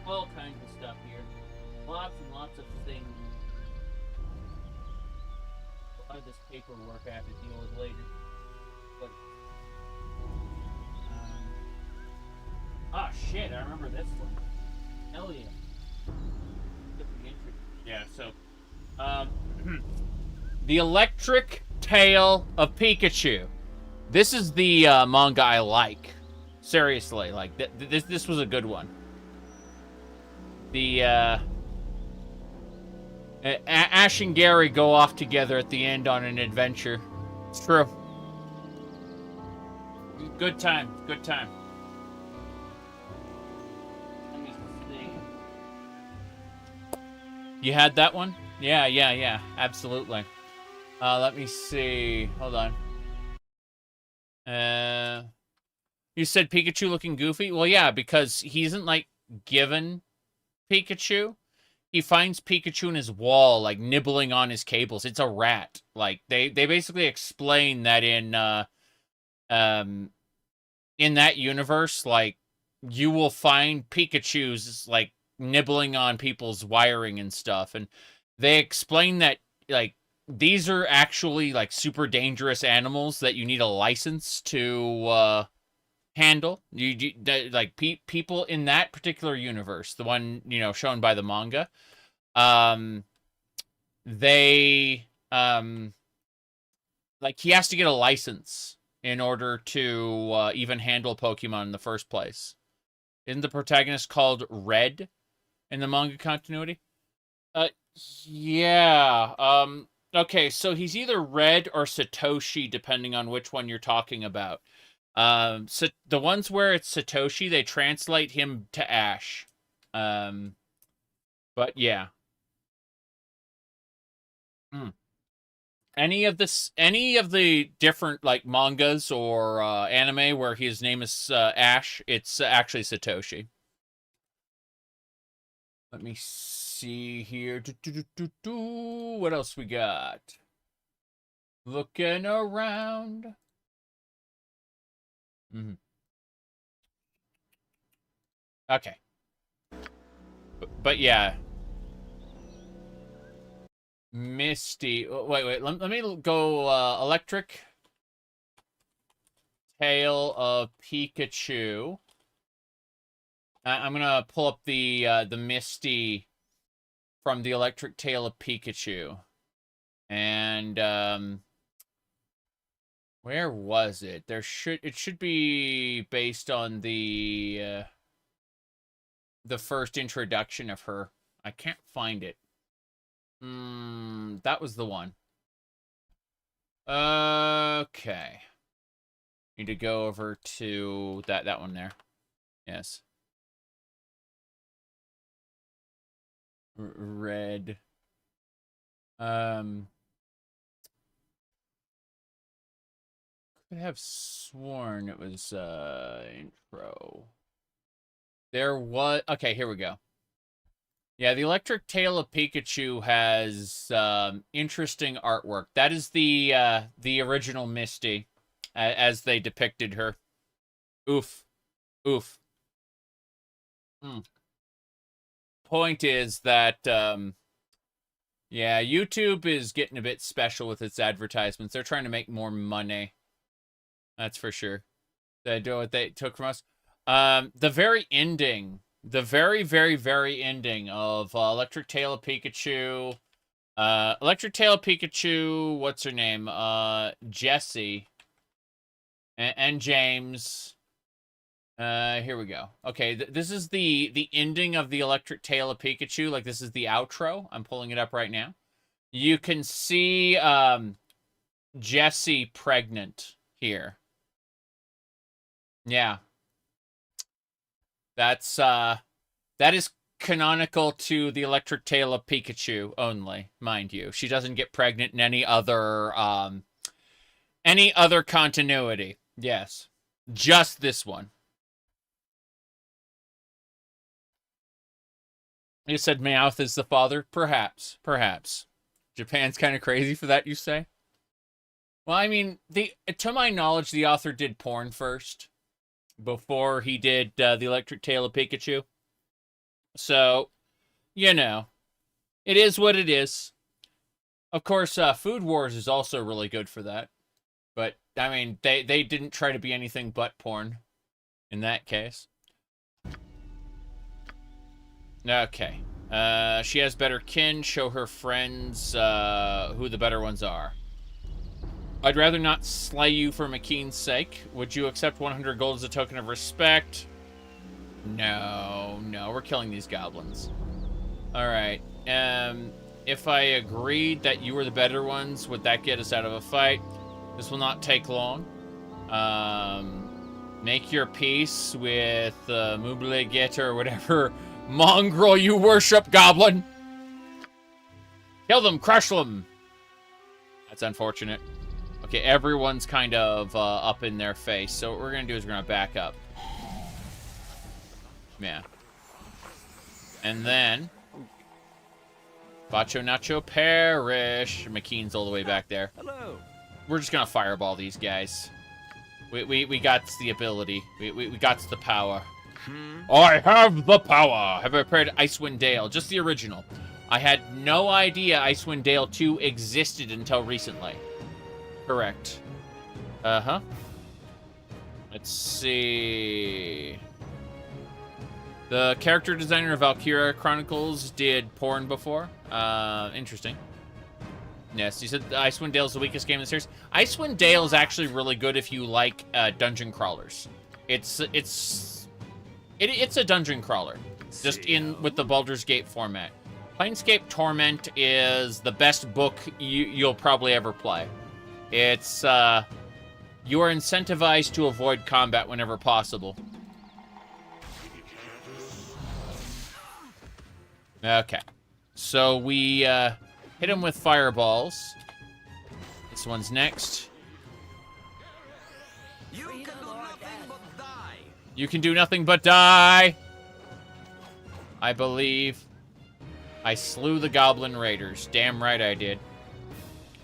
all kinds of stuff here. Lots and lots of things. A lot of this paperwork I have to deal with later. But, shit, I remember this one. Hell yeah. Different entry. Yeah, so, The Electric Tale of Pikachu. This is the manga I like. Seriously, like, this was a good one. The, Ash and Gary go off together at the end on an adventure. It's true. Good time. Good time. Let me see. You had that one? Yeah. Absolutely. Let me see. Hold on. You said Pikachu looking goofy? Well, yeah, because he isn't, like, given Pikachu. He finds Pikachu in his wall, like, nibbling on his cables. It's a rat. Like, they basically explain that in that universe, like, you will find Pikachus, like, nibbling on people's wiring and stuff. And they explain that, like, these are actually, like, super dangerous animals that you need a license to, handle. Like, people in that particular universe, the one, you know, shown by the manga, they, like, he has to get a license in order to, even handle Pokemon in the first place. Isn't the protagonist called Red in the manga continuity? Yeah, okay, so he's either Red or Satoshi, depending on which one you're talking about. So the ones where it's Satoshi, they translate him to Ash. But yeah. Any of the different, like, mangas or anime where his name is Ash, it's actually Satoshi. Let me see here. What else we got? Looking around. Okay. But yeah. Misty. Wait. Let me go Electric Tale of Pikachu. I'm gonna pull up the Misty from the Electric Tale of Pikachu. And where was it? It should be based on the first introduction of her. I can't find it. That was the one. Okay. Need to go over to that one there. Yes. Red. Could have sworn it was intro. There was, okay, here we go. Yeah, the Electric Tale of Pikachu has interesting artwork. That is the original Misty, as they depicted her. Oof. Point is that, yeah, YouTube is getting a bit special with its advertisements. They're trying to make more money. That's for sure. They do what they took from us. The very ending, the very, very, very ending of Electric Tale of Pikachu. Electric Tale of Pikachu, what's her name? Jessie. And James. Here we go. Okay, this is the ending of the Electric Tale of Pikachu. Like, this is the outro. I'm pulling it up right now. You can see Jessie pregnant here. Yeah. That is canonical to the Electric Tale of Pikachu only, mind you. She doesn't get pregnant in any other continuity. Yes. Just this one. You said Meowth is the father? Perhaps. Japan's kind of crazy for that, you say? Well, I mean, to my knowledge, the author did porn first, before he did the Electric Tale of Pikachu. So, you know, it is what it is. Of course, Food Wars is also really good for that. But, I mean, they didn't try to be anything but porn in that case. Okay. She has better kin. Show her friends who the better ones are. I'd rather not slay you for McKean's sake. Would you accept 100 gold as a token of respect? No, we're killing these goblins. Alright, if I agreed that you were the better ones, would that get us out of a fight? This will not take long. Make your peace with Mublegit or whatever mongrel you worship, goblin. Kill them, crush them. That's unfortunate. Okay, everyone's kind of up in their face. So what we're going to do is we're going to back up. Yeah. And then... Bacho Nacho perish. McKean's all the way back there. Hello. We're just going to fireball these guys. We got the ability. We got the power. I have the power. Have I prepared Icewind Dale? Just the original. I had no idea Icewind Dale 2 existed until recently. Correct. Uh-huh. Let's see. The character designer of Valkyria Chronicles did porn before. Interesting. Yes, you said Icewind Dale is the weakest game in the series. Icewind Dale is actually really good if you like dungeon crawlers. It's a dungeon crawler, just with the Baldurs Gate format. Planescape Torment is the best book you'll probably ever play. It's, you are incentivized to avoid combat whenever possible. Okay. So we, hit him with fireballs. This one's next. You can do nothing but die. I believe I slew the goblin raiders. Damn right I did.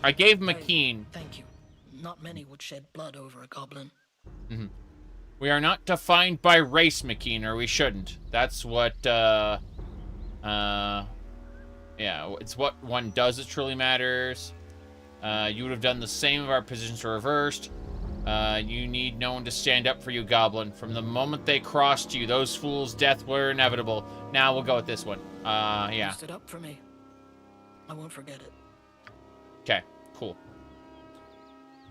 I gave McKean... Thank you. Not many would shed blood over a goblin. Mm-hmm. We are not defined by race, McKean, or we shouldn't. That's what, yeah, it's what one does that truly matters. You would have done the same if our positions were reversed. You need no one to stand up for you, goblin. From the moment they crossed you, those fools' death were inevitable. Now we'll go with this one. Yeah. You stood up for me. I won't forget it. Okay, cool.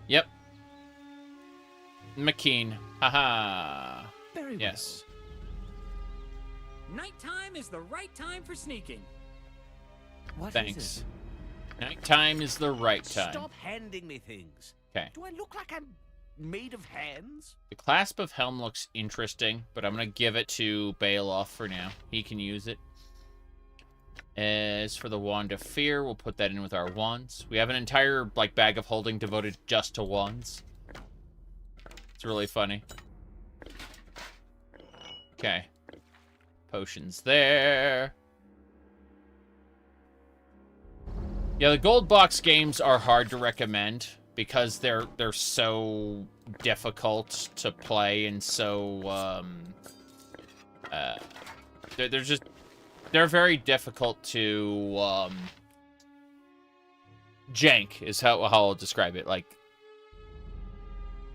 Yep. McKean. Haha. Very well. Yes. Nighttime is the right time for sneaking. Thanks. Nighttime is the right time. Stop handing me things. Okay. Do I look like I'm made of hands? The Clasp of Helm looks interesting, but I'm going to give it to Baloth for now. He can use it. As for the Wand of Fear, we'll put that in with our wands. We have an entire bag of holding devoted just to wands. It's really funny. Okay. Potions there. Yeah, the gold box games are hard to recommend because they're so difficult to play and so they're very difficult to jank is how I'll describe it. Like,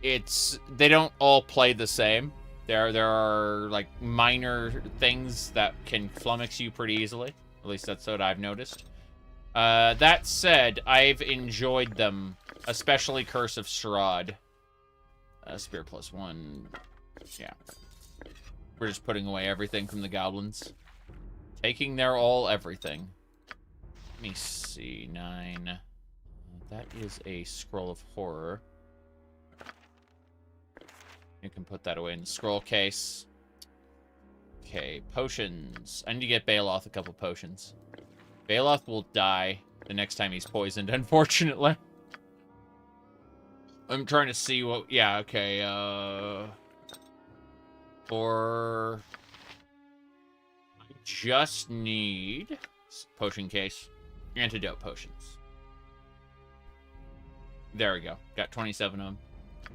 they don't all play the same. There are like minor things that can flummox you pretty easily. At least that's what I've noticed. That said, I've enjoyed them, especially Curse of Strahd. Spear +1. Yeah. We're just putting away everything from the goblins. Taking their everything. Let me see. 9. That is a Scroll of Horror. You can put that away in the scroll case. Okay, potions. I need to get Baloth a couple potions. Baloth will die the next time he's poisoned, unfortunately. I'm trying to see what... Yeah, okay, or... I just need... Potion case. Antidote potions. There we go. Got 27 of them.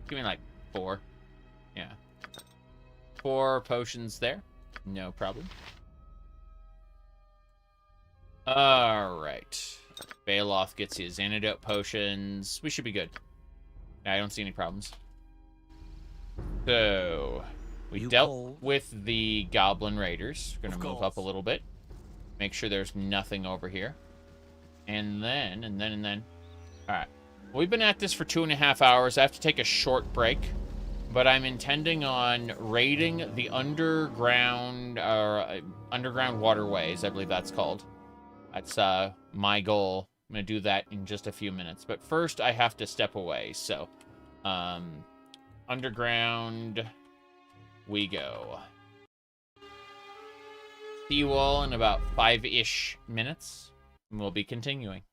Give me, like, 4. Yeah. 4 potions there. No problem. Alright. Baloth gets his antidote potions. We should be good. I don't see any problems. So, we dealt with the Goblin Raiders. We're going to move up a little bit. Make sure there's nothing over here. And then. All right. We've been at this for 2.5 hours. I have to take a short break. But I'm intending on raiding the underground waterways, I believe that's called. That's my goal. I'm going to do that in just a few minutes. But first, I have to step away. So, underground we go. See you all in about 5-ish minutes. And we'll be continuing.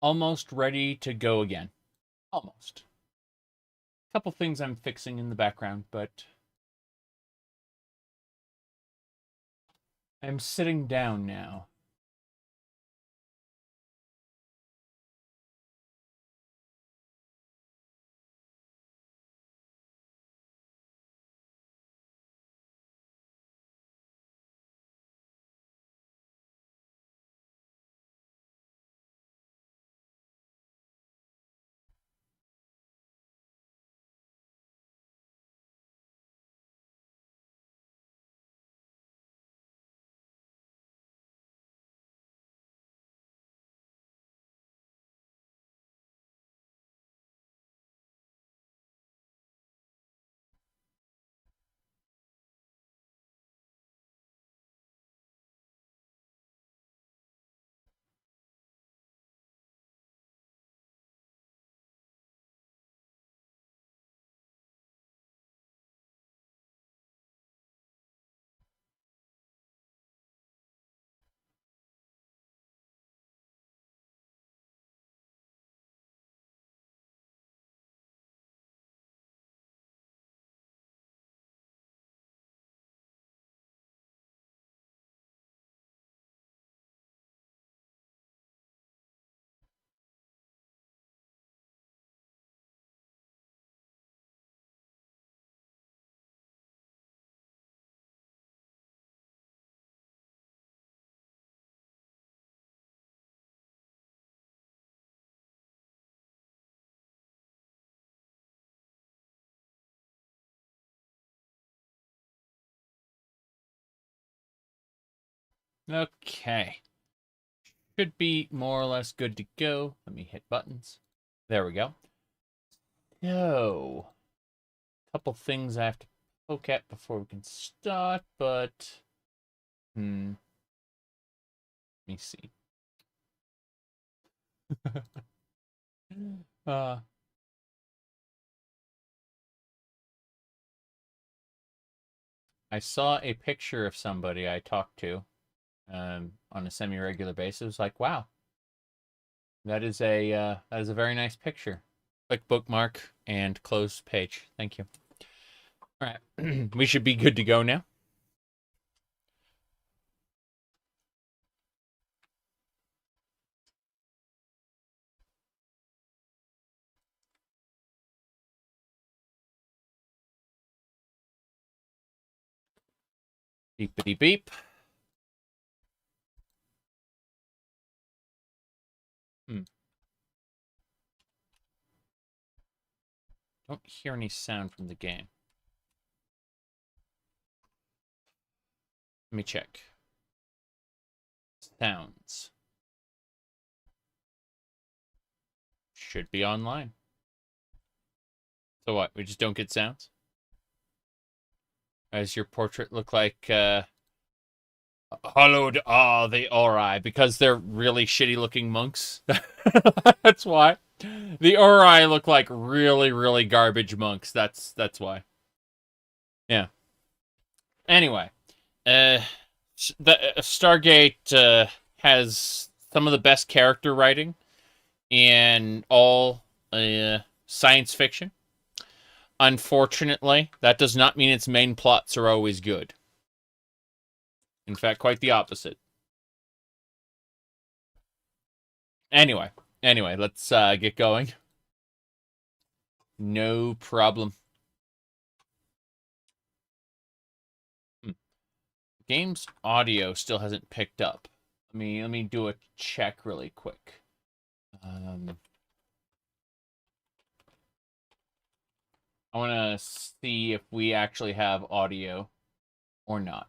almost ready to go again. Almost. A couple things I'm fixing in the background, but I'm sitting down now. Okay. Should be more or less good to go. Let me hit buttons. There we go. So, a couple things I have to poke at before we can start, but let me see. I saw a picture of somebody I talked to on a semi-regular basis. Like, wow, that is a very nice picture. Click bookmark and close page. Thank you. All right, we should be good to go now. Beepity beep. Don't hear any sound from the game. Let me check. Sounds. Should be online. So what? We just don't get sounds? Does your portrait look like hollowed are the Ori because they're really shitty looking monks? That's why. The Ori look like really, really garbage monks. That's why. Yeah. Anyway, the Stargate has some of the best character writing in all science fiction. Unfortunately, that does not mean its main plots are always good. In fact, quite the opposite. Anyway, let's get going. No problem. Game's audio still hasn't picked up. Let me do a check really quick. I want to see if we actually have audio or not.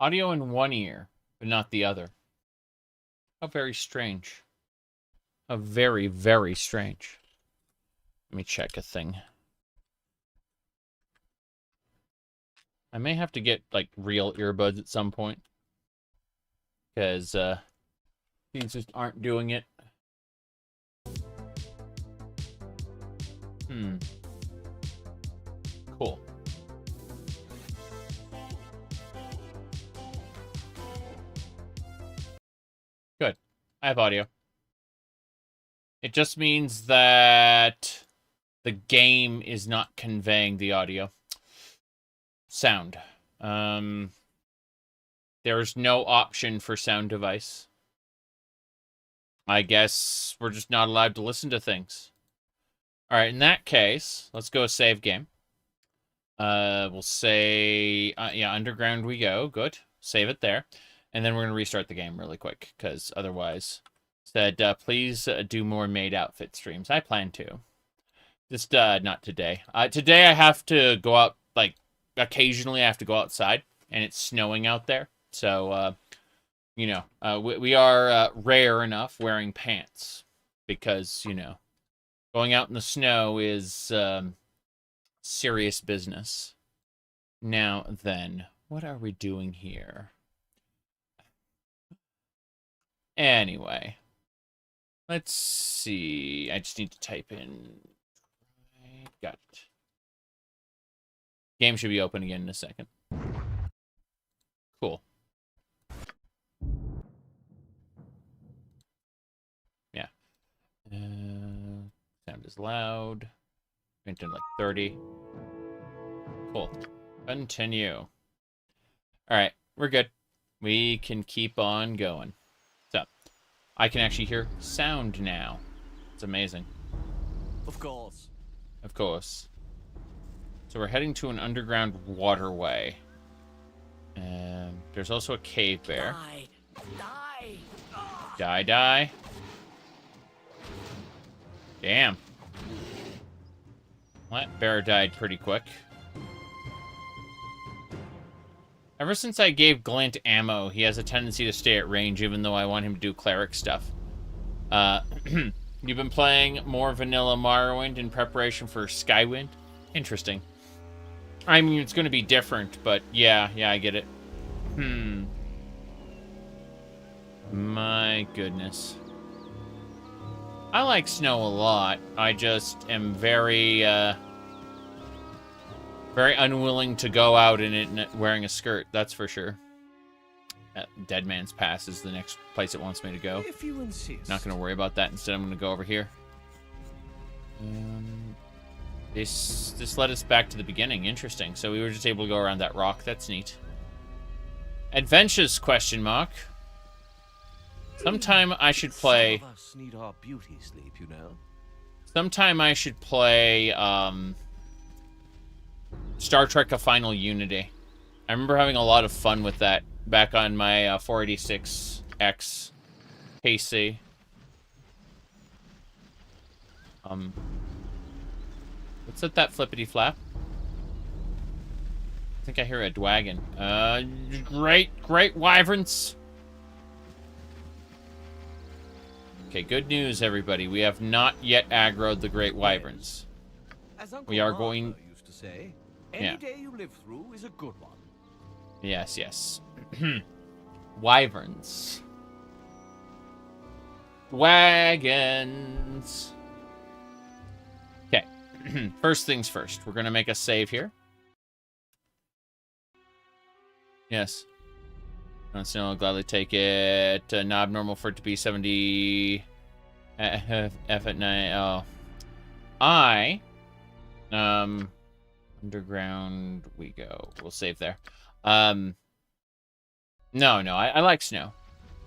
Audio in one ear, but not the other. How very strange. How very, very strange. Let me check a thing. I may have to get, like, real earbuds at some point. because things just aren't doing it. Cool. Good. I have audio. It just means that the game is not conveying the audio. Sound. There's no option for sound device. I guess we're just not allowed to listen to things. Alright, in that case, let's go save game. We'll say, yeah, underground we go. Good. Save it there. And then we're going to restart the game really quick, because otherwise... Said, please do more maid outfit streams. I plan to. Just, not today. Today I have to go out, like, occasionally I have to go outside, and it's snowing out there. So, you know, we are rare enough wearing pants. Because, you know, going out in the snow is serious business. Now then, what are we doing here? Anyway. Let's see. I just need to type in. Got it. Game should be open again in a second. Cool. Yeah. Sound is loud. Went in like 30. Cool. Continue. Alright, we're good. We can keep on going. I can actually hear sound now. It's amazing. Of course. Of course. So we're heading to an underground waterway. There's also a cave bear. Die. Die. Damn. Well, that bear died pretty quick. Ever since I gave Glint ammo, he has a tendency to stay at range, even though I want him to do cleric stuff. You've been playing more vanilla Morrowind in preparation for Skywind? Interesting. I mean, it's going to be different, but yeah, I get it. My goodness. I like snow a lot. I just am very unwilling to go out in it wearing a skirt, that's for sure. Dead Man's Pass is the next place it wants me to go. If you insist. Not going to worry about that. Instead, I'm going to go over here. This led us back to the beginning. Interesting. So we were just able to go around that rock. That's neat. Adventures, question mark. Sometime I should play... Some of us need our beauty sleep, you know. Sometime I should play, Star Trek: A Final Unity. I remember having a lot of fun with that back on my 486X PC. What's that flippity flap? I think I hear a dwagon. Great wyverns. Okay, good news, everybody. We have not yet aggroed the great wyverns. As Uncle We are Martha going... used to say, any day you live through is a good one. Yes. Wyverns. Wagons. Okay. First things first. We're going to make a save here. Yes. I'll gladly take it. Knob normal for it to be 70 F at 9. Oh. Underground we go. We'll save there. No, I like snow.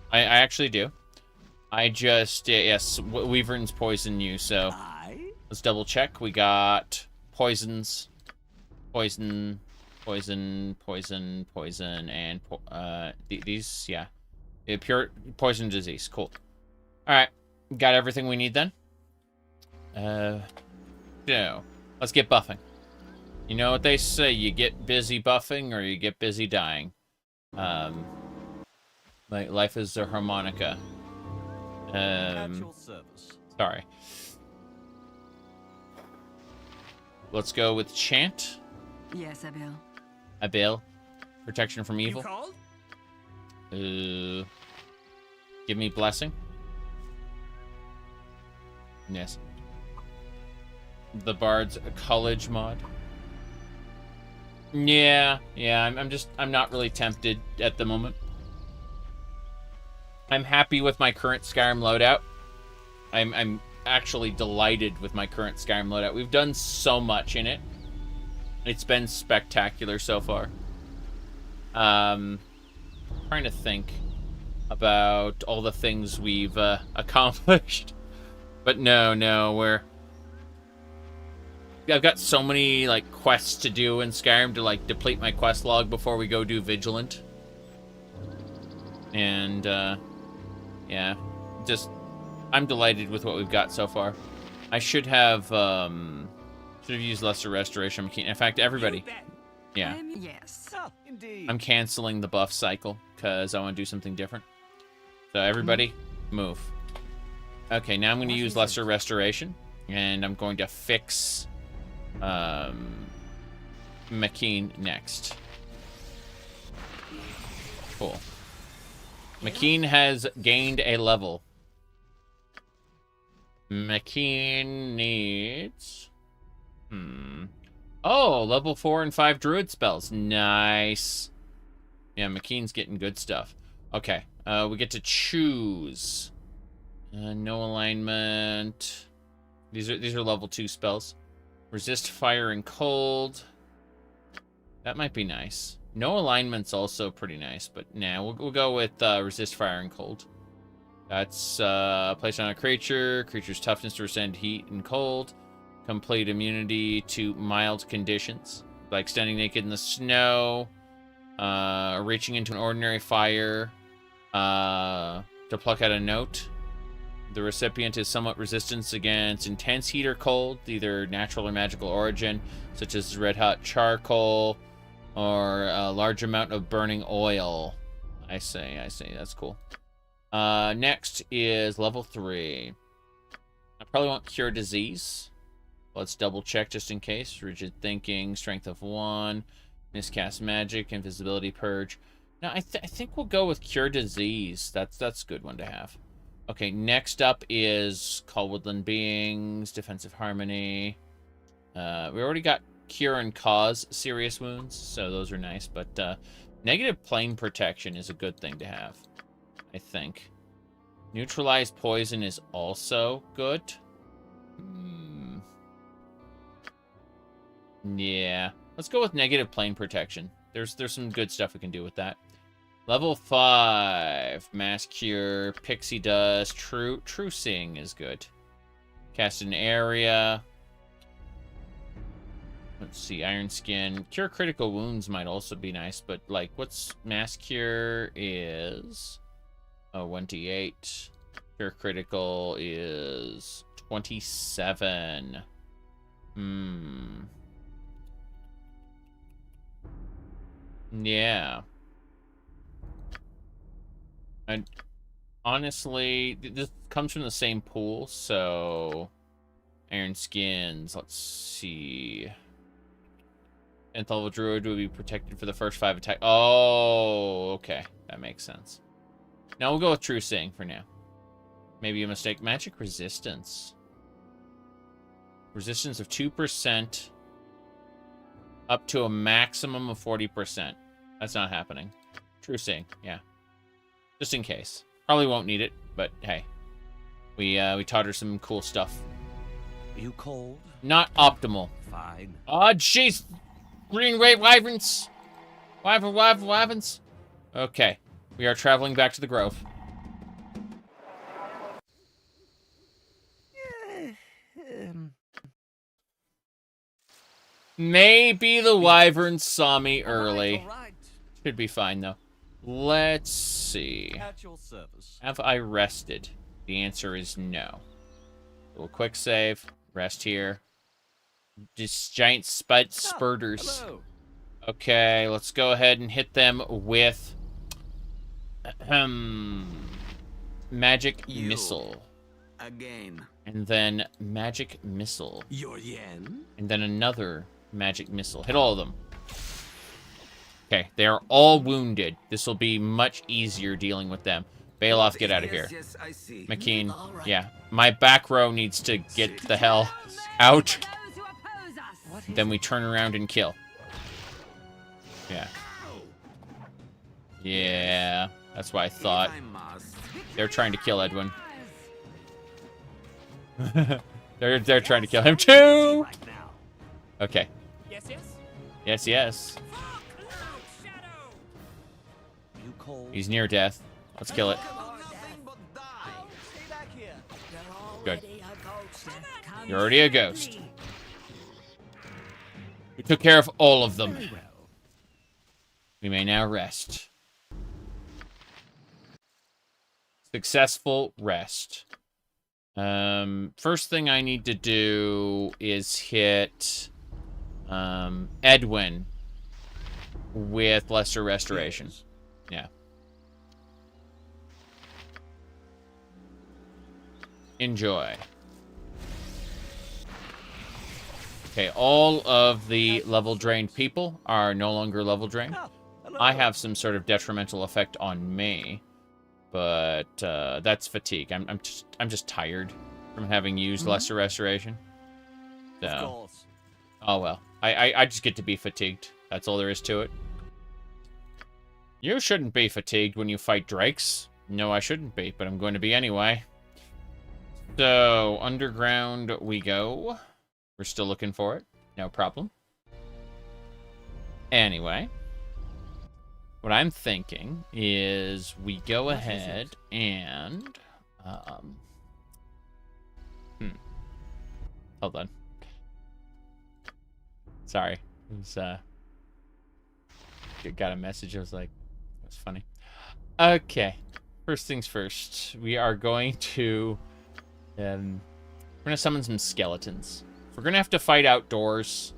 I actually do. I just, yes, wyverns poison you, so let's double check. We got poisons, poison, and these, yeah. Pure poison disease, cool. Alright, got everything we need then? So, let's get buffing. You know what they say, you get busy buffing or you get busy dying. Like, life is a harmonica. Sorry. Let's go with chant. Yes, Abil. Abil. Protection from evil. You called? Give me blessing. Yes. The Bard's College mod. Yeah, I'm not really tempted at the moment. I'm happy with my current Skyrim loadout. I'm actually delighted with my current Skyrim loadout. We've done so much in it. It's been spectacular so far. Trying to think about all the things we've accomplished. But no, I've got so many, like, quests to do in Skyrim to, like, deplete my quest log before we go do Vigilant. And, yeah. I'm delighted with what we've got so far. I should have used Lesser Restoration. In fact, everybody. Yeah. Yes. Oh, indeed. I'm canceling the buff cycle, because I want to do something different. So, everybody, move. Okay, now I'm going to use Lesser Restoration, and I'm going to fix McKean next. Cool. McKean has gained a level. McKean needs... Oh, level 4 and 5 druid spells. Nice. Yeah, McKean's getting good stuff. Okay, we get to choose. No alignment. These are level 2 spells. Resist fire and cold. That might be nice. No alignment's also pretty nice, but nah, we'll go with resist fire and cold. That's placed on a creature. Creature's toughness to withstand heat and cold. Complete immunity to mild conditions, like standing naked in the snow, reaching into an ordinary fire, to pluck out a note. The recipient is somewhat resistant against intense heat or cold, either natural or magical origin, such as red hot charcoal or a large amount of burning oil. I see. That's cool. Next is level 3. I probably want Cure Disease. Let's double check just in case. Rigid Thinking, Strength of 1, Miscast Magic, Invisibility Purge. No, I think we'll go with Cure Disease. That's a good one to have. Okay, next up is Call Woodland Beings, Defensive Harmony. We already got Cure and Cause Serious Wounds, so those are nice. But Negative Plane Protection is a good thing to have, I think. Neutralize Poison is also good. Yeah, let's go with Negative Plane Protection. There's some good stuff we can do with that. Level 5, Mass Cure, Pixie Dust, True Seeing is good. Cast an Area. Let's see, Iron Skin. Cure Critical Wounds might also be nice, but, like, what's Mass Cure is... Oh, 1d8. Cure Critical is 27. Yeah. And honestly, this comes from the same pool, so... Iron Skins, let's see... 10th level Druid will be protected for the first 5 attacks. Oh, okay. That makes sense. Now we'll go with True Seeing for now. Maybe a mistake. Magic Resistance. Resistance of 2%. Up to a maximum of 40%. That's not happening. True Seeing, yeah. Just in case. Probably won't need it, but hey. We taught her some cool stuff. You cold? Not optimal. Fine. Oh, jeez. Green Ray Wyverns. Wyverns. Okay. We are traveling back to the Grove. Maybe the Wyverns saw me early. All right. Should be fine, though. Let's see. At your service. Have I rested? The answer is no. Little quick save. Rest here. Just giant spurters. Hello. Okay, let's go ahead and hit them with... Magic Missile. Again. And then Magic Missile. Your yen? And then another Magic Missile. Hit all of them. Okay, they are all wounded. This will be much easier dealing with them. Bailoff, get out of here. Yes, I see. McKean, yeah. My back row needs to get the hell out. Then we turn around and kill. Yeah. Yeah, that's what I thought. They're trying to kill Edwin. they're trying to kill him too. Okay. Yes, yes. Yes, yes. He's near death. Let's kill it. Good. You're already a ghost. We took care of all of them. We may now rest. Successful rest. First thing I need to do is hit Edwin with Lesser Restoration. Yeah. Enjoy. Okay, all of the level drained people are no longer level drained. I have some sort of detrimental effect on me, but that's fatigue. I'm just tired from having used Lesser Restoration. So, oh well. I just get to be fatigued. That's all there is to it. You shouldn't be fatigued when you fight drakes. No, I shouldn't be, but I'm going to be anyway. So, underground we go. We're still looking for it. No problem. Anyway. What I'm thinking is we go ahead and... Hold on. Sorry. It was, got a message. I was like, that's funny. Okay. First things first. We are going to... we're going to summon some skeletons. If we're going to have to fight outdoors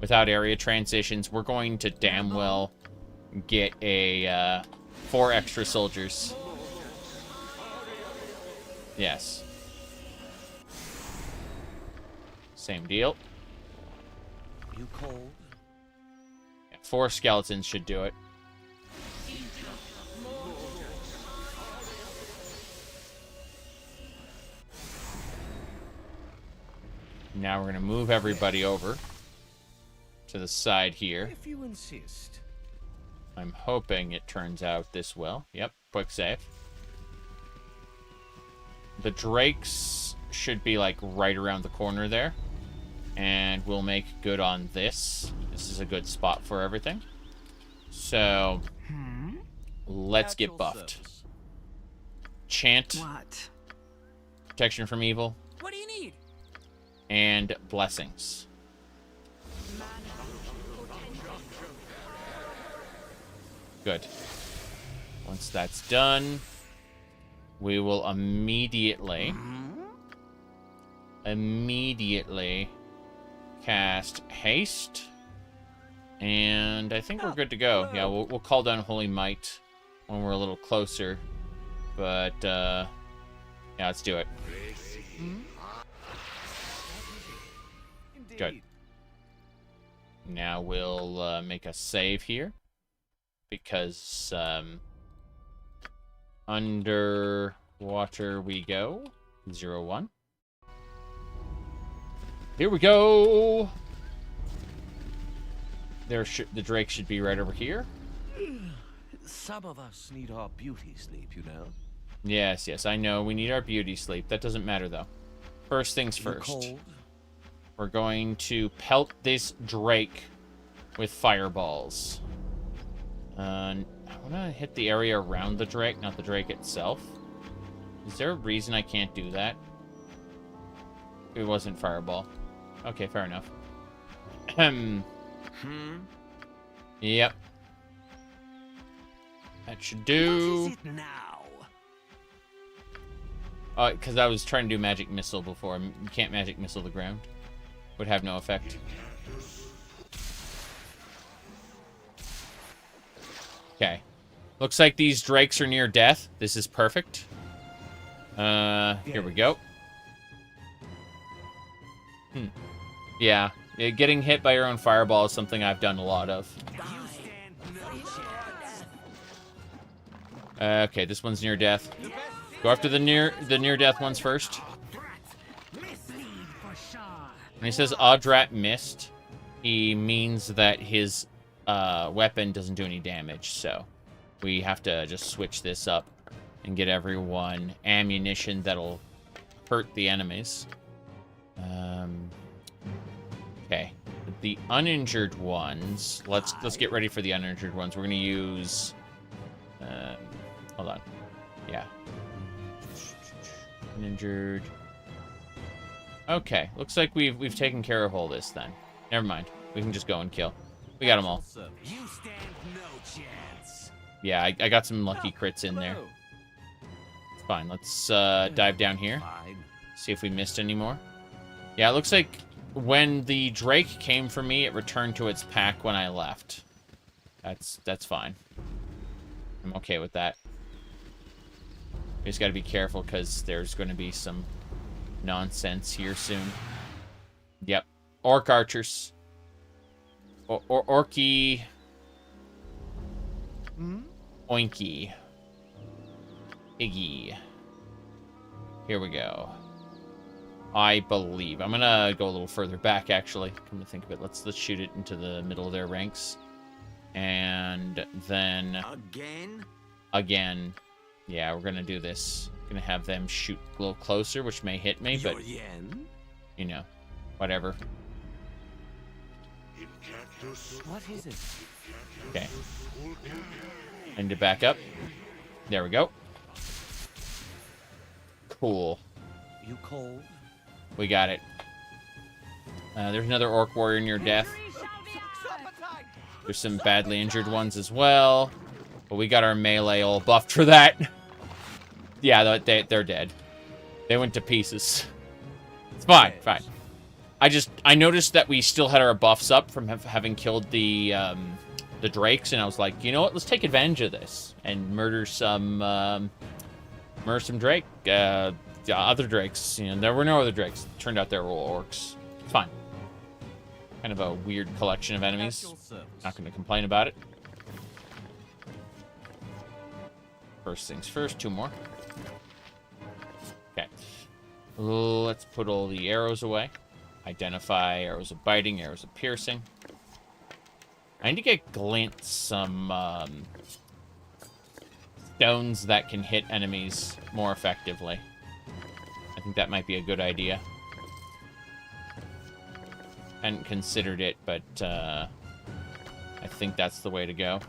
without area transitions, we're going to damn well get a 4 extra soldiers. Yes. Same deal. You cold? Yeah, 4 skeletons should do it. Now we're going to move everybody over to the side here. If you insist. I'm hoping it turns out this well. Yep, quick save. The drakes should be like right around the corner there. And we'll make good on this. This is a good spot for everything. So, let's get buffed. Chant. What? Protection from evil. What do you need? And blessings. Good. Once that's done, we will immediately cast haste, and I think we're good to go. Yeah, we'll call down Holy Might when we're a little closer, but yeah, let's do it. Good. Now we'll make a save here, because underwater we go. 0-1. Here we go. The drake should be right over here. Some of us need our beauty sleep, you know. Yes, yes, I know. We need our beauty sleep. That doesn't matter, though. First things first. We're going to pelt this drake with fireballs. I want to hit the area around the drake, not the drake itself. Is there a reason I can't do that? It wasn't fireball. Okay, fair enough. Yep. That should do. What is it now? Because I was trying to do magic missile before. You can't magic missile the ground. Would have no effect. Okay. Looks like these drakes are near death. This is perfect. Here we go. Yeah. Getting hit by your own fireball is something I've done a lot of. Okay, this one's near death. Go after the near death ones first. When he says Audrat missed, he means that his weapon doesn't do any damage, so we have to just switch this up and get everyone ammunition that'll hurt the enemies. Okay, the uninjured ones. Let's get ready for the uninjured ones. We're gonna use. Hold on. Yeah. Uninjured. Okay, looks like we've taken care of all this then. Never mind. We can just go and kill. We got them all. You stand no chance. Yeah, I got some lucky crits in there. It's fine. Let's dive down here. See if we missed any more. Yeah, it looks like when the Drake came for me, it returned to its pack when I left. That's fine. I'm okay with that. We just got to be careful because there's going to be some nonsense here soon. Yep. Orc archers. Orky. Oinky. Iggy. Here we go. I believe. I'm gonna go a little further back, actually. Come to think of it. Let's shoot it into the middle of their ranks. And then... Again. Yeah, we're gonna do this. Gonna have them shoot a little closer, which may hit me, but... You know. Whatever. What is it? Okay. And to back up. There we go. Cool. You cold? We got it. There's another orc warrior near death. There's some badly injured ones as well. But we got our melee all buffed for that. Yeah, they're dead. They went to pieces. It's fine, fine. I noticed that we still had our buffs up from having killed the drakes, and I was like, you know what? Let's take advantage of this and murder some drake. Other drakes. You know, there were no other drakes. It turned out there were all orcs. It's fine. Kind of a weird collection of enemies. Not going to complain about it. First things first, 2 more. Okay. Let's put all the arrows away. Identify arrows of biting, arrows of piercing. I need to get Glint some stones that can hit enemies more effectively. I think that might be a good idea. Hadn't considered it, but I think that's the way to go.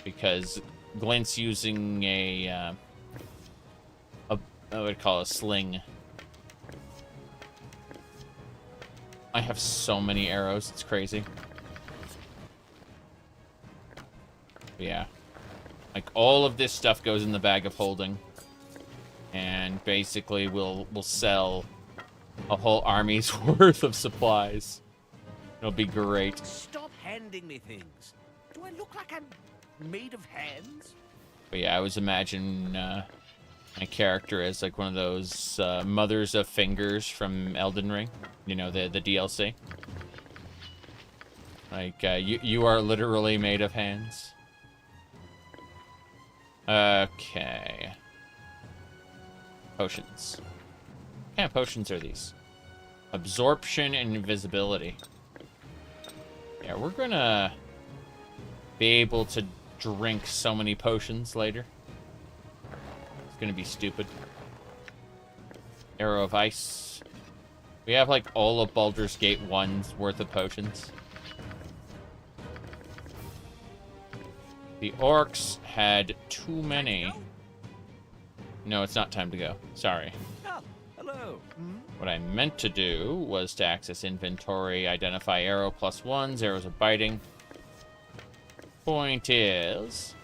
Because Glint's using I would call a sling. I have so many arrows, it's crazy. But yeah. Like, all of this stuff goes in the bag of holding. And basically, we'll sell a whole army's worth of supplies. It'll be great. Stop handing me things. Do I look like I'm made of hands? But yeah, I was imagining my character as like one of those mothers of fingers from Elden Ring. You know, the DLC. Like, you are literally made of hands. Okay. Potions. What kind of potions are these? Absorption and invisibility. Yeah, we're gonna be able to drink so many potions later. It's gonna be stupid. Arrow of Ice. We have like all of Baldur's Gate 1's worth of potions. The orcs had too many. No, it's not time to go. Sorry. Oh, hello. What I meant to do was to access inventory, identify arrow +1s, arrows of biting. Point is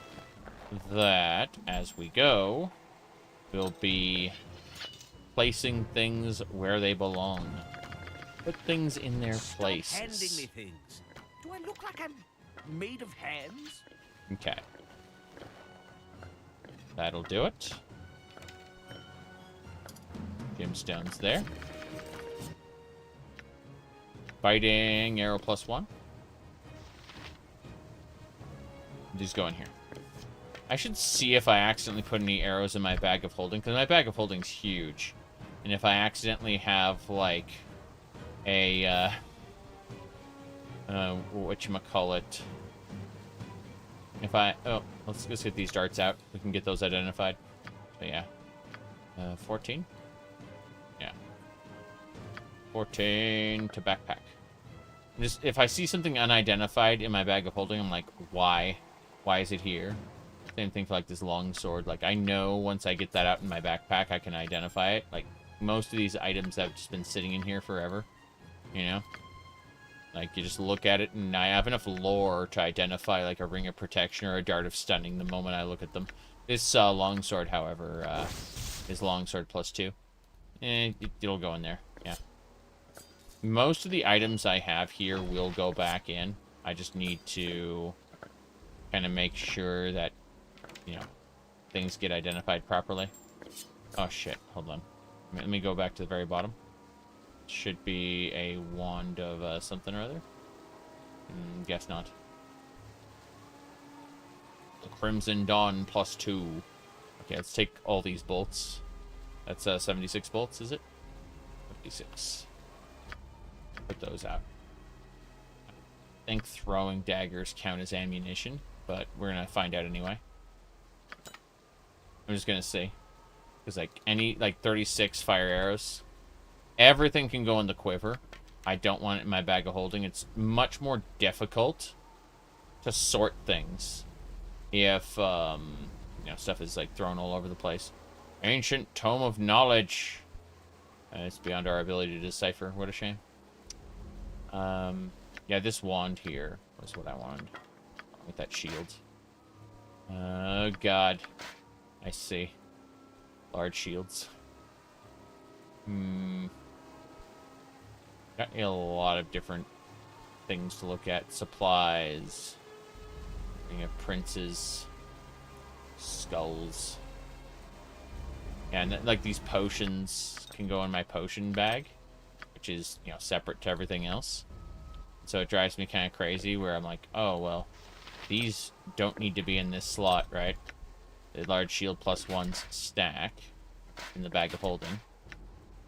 that as we go, we'll be placing things where they belong. Put things in their places. Stop handing me things. Do I look like I'm made of hands? Okay. That'll do it. Gemstones there. Biting, arrow +1. Just go in here. I should see if I accidentally put any arrows in my bag of holding, because my bag of holding's huge. And if I accidentally have, like, a, whatchamacallit. If I, oh, let's get these darts out. We can get those identified. So, yeah. 14? Yeah. 14 to backpack. Just, if I see something unidentified in my bag of holding, I'm like, why? Why is it here? Same thing for, like, this long sword. Like, I know once I get that out in my backpack, I can identify it. Like, most of these items have just been sitting in here forever. You know? Like, you just look at it, and I have enough lore to identify, like, a ring of protection or a dart of stunning the moment I look at them. This longsword, however, is longsword +2. It'll go in there, yeah. Most of the items I have here will go back in. I just need to kind of make sure that, you know, things get identified properly. Oh, shit. Hold on. Let me go back to the very bottom. Should be a wand of something or other. Guess not. The Crimson Dawn +2. Okay, let's take all these bolts. That's 76 bolts, is it? 56. Put those out. I think throwing daggers count as ammunition, but we're gonna find out anyway. I'm just gonna see. Because, like, any, like, 36 fire arrows, everything can go in the quiver. I don't want it in my bag of holding. It's much more difficult to sort things if, you know, stuff is, like, thrown all over the place. Ancient Tome of Knowledge. It's beyond our ability to decipher. What a shame. Yeah, this wand here was what I wanted. With that shield. Oh, God. I see. Large shields. Got a lot of different things to look at. Supplies. Ring of Princes. Skulls. Yeah, and like these potions can go in my potion bag, which is, you know, separate to everything else. So it drives me kind of crazy where I'm like, oh, well, these don't need to be in this slot, right? The large shield +1s stack in the bag of holding.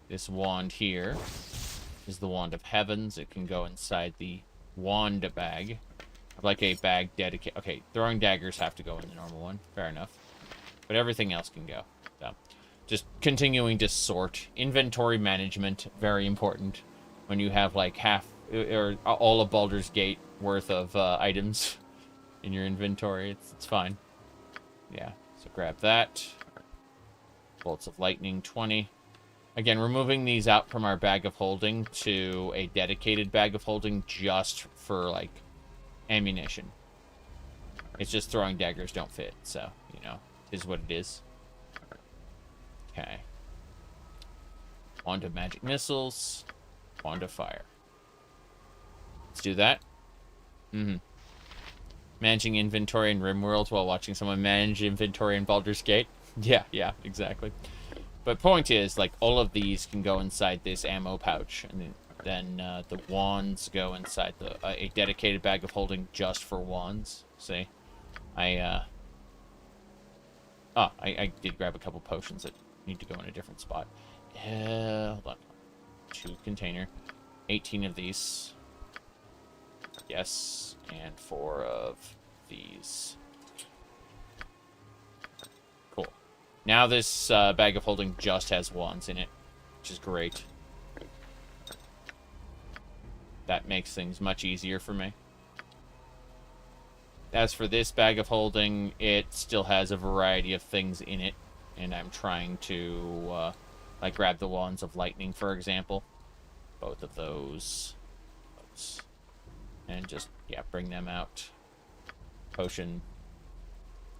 This wand here is the Wand of Heavens. It can go inside the wand bag. Like a bag dedicated. Okay, throwing daggers have to go in the normal one. Fair enough. But everything else can go. So, just continuing to sort. Inventory management, very important. When you have like half or all of Baldur's Gate worth of items in your inventory, it's fine. Yeah, so grab that. Bolts of Lightning, 20. Again, we're moving these out from our bag of holding to a dedicated bag of holding just for, like, ammunition. It's just throwing daggers don't fit, so, you know, is what it is. Okay. Wand of Magic Missiles. Wand of Fire. Let's do that. Managing inventory in RimWorld while watching someone manage inventory in Baldur's Gate. Yeah, exactly. But point is, like, all of these can go inside this ammo pouch, and then the wands go inside a dedicated bag of holding just for wands. See, I did grab a couple potions that need to go in a different spot. Hold on. 2 container, 18 of these. Yes, and 4 of these. Cool. Now this bag of holding just has wands in it, which is great. That makes things much easier for me. As for this bag of holding, it still has a variety of things in it, and I'm trying to, like, grab the wands of lightning, for example. Both of those. And just, yeah, bring them out. Potion.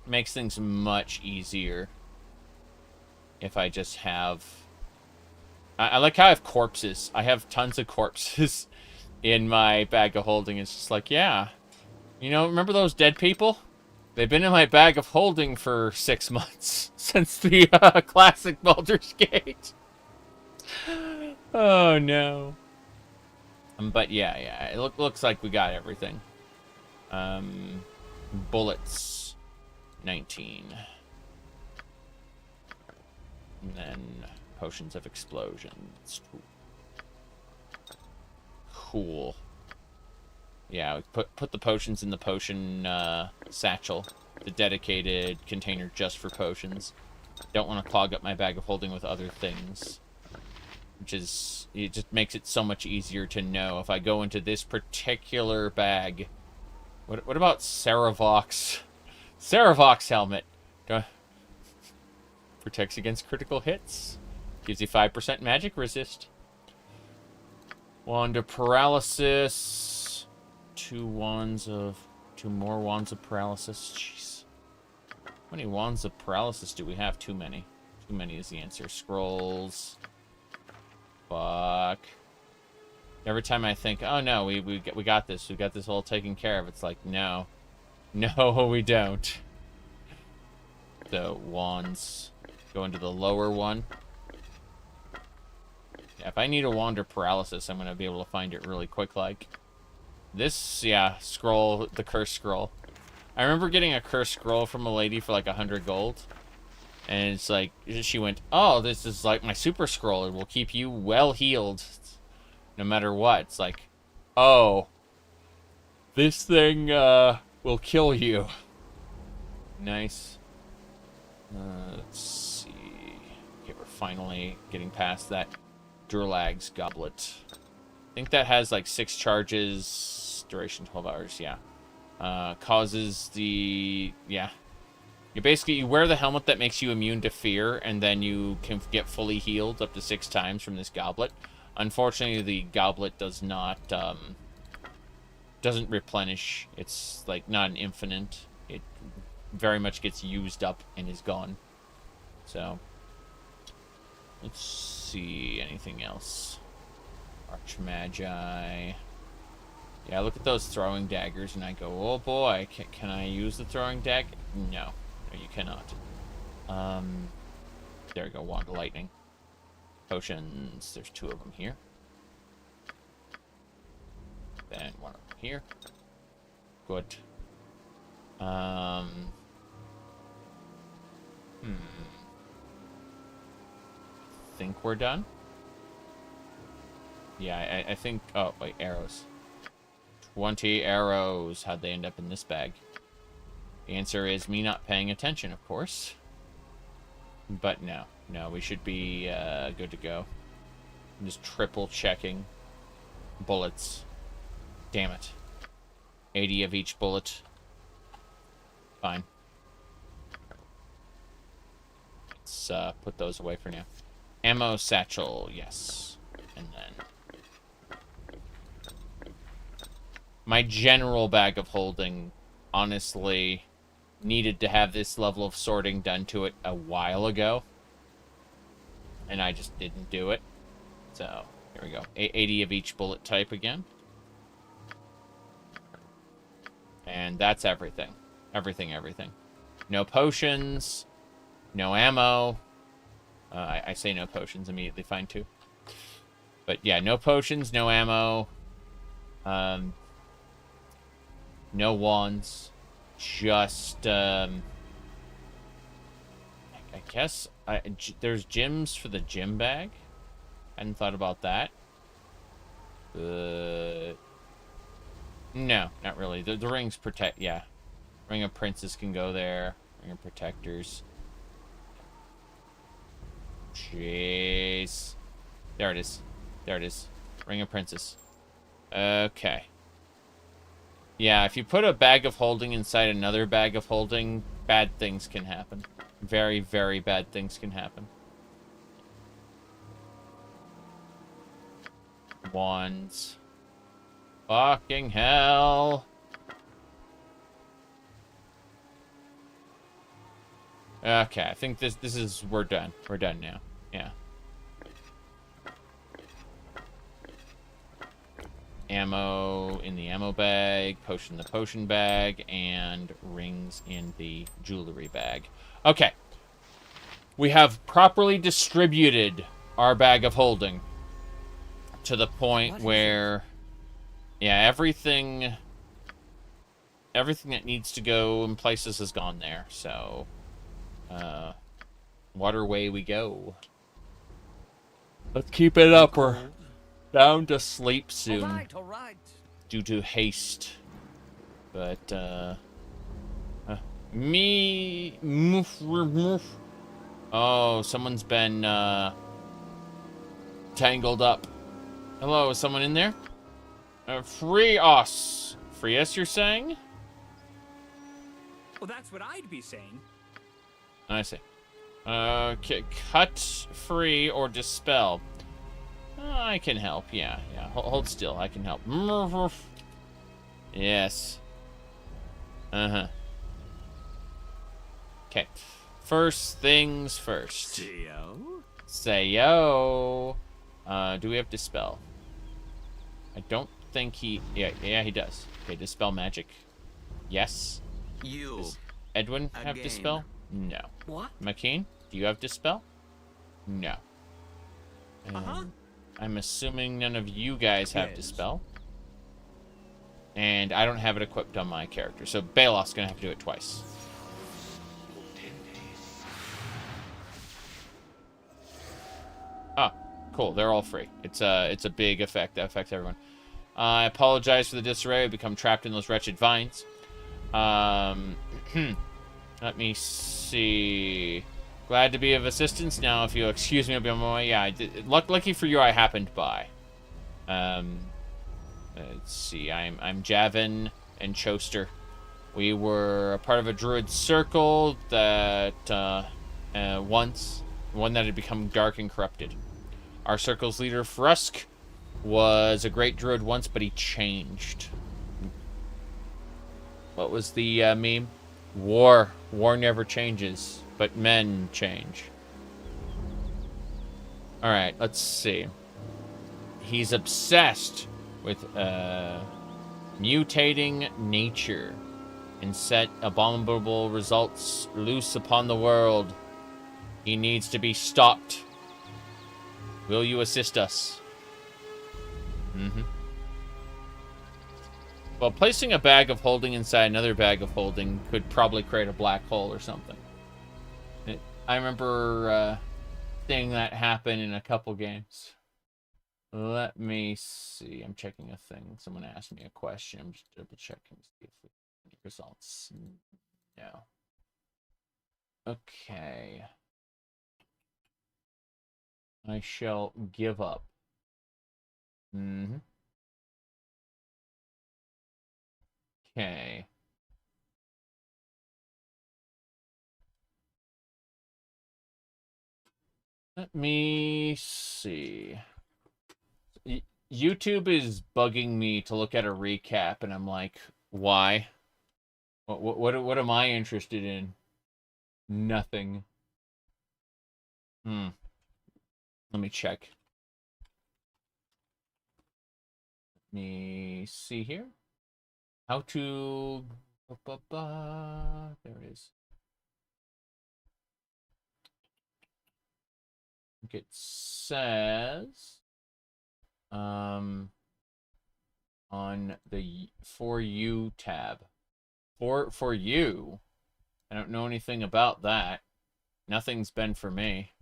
Makes things much easier if I just have... I like how I have corpses. I have tons of corpses in my bag of holding. It's just like, yeah. You know, remember those dead people? They've been in my bag of holding for 6 months. Since the classic Baldur's Gate. Oh, no. But yeah, it looks like we got everything. Bullets. 19. And then potions of explosions. Cool. Yeah, we put the potions in the potion satchel. The dedicated container just for potions. Don't want to clog up my bag of holding with other things. Which is, it just makes it so much easier to know if I go into this particular bag. What about Saravox? Saravox helmet. Protects against critical hits. Gives you 5% magic resist. Wand of paralysis. 2 more wands of paralysis. Jeez. How many wands of paralysis do we have? Too many. Too many is the answer. Scrolls. Fuck. Every time I think, oh no, we got this. We got this all taken care of. It's like, no. No, we don't. So, wands. Go into the lower one. Yeah, if I need a wand or paralysis, I'm going to be able to find it really quick, like. This, yeah, scroll, the curse scroll. I remember getting a curse scroll from a lady for like 100 gold. And it's like, she went, oh, this is like my super scroll. It will keep you well healed no matter what. It's like, oh, this thing will kill you. Nice. Let's see. Okay, we're finally getting past that Durlag's goblet. I think that has like 6 charges, duration 12 hours, yeah. Causes the, yeah. You wear the helmet that makes you immune to fear, and then you can get fully healed up to 6 times from this goblet. Unfortunately, the goblet does not, doesn't replenish. It's like not an infinite. It very much gets used up and is gone. So, let's see, anything else? Archmagi. Yeah, I look at those throwing daggers and I go, oh boy, can I use the throwing dagger? No, you cannot. There we go, wand of lightning. Potions, there's 2 of them here. Then 1 of them here. Good. Think we're done? Yeah, I think... Oh, wait, arrows. 20 arrows. How'd they end up in this bag? The answer is me not paying attention, of course. But no. No, we should be good to go. I'm just triple checking. Bullets. Damn it. 80 of each bullet. Fine. Let's put those away for now. Ammo satchel, yes. And then... my general bag of holding, honestly, needed to have this level of sorting done to it a while ago. And I just didn't do it. So, here we go. 80 of each bullet type again. And that's everything. Everything. No potions. No ammo. I say no potions, immediately find 2. But yeah, no potions, no ammo. No wands. Just, I guess, there's gems for the gym bag. I hadn't thought about that. No, not really. The rings protect, yeah. Ring of Princes can go there. Ring of Protectors. Jeez. There it is. There it is. Ring of Princess. Okay. Yeah, if you put a bag of holding inside another bag of holding, bad things can happen. Very, very bad things can happen. Wands. Fucking hell. Okay, I think this is, we're done. We're done now. Yeah. Ammo in the ammo bag, potion in the potion bag, and rings in the jewelry bag. Okay. We have properly distributed our bag of holding to the point where, yeah, everything everything that needs to go in places has gone there. So, waterway we go. Let's keep it up. We're down to sleep soon. All right. Due to haste. But, oh, someone's been, tangled up. Hello, is someone in there? Free us. Free us, you're saying? Well, that's what I'd be saying. I see. Okay, cut, free, or dispel. I can help, yeah. Hold still, I can help. Yes. Uh-huh. Okay. First things first. Say yo. Do we have dispel? I don't think he... Yeah, he does. Okay, dispel magic. Yes. Does Edwin have dispel? No. What? McKean, do you have dispel? No. I'm assuming none of you guys have dispel. And I don't have it equipped on my character, so Balor's gonna have to do it twice. Ah, cool. They're all free. It's a big effect that affects everyone. I apologize for the disarray. I've become trapped in those wretched vines. Let me see. Glad to be of assistance. Now, if you'll excuse me, I'll be on my way. Yeah, I did. Lucky for you, I happened by. Let's see. I'm Javin and Choster. We were a part of a druid circle that one that had become dark and corrupted. Our circle's leader, Frusk, was a great druid once, but he changed. What was the meme? War never changes, but men change. Alright, let's see. He's obsessed with mutating nature and set abominable results loose upon the world. He needs to be stopped. Will you assist us? Well, placing a bag of holding inside another bag of holding could probably create a black hole or something. I remember seeing that happen in a couple games. Let me see. I'm checking a thing. Someone asked me a question. I'm just double checking to see if we have any results. No. Okay. I shall give up. Okay. Let me see. YouTube is bugging me to look at a recap, and I'm like, why? What am I interested in? Nothing. Let me check. Let me see here. How to... There it is. It says... on the For You tab. For You? I don't know anything about that. Nothing's been for me.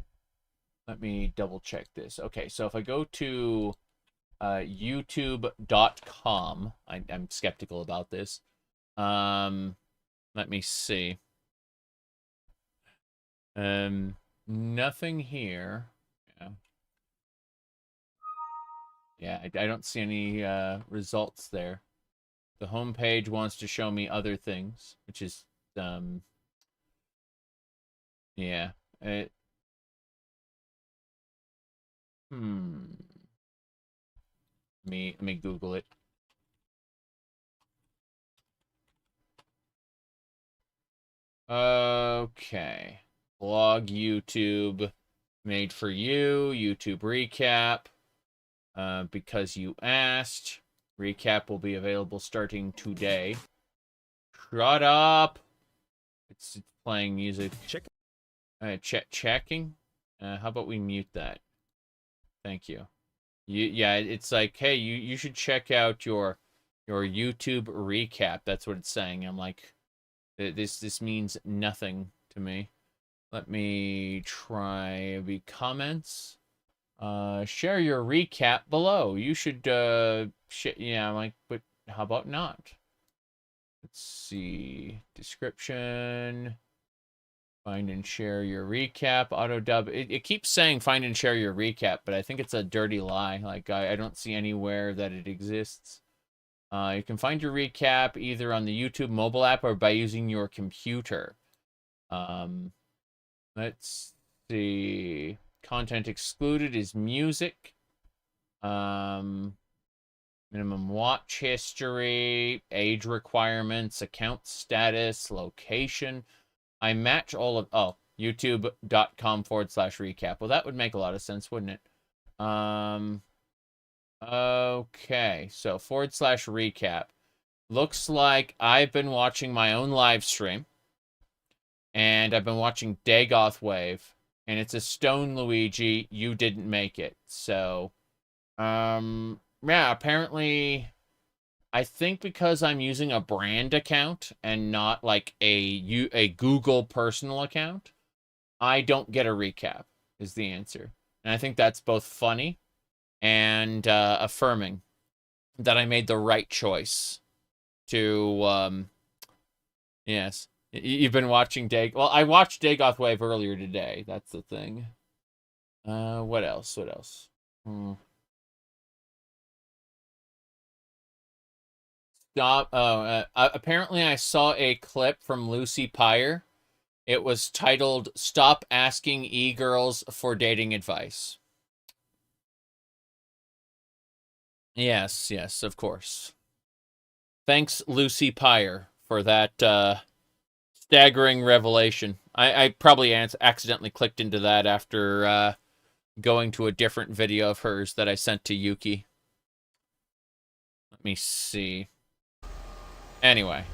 Let me double check this. Okay, so if I go to youtube.com, I'm skeptical about this. Let me see. Nothing here. Yeah, I don't see any results there. The home page wants to show me other things, which is yeah. Let me Google it. Okay. Blog YouTube. Made for you. YouTube recap. Because you asked. Recap will be available starting today. Shut up! It's playing music. Checking? How about we mute that? Thank you. Yeah, it's like, hey, you should check out your Your YouTube recap. That's what it's saying. I'm like, this means nothing to me. Let me try the comments. Share your recap below. You should, yeah, I'm like, but how about not? Let's see. Description. Find and share your recap. Auto dub. It keeps saying find and share your recap, but I think it's a dirty lie. Like, I don't see anywhere that it exists. You can find your recap either on the YouTube mobile app or by using your computer. Let's see. Content excluded is music. Minimum watch history, age requirements, account status, location. I match all of... Oh, youtube.com/recap. Well, that would make a lot of sense, wouldn't it? Okay, so /recap. Looks like I've been watching my own live stream. And I've been watching Dagoth Wave. And it's a Stone Luigi. You didn't make it. So, yeah, apparently... I think because I'm using a brand account and not like a Google personal account, I don't get a recap, is the answer. And I think that's both funny and affirming that I made the right choice to, yes. You've been watching Well, I watched Dagoth Wave earlier today. That's the thing. What else? What else? Apparently I saw a clip from Lucy Pyre. It was titled, "Stop Asking E-Girls for Dating Advice." Yes, yes, of course. Thanks, Lucy Pyre, for that staggering revelation. I probably accidentally clicked into that after going to a different video of hers that I sent to Yuki. Let me see. Anyway.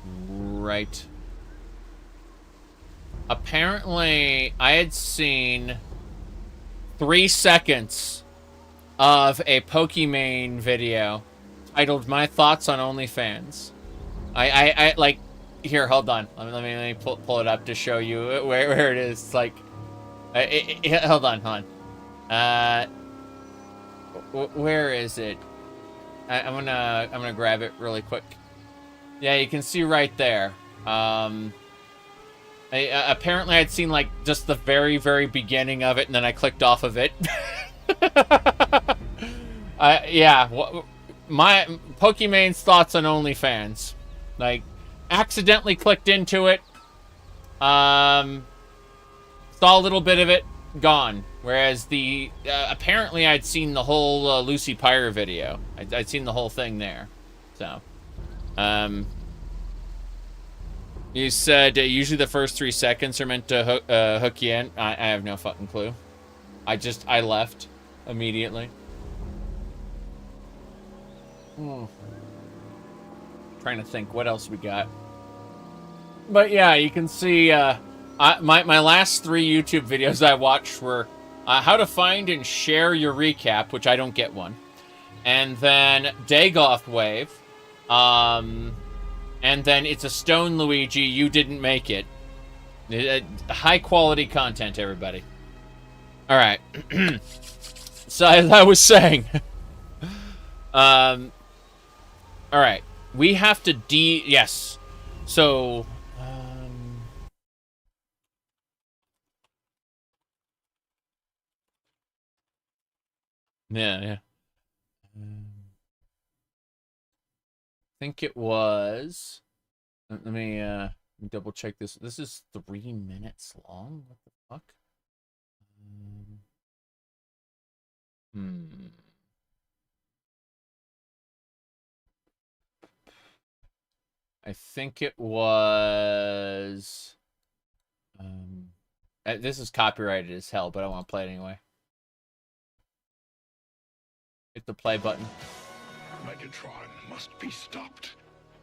Right. Apparently, I had seen 3 seconds of a Pokimane video titled "My Thoughts on OnlyFans." I like, here, hold on. Let me pull it up to show you where it is. It's like, hold on. Where is it? I'm gonna grab it really quick. Yeah, you can see right there. Apparently I'd seen like just the very, very beginning of it, and then I clicked off of it. Yeah, my Pokimane's thoughts on OnlyFans. Like, accidentally clicked into it. Saw a little bit of it, gone. Whereas the apparently I'd seen the whole Lucy Pyre video. I'd seen the whole thing there. So, you said usually the first 3 seconds are meant to hook you in. I have no fucking clue. I left immediately. Trying to think what else we got. But yeah, you can see my last 3 YouTube videos I watched were how to find and share your recap, which I don't get one, and then Dagoth Wave, and then it's a Stone Luigi, you didn't make it. High quality content, everybody. All right. So as I was saying, all right, we have to yes. So, yeah. I think it was. Let me double check this. This is 3 minutes long. What the fuck? I think it was. This is copyrighted as hell, but I want to play it anyway. Hit the play button. Megatron must be stopped,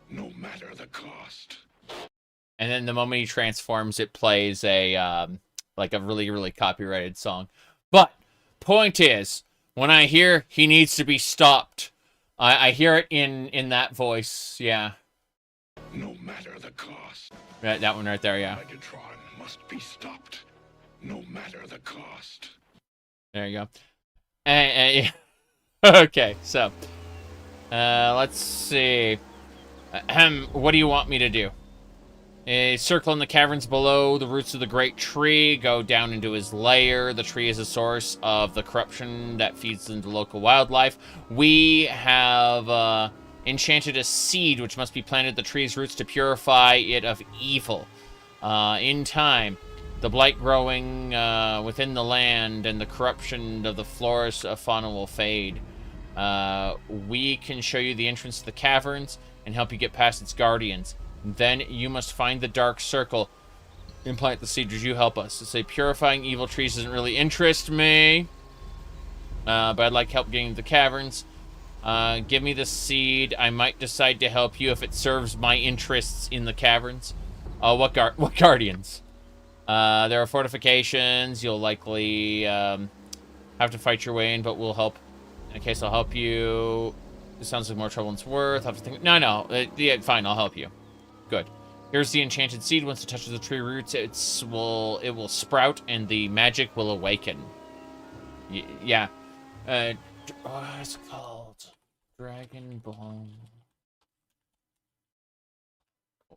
no matter the cost. And then the moment he transforms, it plays a like a really, really copyrighted song. But point is, when I hear he needs to be stopped, I hear it in that voice. Yeah. No matter the cost. Right, that one right there. Yeah. Megatron must be stopped. No matter the cost. There you go. Yeah. Okay, so let's see. What do you want me to do? A circle in the caverns below the roots of the great tree. Go down into his lair. The tree is a source of the corruption that feeds into local wildlife. We have enchanted a seed which must be planted at the tree's roots to purify it of evil. In time, the blight growing within the land and the corruption of the flora fauna will fade. We can show you the entrance to the caverns and help you get past its guardians. Then you must find the dark circle and plant the seed. Would you help us? To say purifying evil trees doesn't really interest me, but I'd like help getting to the caverns. Give me the seed. I might decide to help you if it serves my interests in the caverns. What guardians? There are fortifications. You'll likely have to fight your way in, but we'll help. In case I'll help you. This sounds like more trouble than it's worth. I'll have to think. No. Yeah, fine. I'll help you. Good. Here's the enchanted seed. Once it touches the tree roots, it will sprout and the magic will awaken. Yeah. What's it called? Dragon Ball.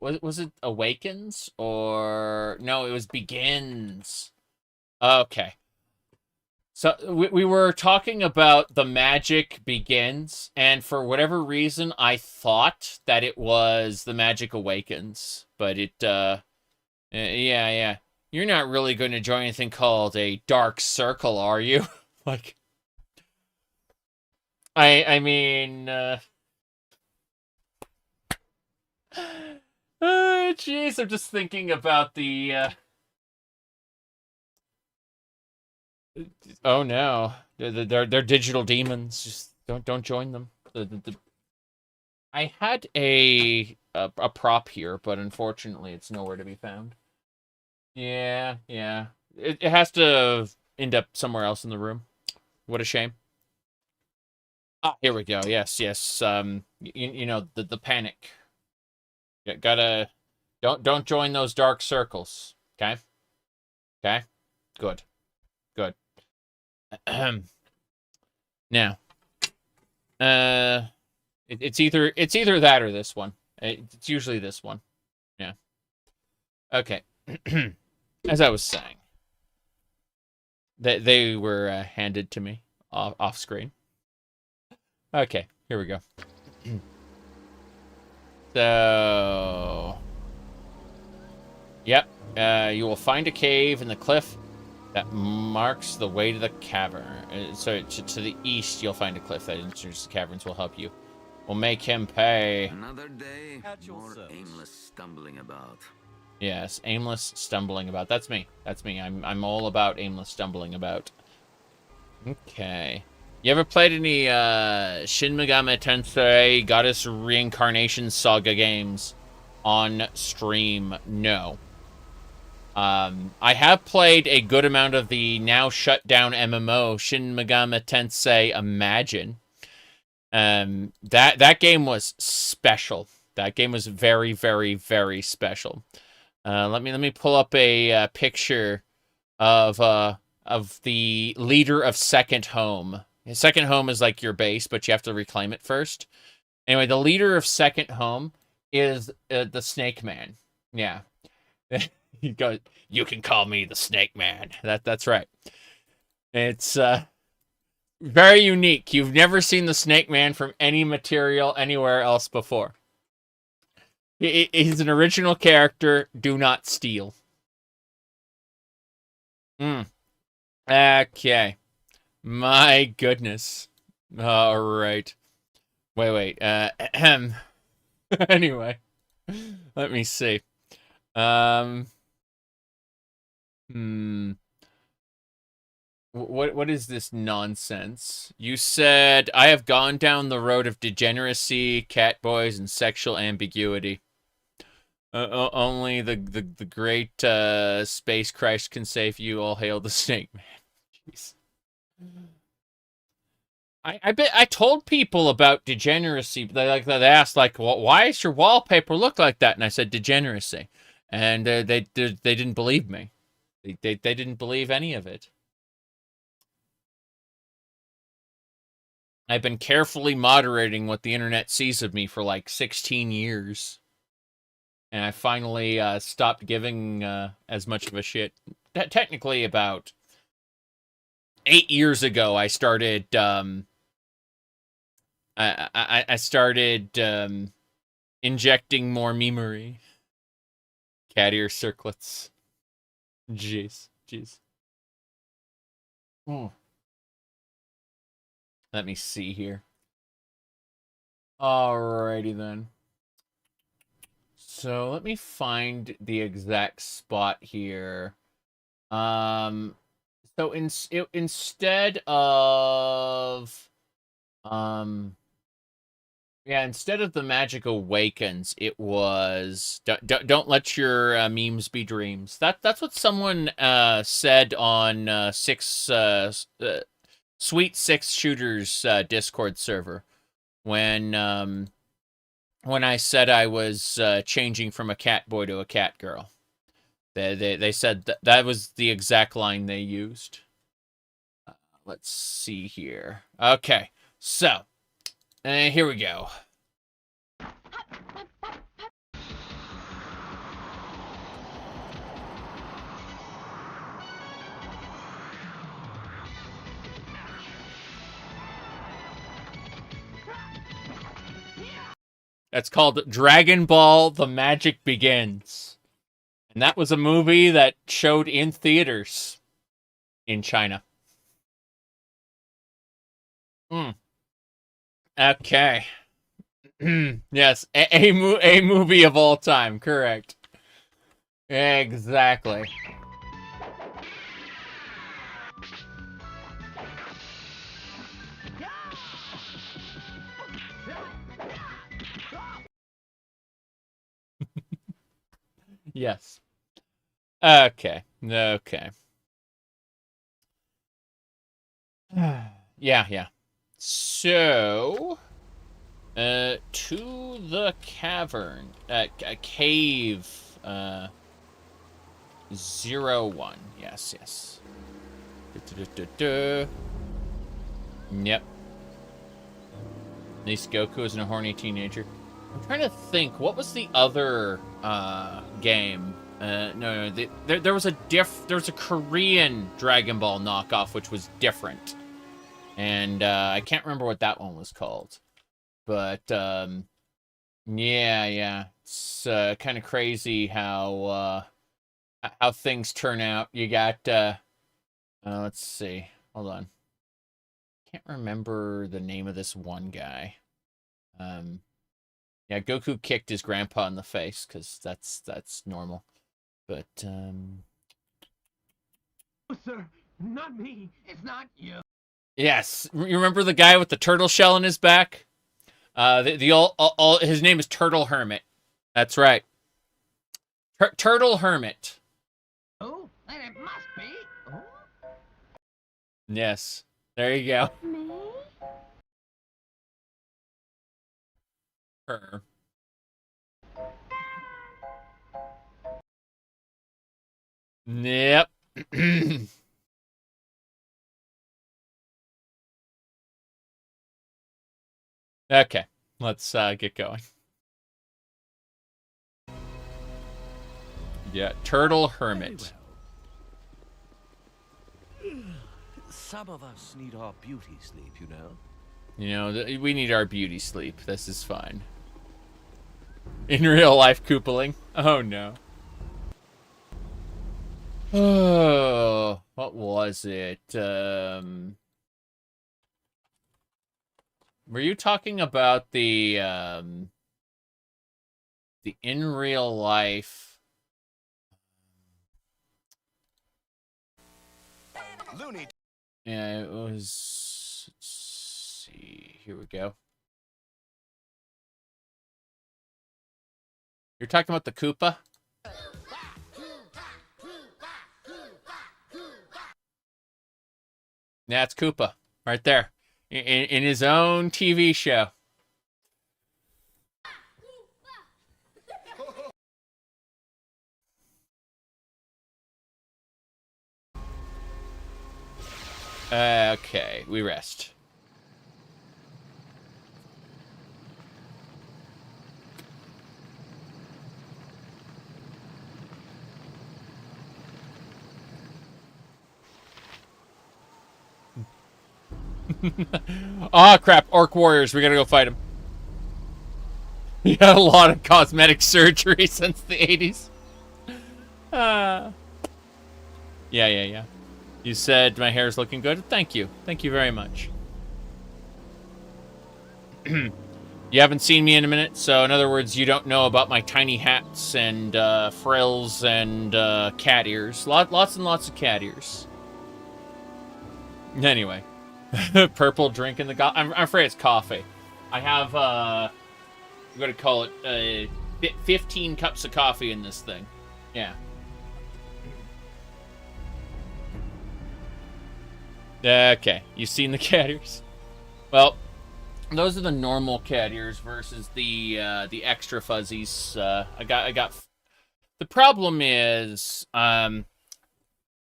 Was it Awakens? Or... No, it was Begins. Okay. So, we were talking about the magic begins, and for whatever reason, I thought that it was the magic awakens. But it, yeah. You're not really going to join anything called a dark circle, are you? Like... I mean, jeez, I'm just thinking about the, oh no, they're digital demons. Just don't join them. I had a prop here, but unfortunately, it's nowhere to be found. Yeah. It has to end up somewhere else in the room. What a shame. Ah, here we go. Yes. You know the panic. You gotta don't join those dark circles. Okay. Good. Now, it's either that or this one. It's usually this one. Yeah. Okay. As I was saying, they were handed to me off screen. Okay, here we go. So, yep, you will find a cave in the cliff that marks the way to the cavern. So to the east, you'll find a cliff that enters the caverns. Will help you. We'll make him pay. Another day, more aimless stumbling about. Yes, aimless stumbling about. That's me. I'm all about aimless stumbling about. Okay. You ever played any Shin Megami Tensei Goddess Reincarnation Saga games on stream? No. I have played a good amount of the now shut down MMO Shin Megami Tensei Imagine. That game was special. That game was very, very, very special. Let me pull up a picture of the leader of Second Home. Second Home is like your base, but you have to reclaim it first. Anyway, the leader of Second Home is the Snake Man. Yeah. You can call me the Snake Man. That's right. It's very unique. You've never seen the Snake Man from any material anywhere else before. He's an original character. Do not steal. Okay. My goodness. All right. Wait. Anyway, let me see. What is this nonsense? You said I have gone down the road of degeneracy, catboys, and sexual ambiguity. Only the great space Christ can save you. All hail the snake man. Jeez. I told people about degeneracy. They asked well, why does your wallpaper look like that? And I said degeneracy, and they didn't believe me. They didn't believe any of it. I've been carefully moderating what the internet sees of me for like 16 years. And I finally stopped giving as much of a shit. Technically, about 8 years ago, I started. I started injecting more memery. Cat ear circlets. Jeez. Let me see here. Alrighty then. So let me find the exact spot here. So instead of instead of the magic awakens, it was don't let your memes be dreams. That's what someone said on Sweet Six Shooters Discord server when I said I was changing from a cat boy to a cat girl. They said that was the exact line they used. Let's see here. Okay, so here we go. That's called Dragon Ball: The Magic Begins. And that was a movie that showed in theaters in China. Okay. Yes, a movie of all time, correct. Exactly. Yes. Okay. Yeah. So, to the cavern, cave, 01. Yes. Yep. At least Goku isn't a horny teenager. I'm trying to think, what was the other game? No, there was a Korean Dragon Ball knockoff which was different, and I can't remember what that one was called. But yeah, it's kind of crazy how things turn out. You got let's see, hold on, can't remember the name of this one guy. Yeah, Goku kicked his grandpa in the face because that's normal. But Sir, not me. It's not you. Yes, you remember the guy with the turtle shell in his back? His name is Turtle Hermit. That's right. Turtle Hermit. Oh, then it must be. Oh. Yes. There you go. Me? Her. Yep. Okay, let's get going. Yeah, Turtle Hermit. Some of us need our beauty sleep, you know. You know, we need our beauty sleep. This is fine. In real life, Koopaling. Oh no. Oh, what was it? Were you talking about the in real life? Looney. Yeah, it was. Let's see. Here we go. You're talking about the Koopa? Yeah, it's Koopa. Right there. In his own TV show. Okay, we rest. Oh crap, orc warriors, we gotta go fight them. You had a lot of cosmetic surgery since the 80s. Yeah. You said my hair's looking good. Thank you. Thank you very much. You haven't seen me in a minute, so in other words, you don't know about my tiny hats and frills and cat ears. Lots and lots of cat ears. Anyway. Purple drink in the... I'm afraid it's coffee. I have, I'm going to call it 15 cups of coffee in this thing. Yeah. Okay, you seen the cat ears? Well, those are the normal cat ears versus the extra fuzzies. I got. The problem is,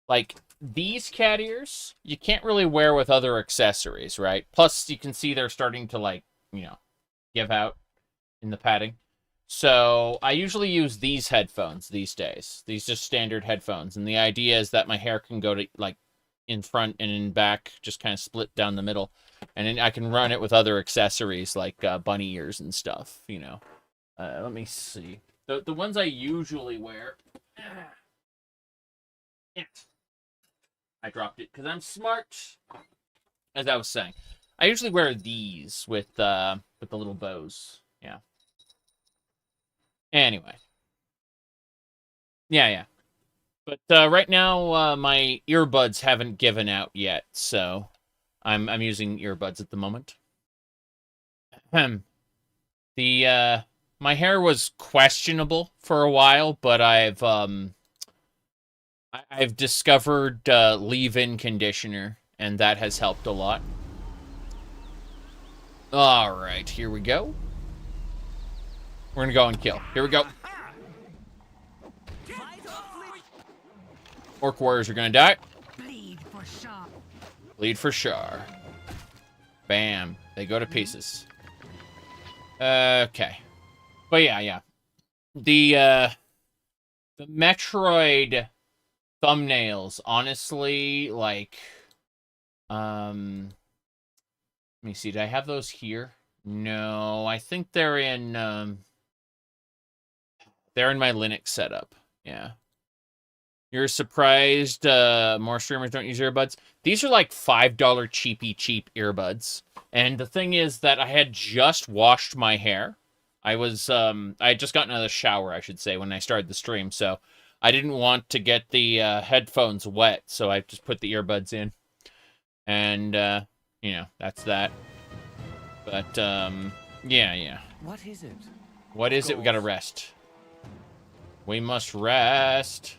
like these cat ears, you can't really wear with other accessories, right? Plus, you can see they're starting to like, give out in the padding. So I usually use these headphones these days. These just standard headphones, and the idea is that my hair can go to like in front and in back, just kind of split down the middle, and then I can run it with other accessories like bunny ears and stuff. Let me see. The ones I usually wear. I dropped it because I'm smart. As I was saying, I usually wear these with the little bows. Yeah. Anyway. Yeah. But right now, my earbuds haven't given out yet, so I'm using earbuds at the moment. My hair was questionable for a while, but I've discovered leave-in conditioner, and that has helped a lot. All right, here we go. We're gonna go and kill. Here we go. Orc warriors are gonna die. Bleed for Shar. Bleed for Shar. Bam. They go to pieces. Okay. But yeah. The Metroid thumbnails, honestly, like, let me see. Did I have those here? No, I think they're in my Linux setup. Yeah. You're surprised more streamers don't use earbuds? These are like $5 cheap earbuds. And the thing is that I had just washed my hair. I had just gotten out of the shower, I should say, when I started the stream. So I didn't want to get the headphones wet, so I just put the earbuds in. And, that's that. But, yeah. What is it? What is it? We gotta rest. We must rest.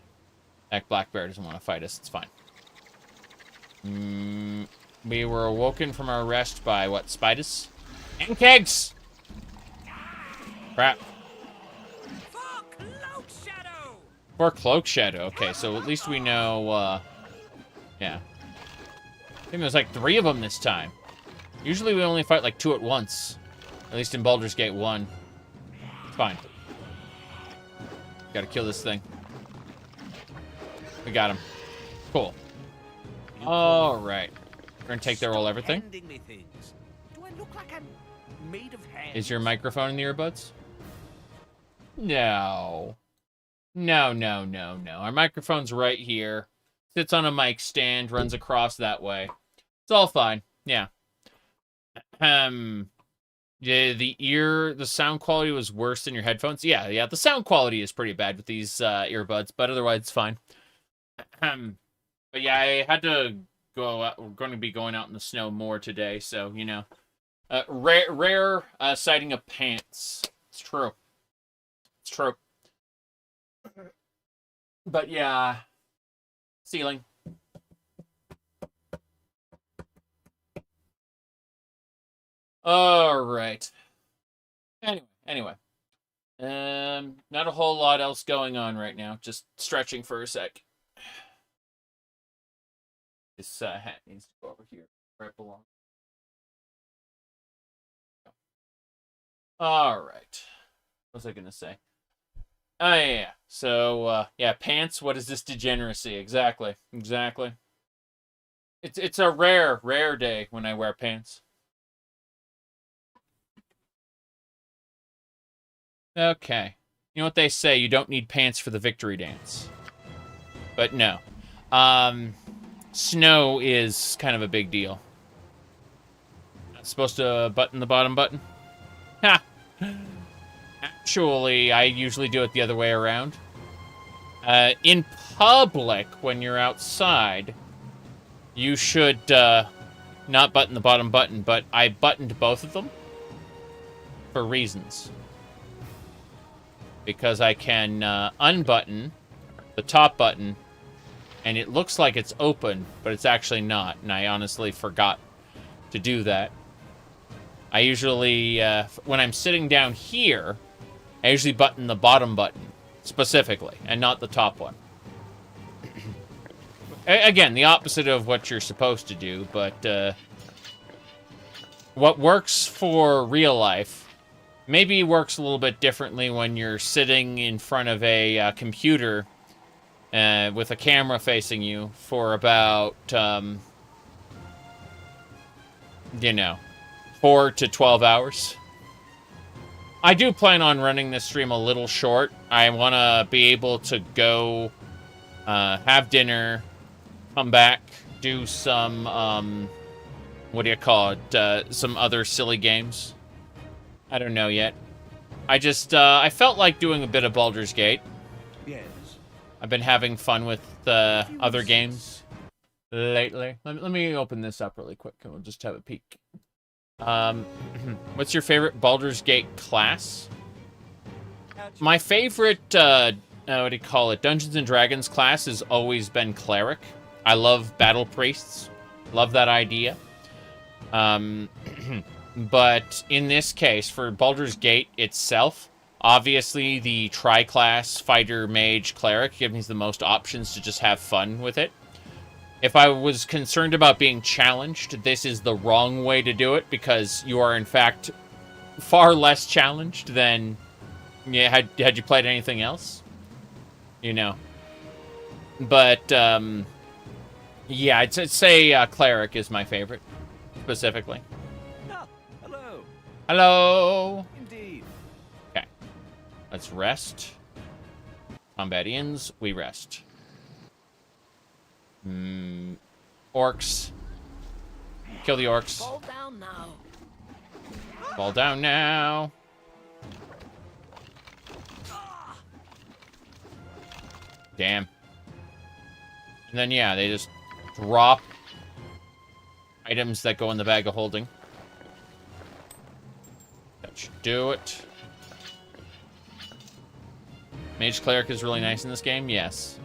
Heck, Black Bear doesn't want to fight us. It's fine. We were awoken from our rest by, what, spiders? And kegs! Crap. For Cloak Shadow. Okay, so at least we know, yeah. I think there's like 3 of them this time. Usually we only fight like 2 at once. At least in Baldur's Gate 1. It's fine. Gotta kill this thing. We got him. Cool. Alright. We're gonna take their roll everything. Is your microphone in the earbuds? No. No. Our microphone's right here. Sits on a mic stand, runs across that way. It's all fine. Yeah. Yeah, the sound quality was worse than your headphones. Yeah, the sound quality is pretty bad with these earbuds, but otherwise it's fine. But yeah, I had to go out. We're going to be going out in the snow more today, so, rare sighting of pants. It's true. But yeah, ceiling. All right. Anyway. Not a whole lot else going on right now. Just stretching for a sec. This hat needs to go over here where it belongs. All right. What was I going to say? Oh, yeah. So, yeah, pants. What is this degeneracy? Exactly. It's a rare day when I wear pants. Okay. You know what they say, you don't need pants for the victory dance. But no. Snow is kind of a big deal. Not supposed to button the bottom button? Ha! Actually, I usually do it the other way around. In public, when you're outside, you should not button the bottom button, but I buttoned both of them for reasons. Because I can unbutton the top button, and it looks like it's open, but it's actually not, and I honestly forgot to do that. I usually, when I'm sitting down here, I usually button the bottom button, specifically, and not the top one. Again, the opposite of what you're supposed to do, but what works for real life maybe works a little bit differently when you're sitting in front of a computer with a camera facing you for about, 4 to 12 hours. I do plan on running this stream a little short. I want to be able to go have dinner, come back, do some, some other silly games. I don't know yet. I just, I felt like doing a bit of Baldurs Gate. Yes. I've been having fun with other games lately. Let me open this up really quick and we'll just have a peek. What's your favorite Baldurs Gate class? My favorite, what do you call it? Dungeons and Dragons class has always been Cleric. I love Battle Priests. Love that idea. But in this case, for Baldur's Gate itself, obviously the tri-class Fighter, Mage, Cleric gives me the most options to just have fun with it. If I was concerned about being challenged, this is the wrong way to do it, because you are, in fact, far less challenged than had you played anything else. But, yeah, I'd say Cleric is my favorite, specifically. Hello! Indeed. Okay. Let's rest. Combat ends. We rest. Orcs. Kill the orcs. Fall down now. Fall down now. Damn. And then, yeah, they just drop items that go in the bag of holding. That should do it. Mage Cleric is really nice in this game, yes.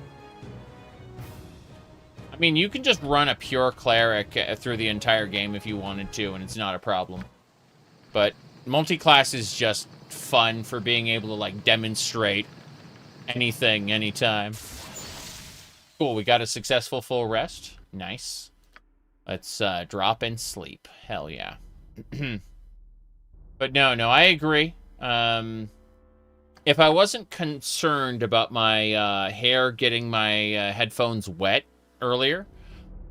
I mean, you can just run a pure Cleric through the entire game if you wanted to, and it's not a problem. But multi-class is just fun for being able to, like, demonstrate anything, anytime. Cool, we got a successful full rest. Nice. Let's drop and sleep. Hell yeah. But no, I agree. If I wasn't concerned about my hair getting my headphones wet earlier,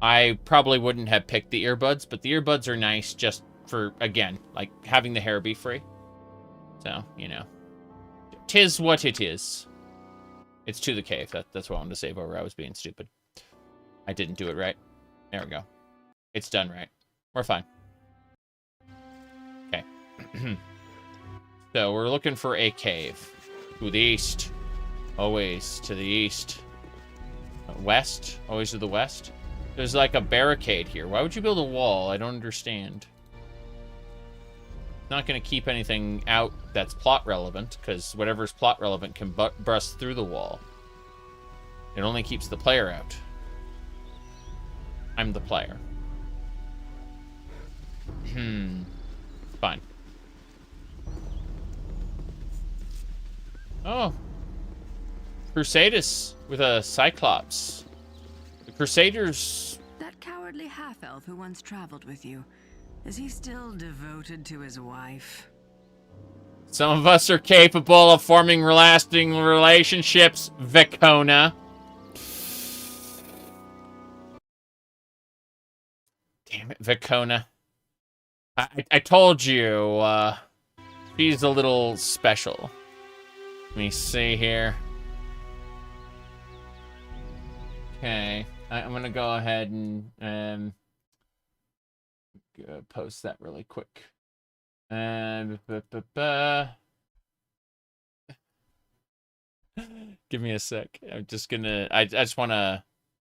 I probably wouldn't have picked the earbuds, but the earbuds are nice just for, again, like, having the hair be free. So, you know. 'Tis what it is. It's to the cave. That's what I wanted to save over. I was being stupid. I didn't do it right. There we go. It's done right. We're fine. Okay. So, we're looking for a cave. To the east. Always to the east. West. Always to the west. There's like a barricade here. Why would you build a wall? I don't understand. Not going to keep anything out that's plot relevant, because whatever's plot relevant can burst through the wall. It only keeps the player out. I'm the player. Fine. Oh. Crusadus with a Cyclops. The Crusaders... That cowardly half-elf who once traveled with you, is he still devoted to his wife? Some of us are capable of forming lasting relationships, Vicona. Damn it, Vicona. I told you, she's a little special. Let me see here. Okay, I'm gonna go ahead and post that really quick. Give me a sec. I'm just gonna. I just want to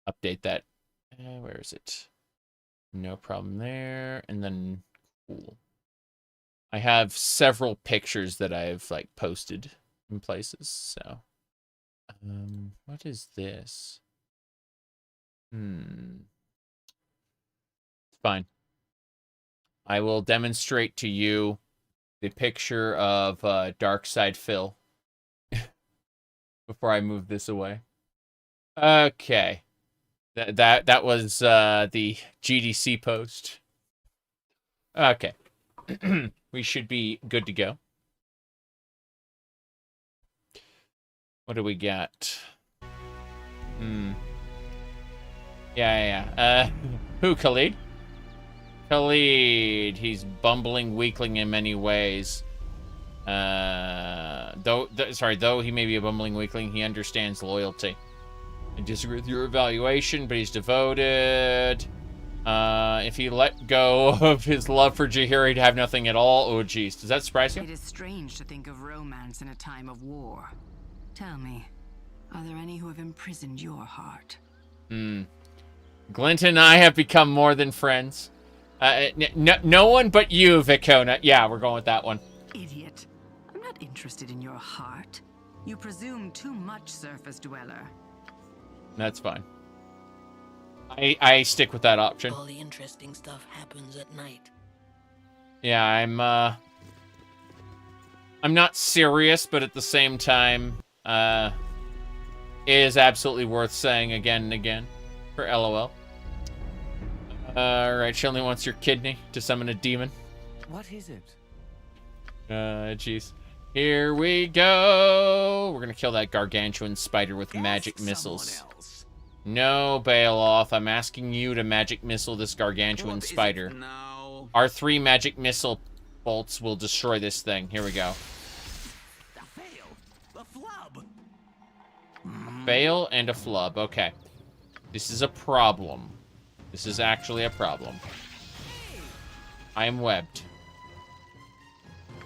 update that. Where is it? No problem there. And then cool. I have several pictures that I've like posted in places. So, what is this? It's fine. I will demonstrate to you the picture of Darkside Phil before I move this away. Okay. That was the GDC post. Okay. We should be good to go. What do we got? Yeah. Who, Khalid? Khalid. He's bumbling weakling in many ways. Though he may be a bumbling weakling, he understands loyalty. I disagree with your evaluation, but he's devoted. If he let go of his love for Jahir, he'd have nothing at all. Oh, geez. Does that surprise you? It is strange to think of romance in a time of war. Tell me, are there any who have imprisoned your heart? Glint and I have become more than friends. No one but you, Vicona. Yeah, we're going with that one. Idiot. I'm not interested in your heart. You presume too much, surface dweller. That's fine. I stick with that option. All the interesting stuff happens at night. Yeah, I'm not serious, but at the same time, it is absolutely worth saying again and again for LOL. Alright, she only wants your kidney to summon a demon. What is it? Jeez. Here we go! We're gonna kill that gargantuan spider with magic missiles. No, Bailoff, I'm asking you to magic missile this gargantuan spider. No. Our 3 magic missile bolts will destroy this thing. Here we go. The flub. Fail and a flub. Okay. This is a problem. This is actually a problem. I am webbed.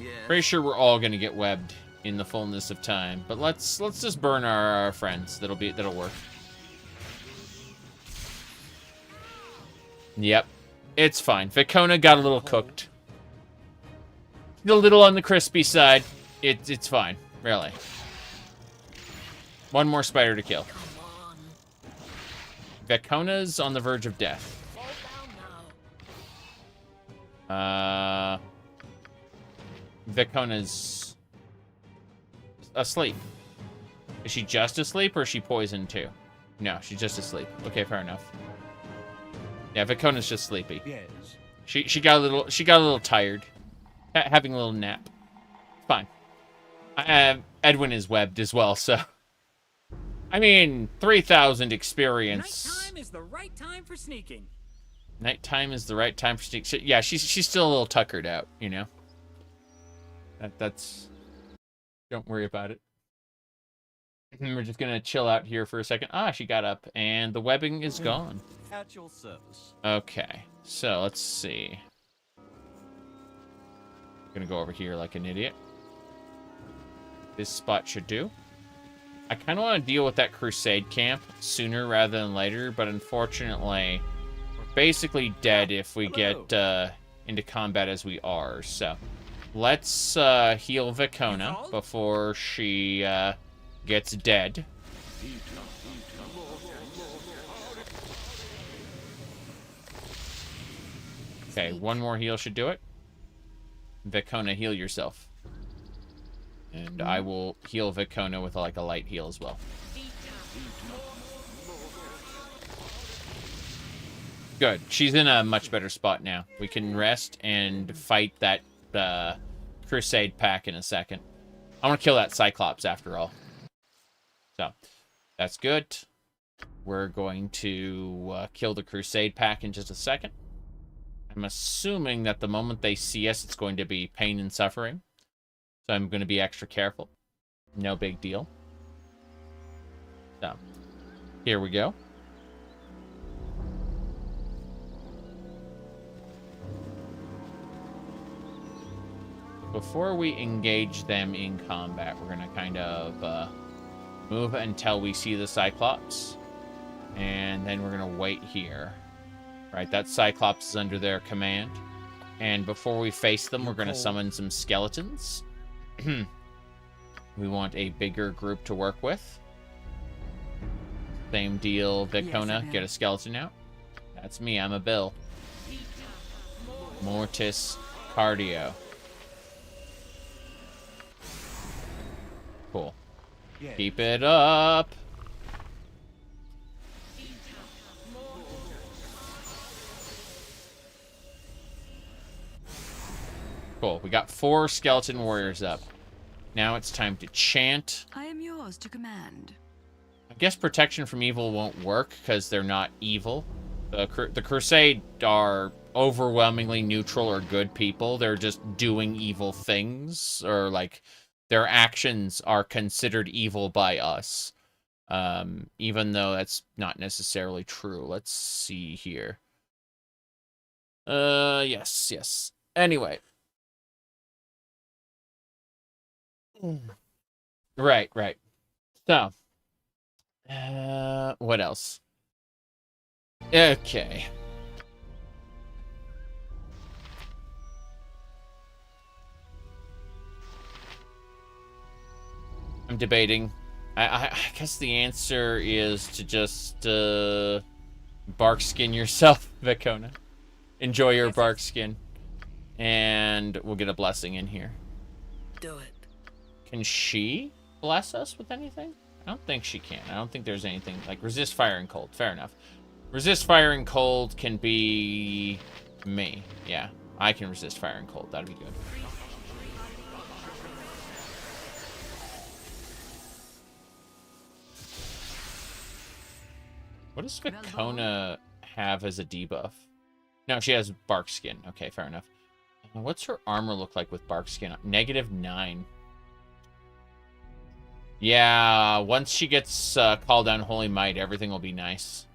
Yes. Pretty sure we're all gonna get webbed in the fullness of time. But let's just burn our friends. That'll work. Yep. It's fine. Vicona got a little cooked. A little on the crispy side. It's fine. Really. One more spider to kill. Vicona's on the verge of death. Vicona's asleep. Is she just asleep or is she poisoned too? No, she's just asleep. Okay, fair enough. Yeah, Vicona's just sleepy. Yes. She got a little tired. Having a little nap. Fine. Edwin is webbed as well, so I mean, 3,000 experience. Nighttime is the right time for sneaking. Nighttime is the right time for sneak. Yeah, she's still a little tuckered out, you know. That's. Don't worry about it. We're just gonna chill out here for a second. Ah, she got up, and the webbing is gone. At your service. Okay, so let's see. I'm gonna go over here like an idiot. This spot should do. I kind of want to deal with that crusade camp sooner rather than later, but unfortunately, we're basically dead if we get into combat as we are, so let's heal Vicona before she gets dead. Okay, one more heal should do it. Vicona, heal yourself. And I will heal Vicona with like a light heal as well. Good. She's in a much better spot now. We can rest and fight that crusade pack in a second. I want to kill that Cyclops after all. So, that's good. We're going to kill the crusade pack in just a second. I'm assuming that the moment they see us, it's going to be pain and suffering. So I'm going to be extra careful. No big deal. So, here we go. Before we engage them in combat, we're going to kind of move until we see the Cyclops. And then we're going to wait here. Right, that Cyclops is under their command. And before we face them, we're going to summon some skeletons. We want a bigger group to work with. Same deal, Vicona, get a skeleton out. That's me, I'm a Bill. Mortis Cardio. Cool. Keep it up. Cool. We got 4 skeleton warriors up. Now it's time to chant. I am yours to command. I guess protection from evil won't work because they're not evil. The crusade are overwhelmingly neutral or good people. They're just doing evil things, or like their actions are considered evil by us. Even though that's not necessarily true. Let's see here. Yes. Anyway. Right. So, what else? Okay. I'm debating. I guess the answer is to just bark skin yourself, Vicona. Enjoy your bark skin. And we'll get a blessing in here. Do it. Can she bless us with anything? I don't think she can. I don't think there's anything like resist fire and cold. Fair enough. Resist fire and cold can be me. Yeah, I can resist fire and cold. That'd be good. What does Vicona have as a debuff? No, she has bark skin. Okay, fair enough. What's her armor look like with bark skin? -9. Yeah, once she gets called down Holy Might, everything will be nice.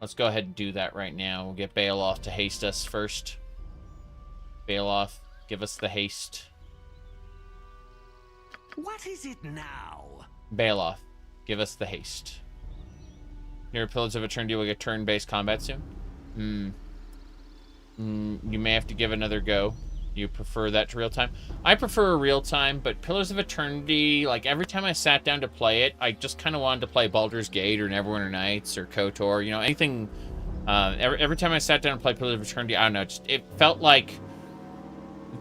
Let's go ahead and do that right now. We'll get Baloth to haste us first. Baloth, give us the haste. What is it now? Baloth, give us the haste. Your Pillars of Eternity will get turn-based combat soon. You may have to give another go. You prefer that to real-time? I prefer real-time, but Pillars of Eternity, like, every time I sat down to play it, I just kind of wanted to play Baldur's Gate or Neverwinter Nights or KOTOR, you know, anything. Every time I sat down and played Pillars of Eternity, I don't know, it felt like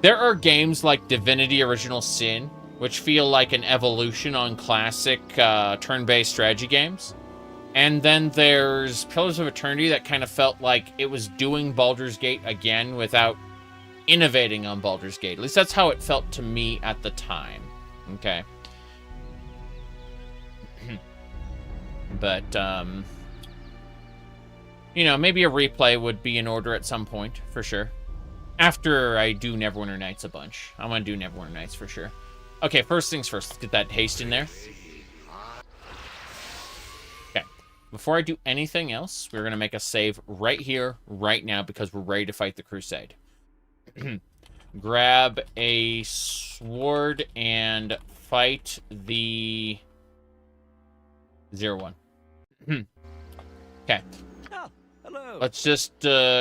there are games like Divinity Original Sin, which feel like an evolution on classic turn-based strategy games. And then there's Pillars of Eternity that kind of felt like it was doing Baldur's Gate again without innovating on Baldur's Gate. At least that's how it felt to me at the time. Okay. But, you know, maybe a replay would be in order at some point, for sure. After I do Neverwinter Nights a bunch. I'm going to do Neverwinter Nights for sure. Okay, first things first. Let's get that haste in there. Okay. Before I do anything else, we're going to make a save right here, right now, because we're ready to fight the Crusade. Grab a sword and fight the 0-1. Okay. Oh, hello. Let's just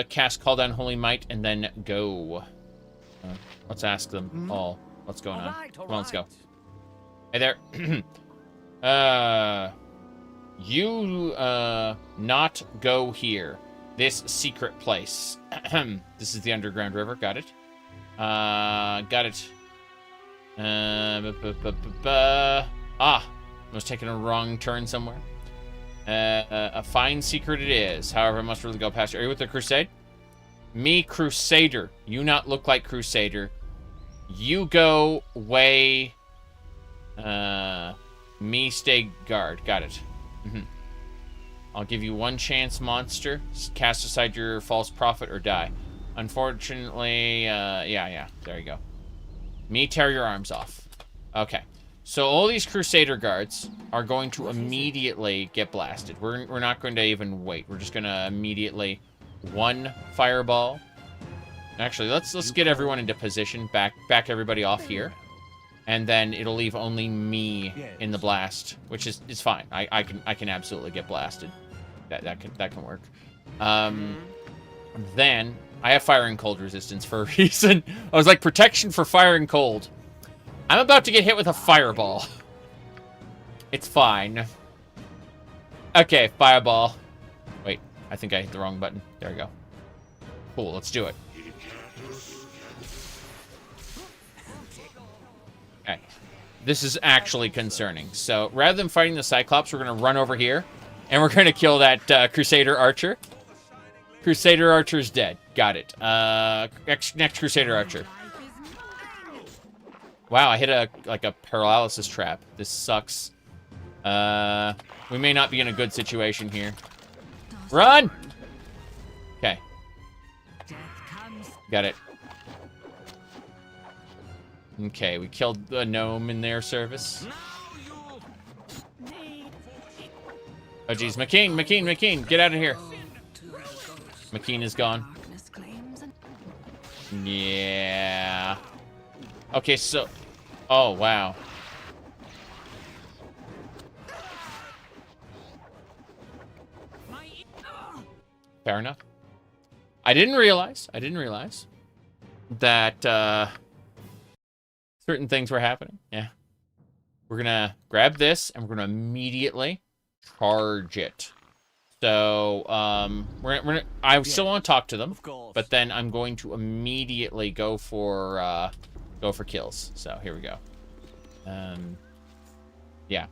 cast Call Down Holy Might and then go. Let's ask them all what's going on. Come on, let's go. Hey there. You, not go here. This secret place. This is the underground river. Got it. Got it. I was taking a wrong turn somewhere. A fine secret it is. However, I must really go past you. Are you with the Crusade? Me, Crusader. You not look like Crusader. You go way... me stay guard. Got it. I'll give you one chance, monster. Cast aside your false prophet or die. Unfortunately, yeah. There you go. Me tear your arms off. Okay. So all these Crusader guards are going to immediately get blasted. We're not going to even wait. We're just going to immediately one fireball. Actually, let's get everyone into position. Back everybody off here. And then it'll leave only me in the blast, which is fine. I can absolutely get blasted. That can work. Then I have fire and cold resistance for a reason. I was like, protection for fire and cold. I'm about to get hit with a fireball. It's fine. Okay, fireball. Wait, I think I hit the wrong button. There we go. Cool, let's do it. Okay. This is actually concerning. So, rather than fighting the Cyclops, we're going to run over here. And we're going to kill that Crusader Archer. Crusader Archer's dead. Got it. Next Crusader Archer. Wow, I hit a paralysis trap. This sucks. We may not be in a good situation here. Run! Okay. Got it. Okay, we killed the gnome in their service. Oh, geez. McKean, get out of here. McKean is gone. Yeah. Okay, so... Oh, wow. Fair enough. I didn't realize that, certain things were happening. Yeah. We're gonna grab this, and we're gonna immediately charge it. So, I still want to talk to them, but then I'm going to immediately go for kills. So, here we go. Yeah.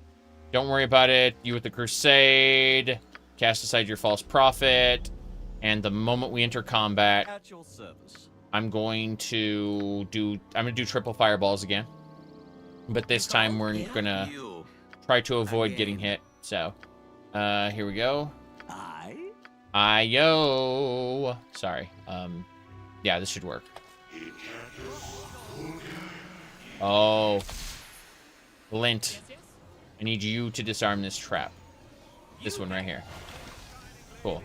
Don't worry about it. You with the Crusade. Cast aside your false prophet. And the moment we enter combat, At your service. I'm going to do triple fireballs again. But this time we're gonna try to avoid getting hit. So, here we go. Ayo. Sorry. Yeah, this should work. Oh. Lint. I need you to disarm this trap. This one right here. Cool.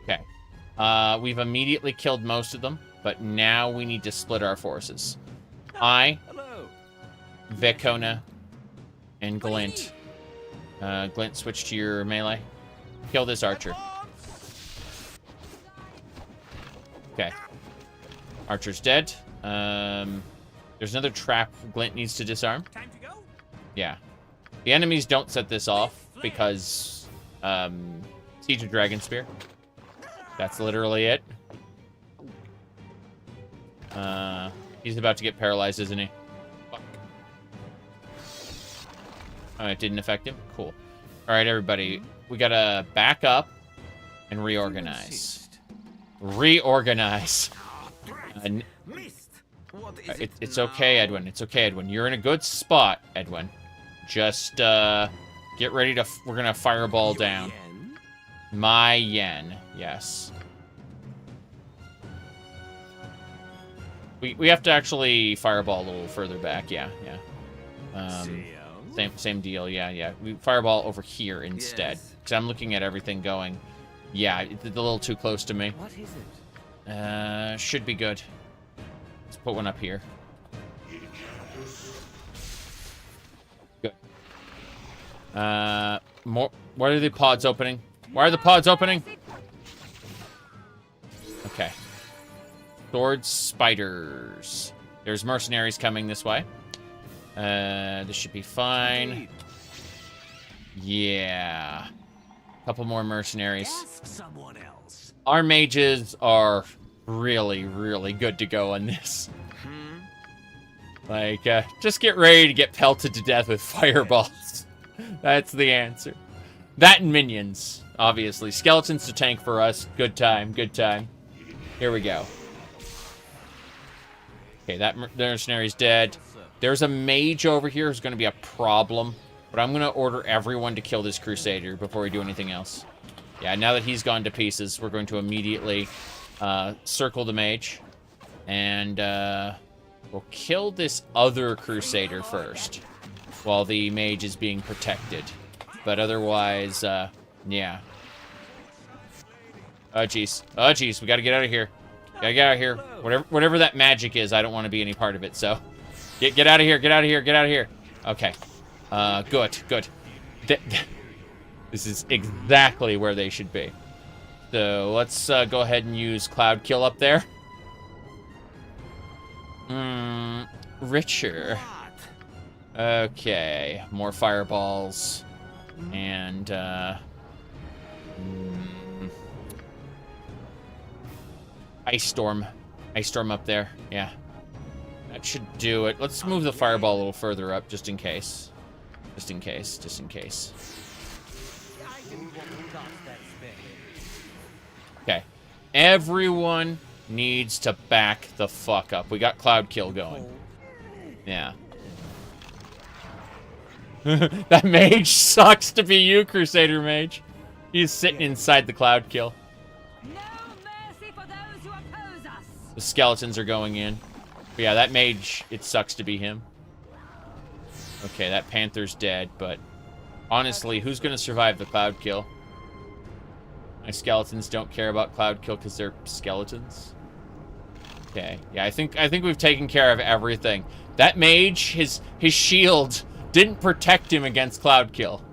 Okay. We've immediately killed most of them, but now we need to split our forces. Vekona, and Glint. Glint, switch to your melee. Kill this archer. Okay. Archer's dead. There's another trap Glint needs to disarm. Yeah. The enemies don't set this off because Siege of Dragonspear. That's literally it. He's about to get paralyzed, isn't he? Fuck. Oh, it didn't affect him? Cool. Alright, everybody. We gotta back up and reorganize. Reorganize. It's okay, Edwin. It's okay, Edwin. You're in a good spot, Edwin. Just, get ready to... We're gonna fireball down. My yen. Yes. We have to actually fireball a little further back. Yeah. Same deal. Yeah. We fireball over here instead. Because I'm looking at everything going... Yeah, it's a little too close to me. What is it? Should be good. Let's put one up here. Good. More. What are the pods opening? Why are the pods opening? Okay. Sword spiders. There's mercenaries coming this way. This should be fine. Yeah. Couple more mercenaries. Ask someone else. Our mages are really, really good to go on this. Like, just get ready to get pelted to death with fireballs. That's the answer. That and minions, obviously. Skeletons to tank for us. Good time, good time. Here we go. Okay, that mercenary's dead. There's a mage over here who's going to be a problem. But I'm going to order everyone to kill this crusader before we do anything else. Yeah, now that he's gone to pieces, we're going to immediately circle the mage. And we'll kill this other crusader first, while the mage is being protected. But otherwise, yeah. Oh, jeez. Oh, jeez. We got to get out of here. Gotta get out of here. Whatever that magic is, I don't want to be any part of it, so... Get out of here. Get out of here. Get out of here. Okay. Good. Good. This is exactly where they should be. So, let's go ahead and use Cloud Kill up there. Richer. Okay. More fireballs. And, Ice Storm. Ice Storm up there. Yeah. That should do it. Let's move the fireball a little further up, just in case. Just in case. Just in case. Okay. Everyone needs to back the fuck up. We got Cloud Kill going. Yeah. That mage sucks to be you, Crusader Mage. He's sitting inside the Cloud Kill. The skeletons are going in. But yeah, that mage, it sucks to be him. Okay, that panther's dead, but honestly, who's going to survive the Cloud Kill? My skeletons don't care about Cloud Kill because they're skeletons. Okay, yeah, I think we've taken care of everything. That mage, his shield didn't protect him against Cloud Kill. So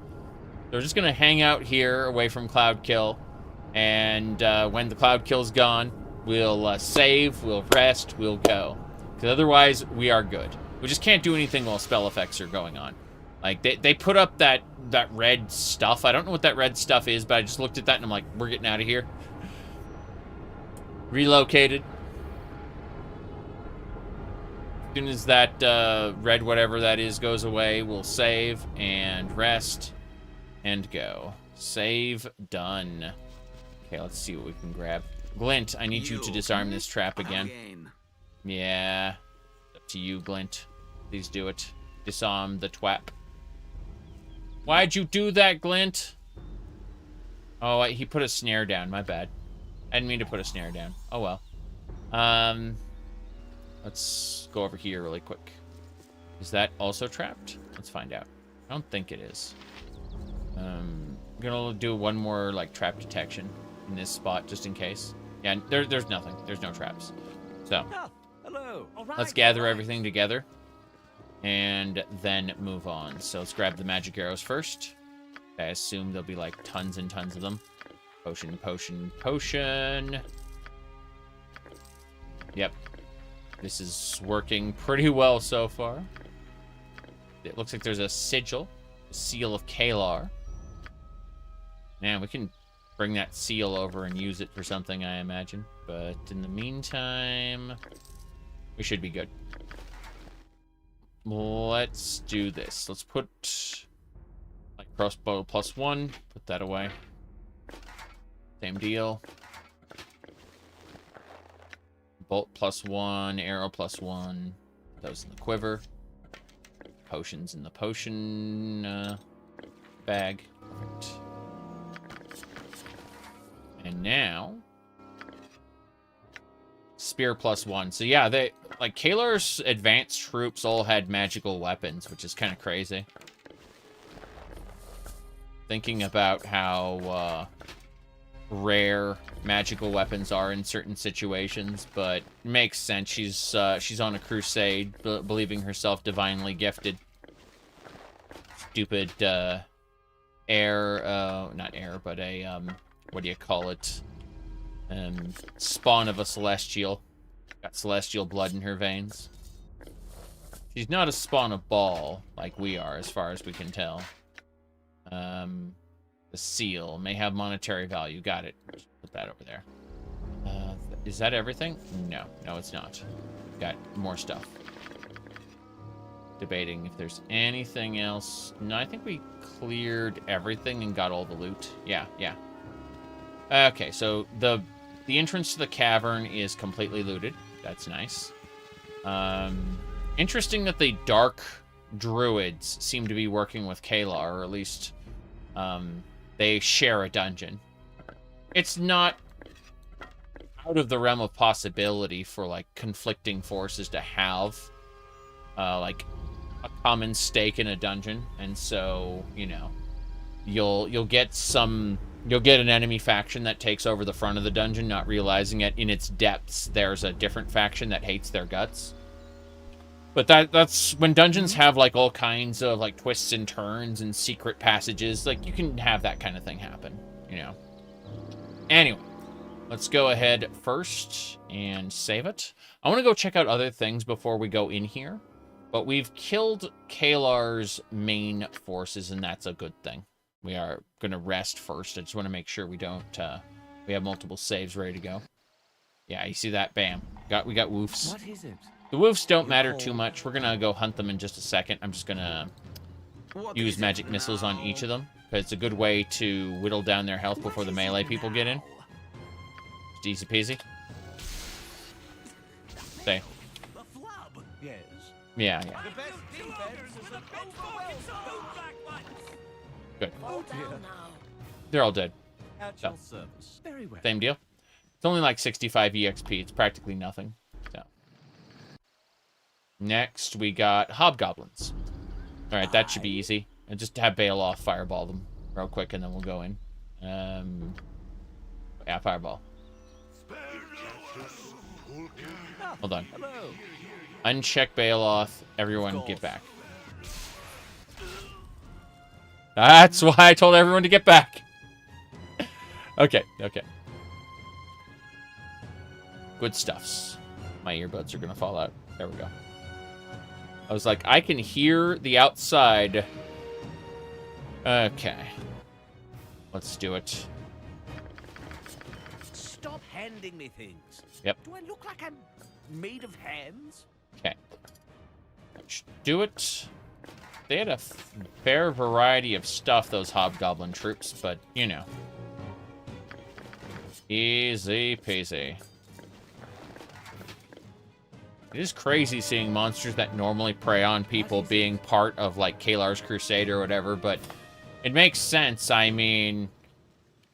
we're just going to hang out here away from Cloud Kill. And when the Cloud Kill's gone, we'll save, we'll rest, we'll go. Because otherwise, we are good. We just can't do anything while spell effects are going on. Like, they put up that red stuff. I don't know what that red stuff is, but I just looked at that and I'm like, we're getting out of here. Relocated. As soon as that red whatever that is goes away, we'll save and rest and go. Save done. Okay, let's see what we can grab. Glint, I need you to disarm this trap again. Yeah. Up to you, Glint. Please do it. Disarm the twap. Why'd you do that, Glint? Oh, he put a snare down. My bad. I didn't mean to put a snare down. Oh, well. Let's go over here really quick. Is that also trapped? Let's find out. I don't think it is. I'm gonna do one more, like, trap detection in this spot, just in case. Yeah, there's nothing. There's no traps. So, let's gather everything together. And then move on. So let's grab the magic arrows first. I assume there'll be, like, tons and tons of them. Potion, potion, potion. Yep. This is working pretty well so far. It looks like there's a sigil. A seal of Kalar. Man, we can bring that seal over and use it for something, I imagine. But in the meantime, we should be good. Let's do this. Let's put, like, crossbow +1. Put that away. Same deal. Bolt +1. Arrow +1. Those in the quiver. Potions in the potion bag. Perfect. And now, spear +1. So yeah, they, like, Kalar's advanced troops all had magical weapons, which is kind of crazy. Thinking about how rare magical weapons are in certain situations, but it makes sense. She's on a crusade, believing herself divinely gifted. Stupid heir, not heir, but a what do you call it? Spawn of a celestial. Got celestial blood in her veins. She's not a spawn of Ball like we are, as far as we can tell. The seal may have monetary value. Got it. Just put that over there. Is that everything? No. No, it's not. Got more stuff. Debating if there's anything else. No, I think we cleared everything and got all the loot. Yeah. Okay, so the entrance to the cavern is completely looted. That's nice. Interesting that the dark druids seem to be working with Kalar, or at least they share a dungeon. It's not out of the realm of possibility for like conflicting forces to have like a common stake in a dungeon, and so you'll get an enemy faction that takes over the front of the dungeon, not realizing it in its depths there's a different faction that hates their guts. But that's when dungeons have like all kinds of like twists and turns and secret passages, like you can have that kind of thing happen, Anyway, let's go ahead first and save it. I want to go check out other things before we go in here, but we've killed Kalar's main forces, and that's a good thing. We are going to rest first. I just want to make sure we don't, we have multiple saves ready to go. Yeah, you see that? Bam. We got woofs. What is it? The woofs don't matter too much. We're going to go hunt them in just a second. I'm just going to use magic missiles on each of them, because it's a good way to whittle down their health before the melee people get in. It's easy peasy. Stay. Yes. Yeah. Good. They're all dead. So, same deal. It's only like 65 EXP. It's practically nothing. So. Next, we got hobgoblins. All right, that should be easy. And just have Baloth fireball them real quick, and then we'll go in. Yeah, fireball. Hold on. Uncheck Baloth. Everyone get back. That's why I told everyone to get back. Okay. Good stuffs. My earbuds are going to fall out. There we go. I was like, I can hear the outside. Okay. Let's do it. Stop handing me things. Yep. Do I look like I'm made of hands? Okay. Let's do it. They had a fair variety of stuff, those hobgoblin troops, but, Easy peasy. It is crazy seeing monsters that normally prey on people being part of, like, Kalar's crusade or whatever, but it makes sense. I mean,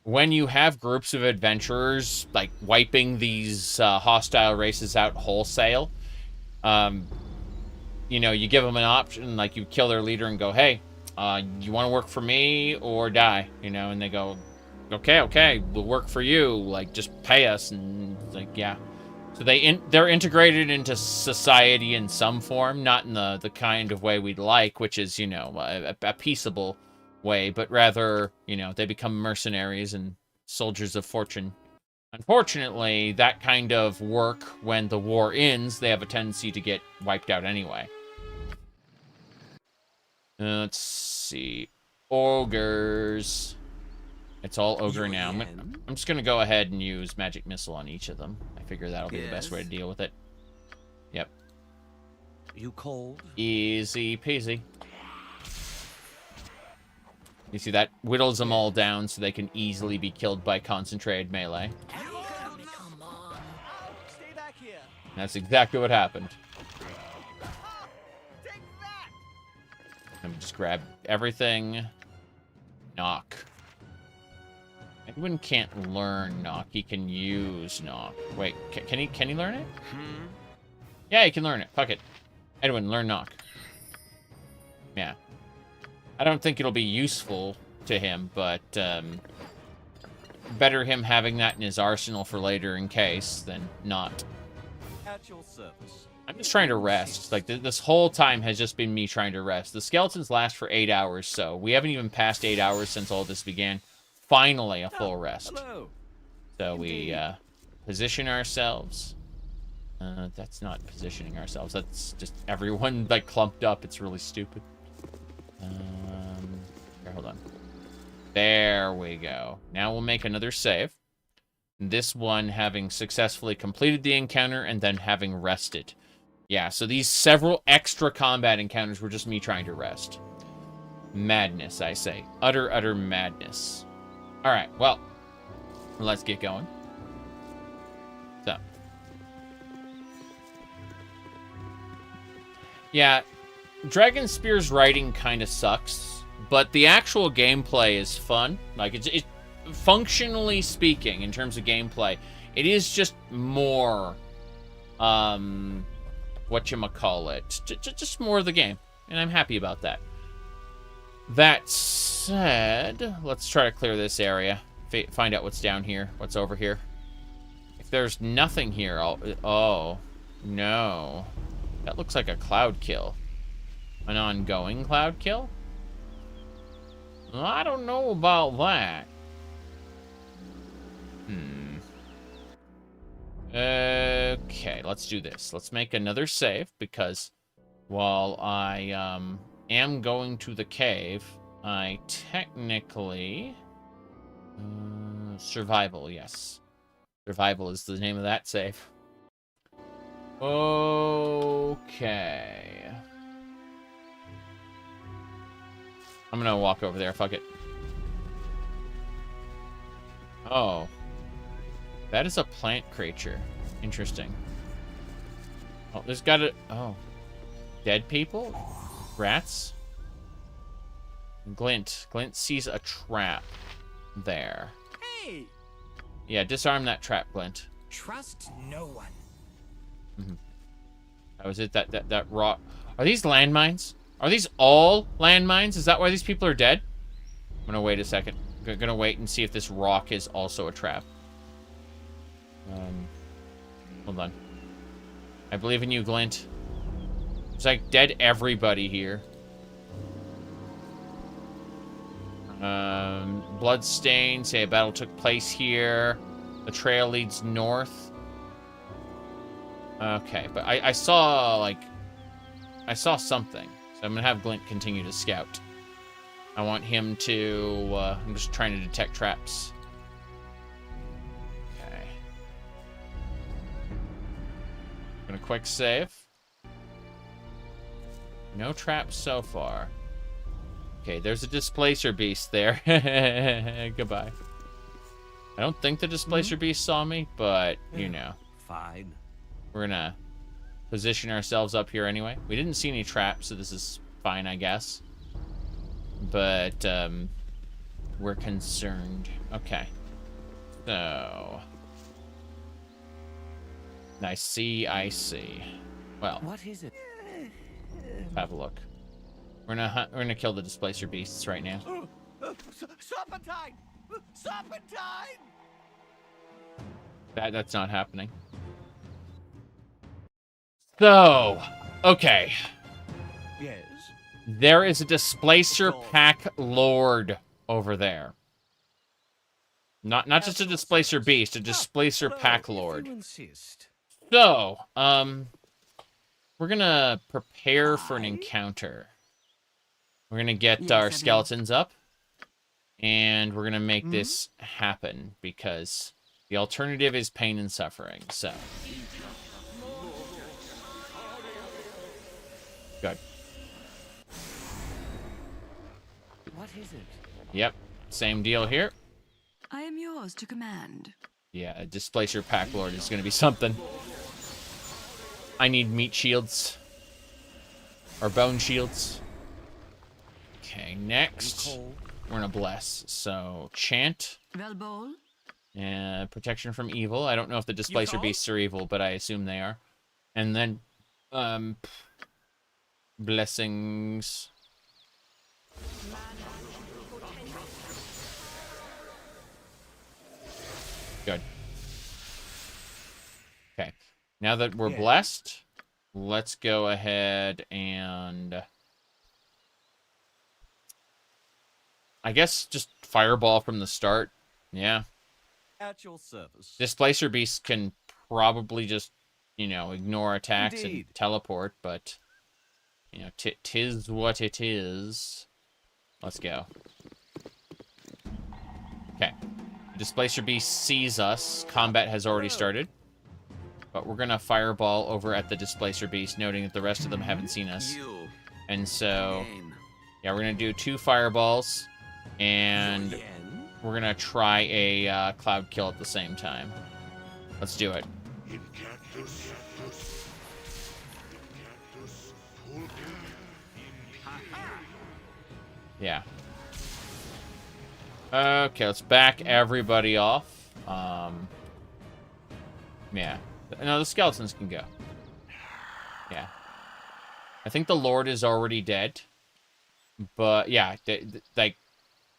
when you have groups of adventurers, like, wiping these hostile races out wholesale, you give them an option, like, you kill their leader and go, hey, you want to work for me or die? And they go, okay, we'll work for you. Like, just pay us. And, like, yeah. So they're integrated into society in some form, not in the kind of way we'd like, which is, a peaceable way, but rather, they become mercenaries and soldiers of fortune. Unfortunately, that kind of work, when the war ends, they have a tendency to get wiped out anyway. Let's see. Ogres. It's all ogre now. I'm just going to go ahead and use magic missile on each of them. I figure that'll be the best way to deal with it. Yep. You cold? Easy peasy. You see that? Whittles them all down so they can easily be killed by concentrated melee. That's exactly what happened. Let me just grab everything. Knock. Edwin can't learn knock. He can use knock. Wait, can he learn it? Yeah, he can learn it. Fuck it. Edwin, learn knock. Yeah. I don't think it'll be useful to him, but better him having that in his arsenal for later in case than not. At your service. I'm just trying to rest. Like, this whole time has just been me trying to rest. The skeletons last for 8 hours, so we haven't even passed 8 hours since all this began. Finally, a full rest. Hello. So we position ourselves. That's not positioning ourselves. That's just everyone, like, clumped up. It's really stupid. Here, hold on. There we go. Now we'll make another save. This one having successfully completed the encounter and then having rested. Yeah, so these several extra combat encounters were just me trying to rest. Madness, I say. Utter, utter madness. Alright, well, let's get going. So. Yeah, Dragonspear's writing kind of sucks, but the actual gameplay is fun. Like, it's functionally speaking, in terms of gameplay, it is just more, whatchamacallit, just more of the game, and I'm happy about that. That said, let's try to clear this area, find out what's down here, what's over here. If there's nothing here, oh, no. That looks like a cloud kill. An ongoing cloud kill? Well, I don't know about that. Okay, let's do this. Let's make another save, because while I am going to the cave, I technically... survival, yes. Survival is the name of that save. Okay. I'm gonna walk over there, fuck it. Oh. That is a plant creature. Interesting. Oh, there's gotta... Oh. Dead people? Rats? Glint. Glint sees a trap there. Hey! Yeah, disarm that trap, Glint. Trust no one. That was it, that rock. Are these landmines? Are these all landmines? Is that why these people are dead? I'm gonna wait a second. I'm gonna wait and see if this rock is also a trap. Hold on. I believe in you, Glint. It's like dead everybody here. Bloodstains say a battle took place here. The trail leads north. Okay, but I saw, like... I saw something. So I'm gonna have Glint continue to scout. I want him to... I'm just trying to detect traps. Okay. Gonna quick save. No traps so far. Okay, there's a displacer beast there. Goodbye. I don't think the displacer beast saw me, but, you know. Fine. We're gonna position ourselves up here anyway. We didn't see any traps, so this is fine, I guess. But, we're concerned. Okay. So... I see. Well... What is it? Have a look. We're gonna kill the displacer beasts right now. Serpentine! Serpentine! That's not happening. So, okay. Yes. There is a displacer pack lord over there. Not just a displacer beast, a displacer pack lord. So, we're gonna prepare for an encounter. We're gonna get our skeletons up, and we're gonna make this happen, because the alternative is pain and suffering, so. Good. What is it? Yep, same deal here. I am yours to command. Yeah, a displacer pack lord is gonna be something. I need meat shields. Or bone shields. Okay, next. We're gonna bless. So, chant. Protection from evil. I don't know if the displacer beasts are evil, but I assume they are. And then, blessings. Good. Okay. Now that we're blessed, let's go ahead and... I guess just fireball from the start. Yeah. At your service. Displacer beasts can probably just you know, ignore attacks Indeed. and teleport, but, you know, tis what it is. Let's go. Okay. The Displacer Beast sees us. Combat has already started. But we're going to fireball over at the Displacer Beast, noting that the rest of them haven't seen us. And so, yeah, we're going to do 2 fireballs. And we're going to try a cloud kill at the same time. Let's do it. Yeah. Okay, let's back everybody off. Yeah. No, the skeletons can go. Yeah. I think the Lord is already dead. But, yeah, like,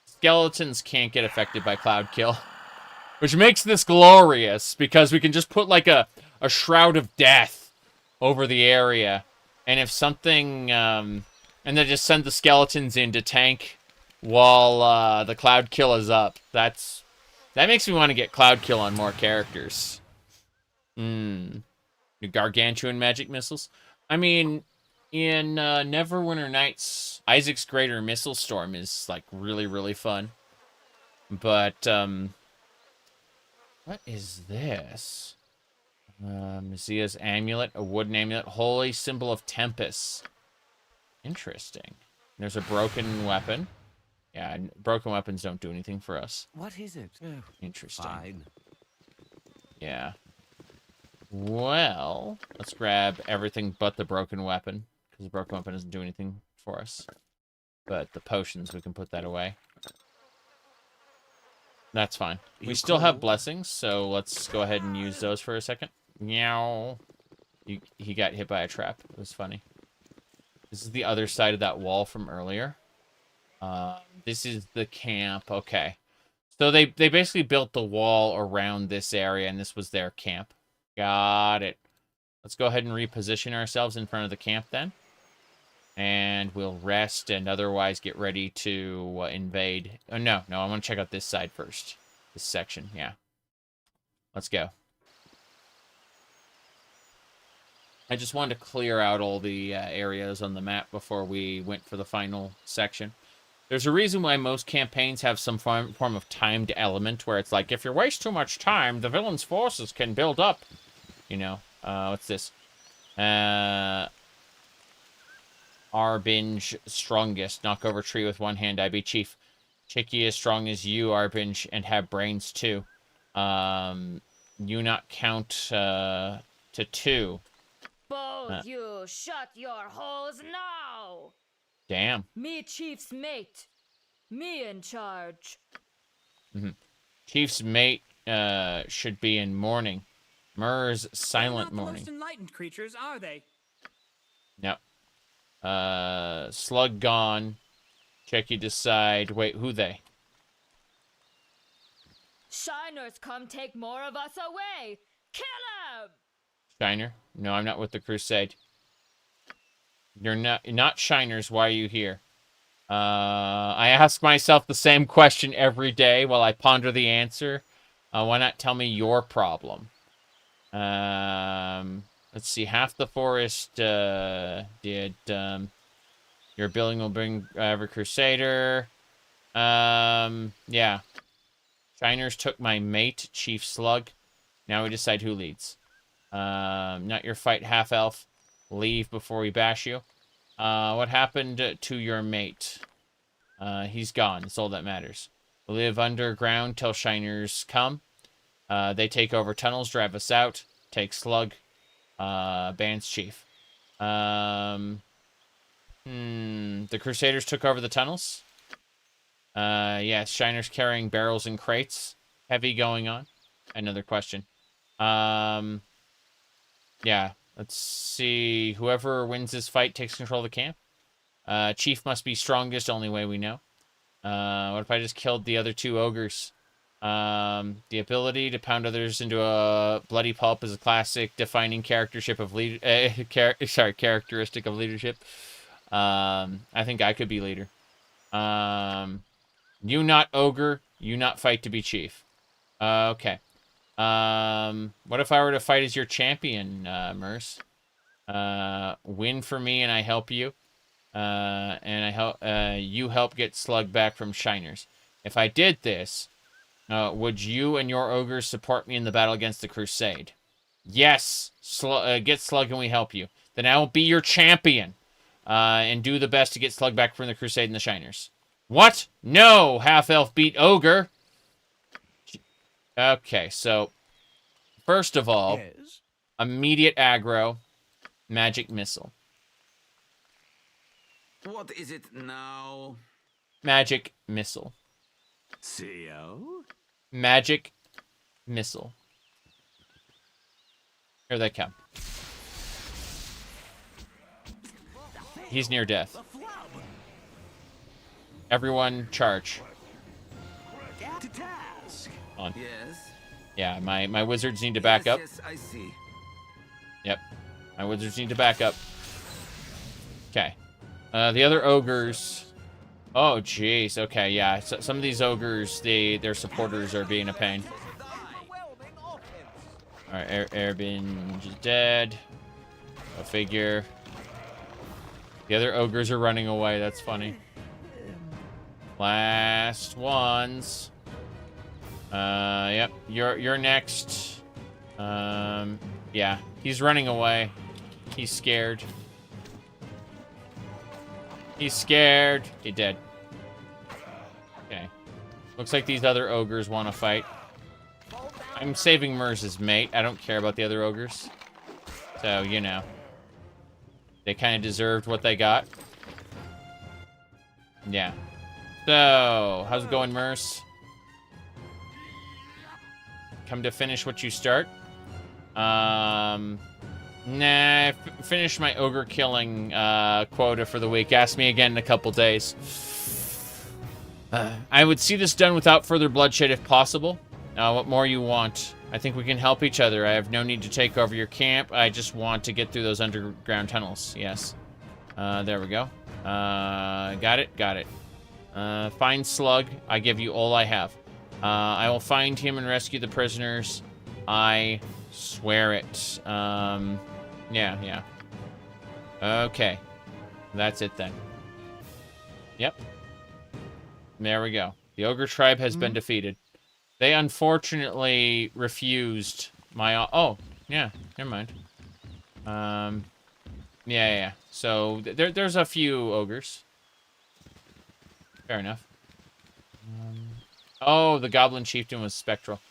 skeletons can't get affected by cloud kill. Which makes this glorious, because we can just put, like, a shroud of death over the area. And if something, and then just send the skeletons in to tank while the cloud kill is up. That makes me want to get cloud kill on more characters. The gargantuan magic missiles. I mean, in Neverwinter Nights, Isaac's Greater Missile Storm is like really, really fun. But what is this? Zia's amulet, a wooden amulet, holy symbol of Tempest. Interesting. There's a broken weapon. Yeah, broken weapons don't do anything for us. What is it? Oh, interesting. Fine. Yeah. Well, let's grab everything but the broken weapon, because the broken weapon doesn't do anything for us. But the potions, we can put that away. That's fine. We still have blessings, so let's go ahead and use those for a second. Meow. He got hit by a trap. It was funny. This is the other side of that wall from earlier. This is the camp. Okay. So they basically built the wall around this area, and this was their camp. Got it. Let's go ahead and reposition ourselves in front of the camp then. And we'll rest and otherwise get ready to invade. Oh, no, I want to check out this side first. This section, yeah. Let's go. I just wanted to clear out all the areas on the map before we went for the final section. There's a reason why most campaigns have some form of timed element, where it's like, if you waste too much time, the villain's forces can build up. You know, what's this? Arbinge strongest. Knock over tree with one hand. I be chief. Chicky as strong as you, Arbinge, and have brains too. You not count to 2. Both you shut your holes now. Damn. Me chief's mate. Me in charge. Chief's mate should be in mourning. Mur's silent They're not mourning. the most enlightened creatures, are they? No. Slug gone. Checky decide. Wait, who they? Shiners come take more of us away. Kill him! Shiner? No, I'm not with the crusade. You're not Shiners. Why are you here? I ask myself the same question every day while I ponder the answer. Why not tell me your problem? Let's see. Half the forest did. Your building will bring every crusader. Yeah. Shiners took my mate, Chief Slug. Now we decide who leads. Not your fight, half-elf. Leave before we bash you. What happened to your mate? He's gone. That's all that matters. We live underground till Shiners come. They take over tunnels, drive us out. Take Slug. Band's chief. The Crusaders took over the tunnels. Yes, Shiners carrying barrels and crates. Heavy going on. Another question. Yeah, let's see. Whoever wins this fight takes control of the camp. Chief must be strongest, only way we know. What if I just killed the other 2 ogres? The ability to pound others into a bloody pulp is a classic defining characteristic of characteristic of leadership. I think I could be leader. You not ogre, you not fight to be chief. Okay. What if I were to fight as your champion, Merce? Win for me and I help you. And I help you help get Slug back from Shiners. If I did this, would you and your ogres support me in the battle against the crusade? Yes. Get Slug and we help you. Then I will be your champion. And do the best to get Slug back from the crusade and the Shiners. What? No! Half-elf beat ogre. Okay, so first of all, Yes. Immediate aggro, magic missile. What is it now? Magic missile. CO? Magic missile. Here they come. He's near death. Everyone charge. To task. On. Yes. Yeah, my wizards need to back up. Yes, I see. Yep. My wizards need to back up. Okay. The other ogres... Oh, jeez. Okay, yeah. So, some of these ogres, their supporters are being a pain. Alright, Airbin is dead. Go figure. The other ogres are running away. That's funny. Last ones. Yep. You're next. Yeah. He's running away. He's scared. He's scared. He dead. Okay. Looks like these other ogres want to fight. I'm saving Mer's mate. I don't care about the other ogres. So, you know. They kind of deserved what they got. Yeah. So, how's it going, Merce? Come to finish what you start? Nah, finish my ogre killing quota for the week. Ask me again in a couple days. I would see this done without further bloodshed if possible. What more you want? I think we can help each other. I have no need to take over your camp. I just want to get through those underground tunnels. Yes. There we go. Got it. Got it. Find Slug. I give you all I have. I will find him and rescue the prisoners. I swear it. Yeah. Okay. That's it then. Yep. There we go. The Ogre Tribe has been defeated. They unfortunately refused my... Oh, yeah. Never mind. Yeah. So, there's a few ogres. Fair enough. Oh, the Goblin Chieftain was spectral.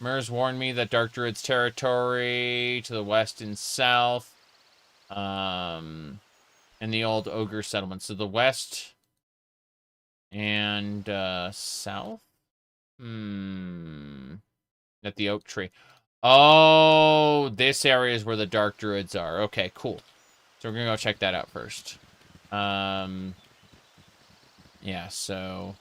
Mers warned me that Dark Druid's territory to the west and south. And the old ogre settlement. So the west and south? At the oak tree. Oh, this area is where the Dark Druids are. Okay, cool. So we're gonna go check that out first. Yeah, so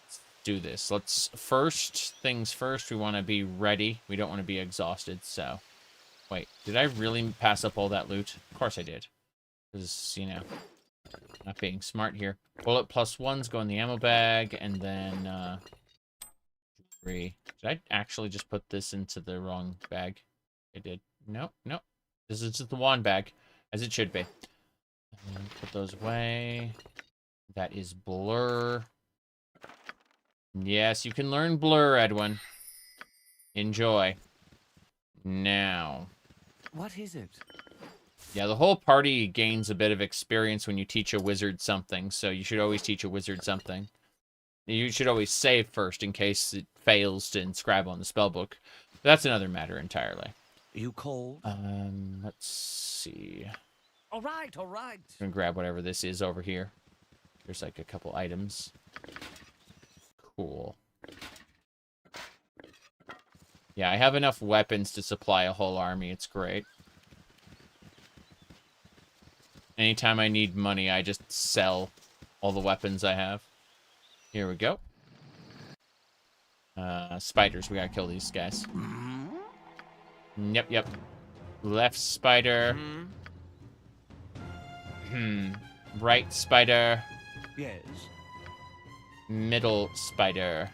let's do this. First things first, we want to be ready. We don't want to be exhausted, so. Wait, did I really pass up all that loot? Of course I did. Because, you know, not being smart here. Bullet +1s go in the ammo bag, and then, 3. Did I actually just put this into the wrong bag? I did. Nope. This is just the wand bag, as it should be. Put those away. That is Blur. Yes, you can learn Blur, Edwin. Enjoy. Now. What is it? Yeah, the whole party gains a bit of experience when you teach a wizard something, so you should always teach a wizard something. You should always save first in case it fails to inscribe on the spellbook. But that's another matter entirely. You cold? Let's see. All right. I'm gonna grab whatever this is over here. There's like a couple items. Cool. Yeah, I have enough weapons to supply a whole army. It's great. Anytime I need money, I just sell all the weapons I have. Here we go. Spiders. We gotta kill these guys. Yep. Left spider. Right spider. Yes. Middle spider.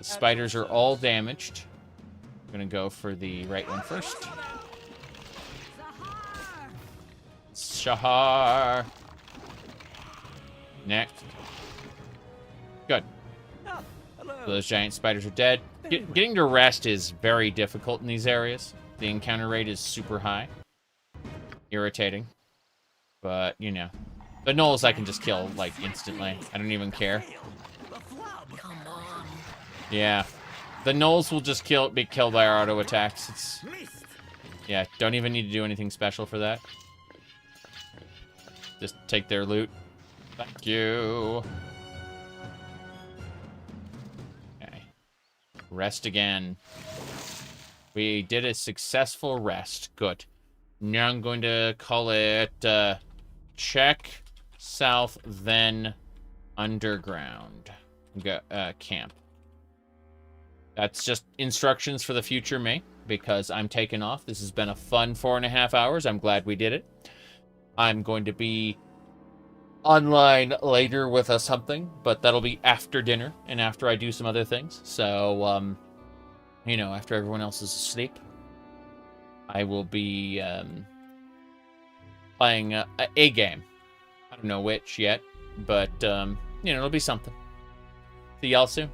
The spiders are all damaged. I'm gonna go for the right one first. Shahar. Next. Good. Those giant spiders are dead. Getting to rest is very difficult in these areas. The encounter rate is super high. Irritating. But, you know. The gnolls I can just kill, like, instantly. I don't even care. Yeah. The gnolls will just be killed by our auto attacks. It's... Yeah, don't even need to do anything special for that. Just take their loot. Thank you. Okay. Rest again. We did a successful rest. Good. Now I'm going to call it check south, then underground camp. That's just instructions for the future me, because I'm taking off. This has been a fun 4.5 hours. I'm glad we did it. I'm going to be online later with something, but that'll be after dinner and after I do some other things. So, you know, after everyone else is asleep, I will be playing a game. I don't know which yet, but, you know, it'll be something. See y'all soon.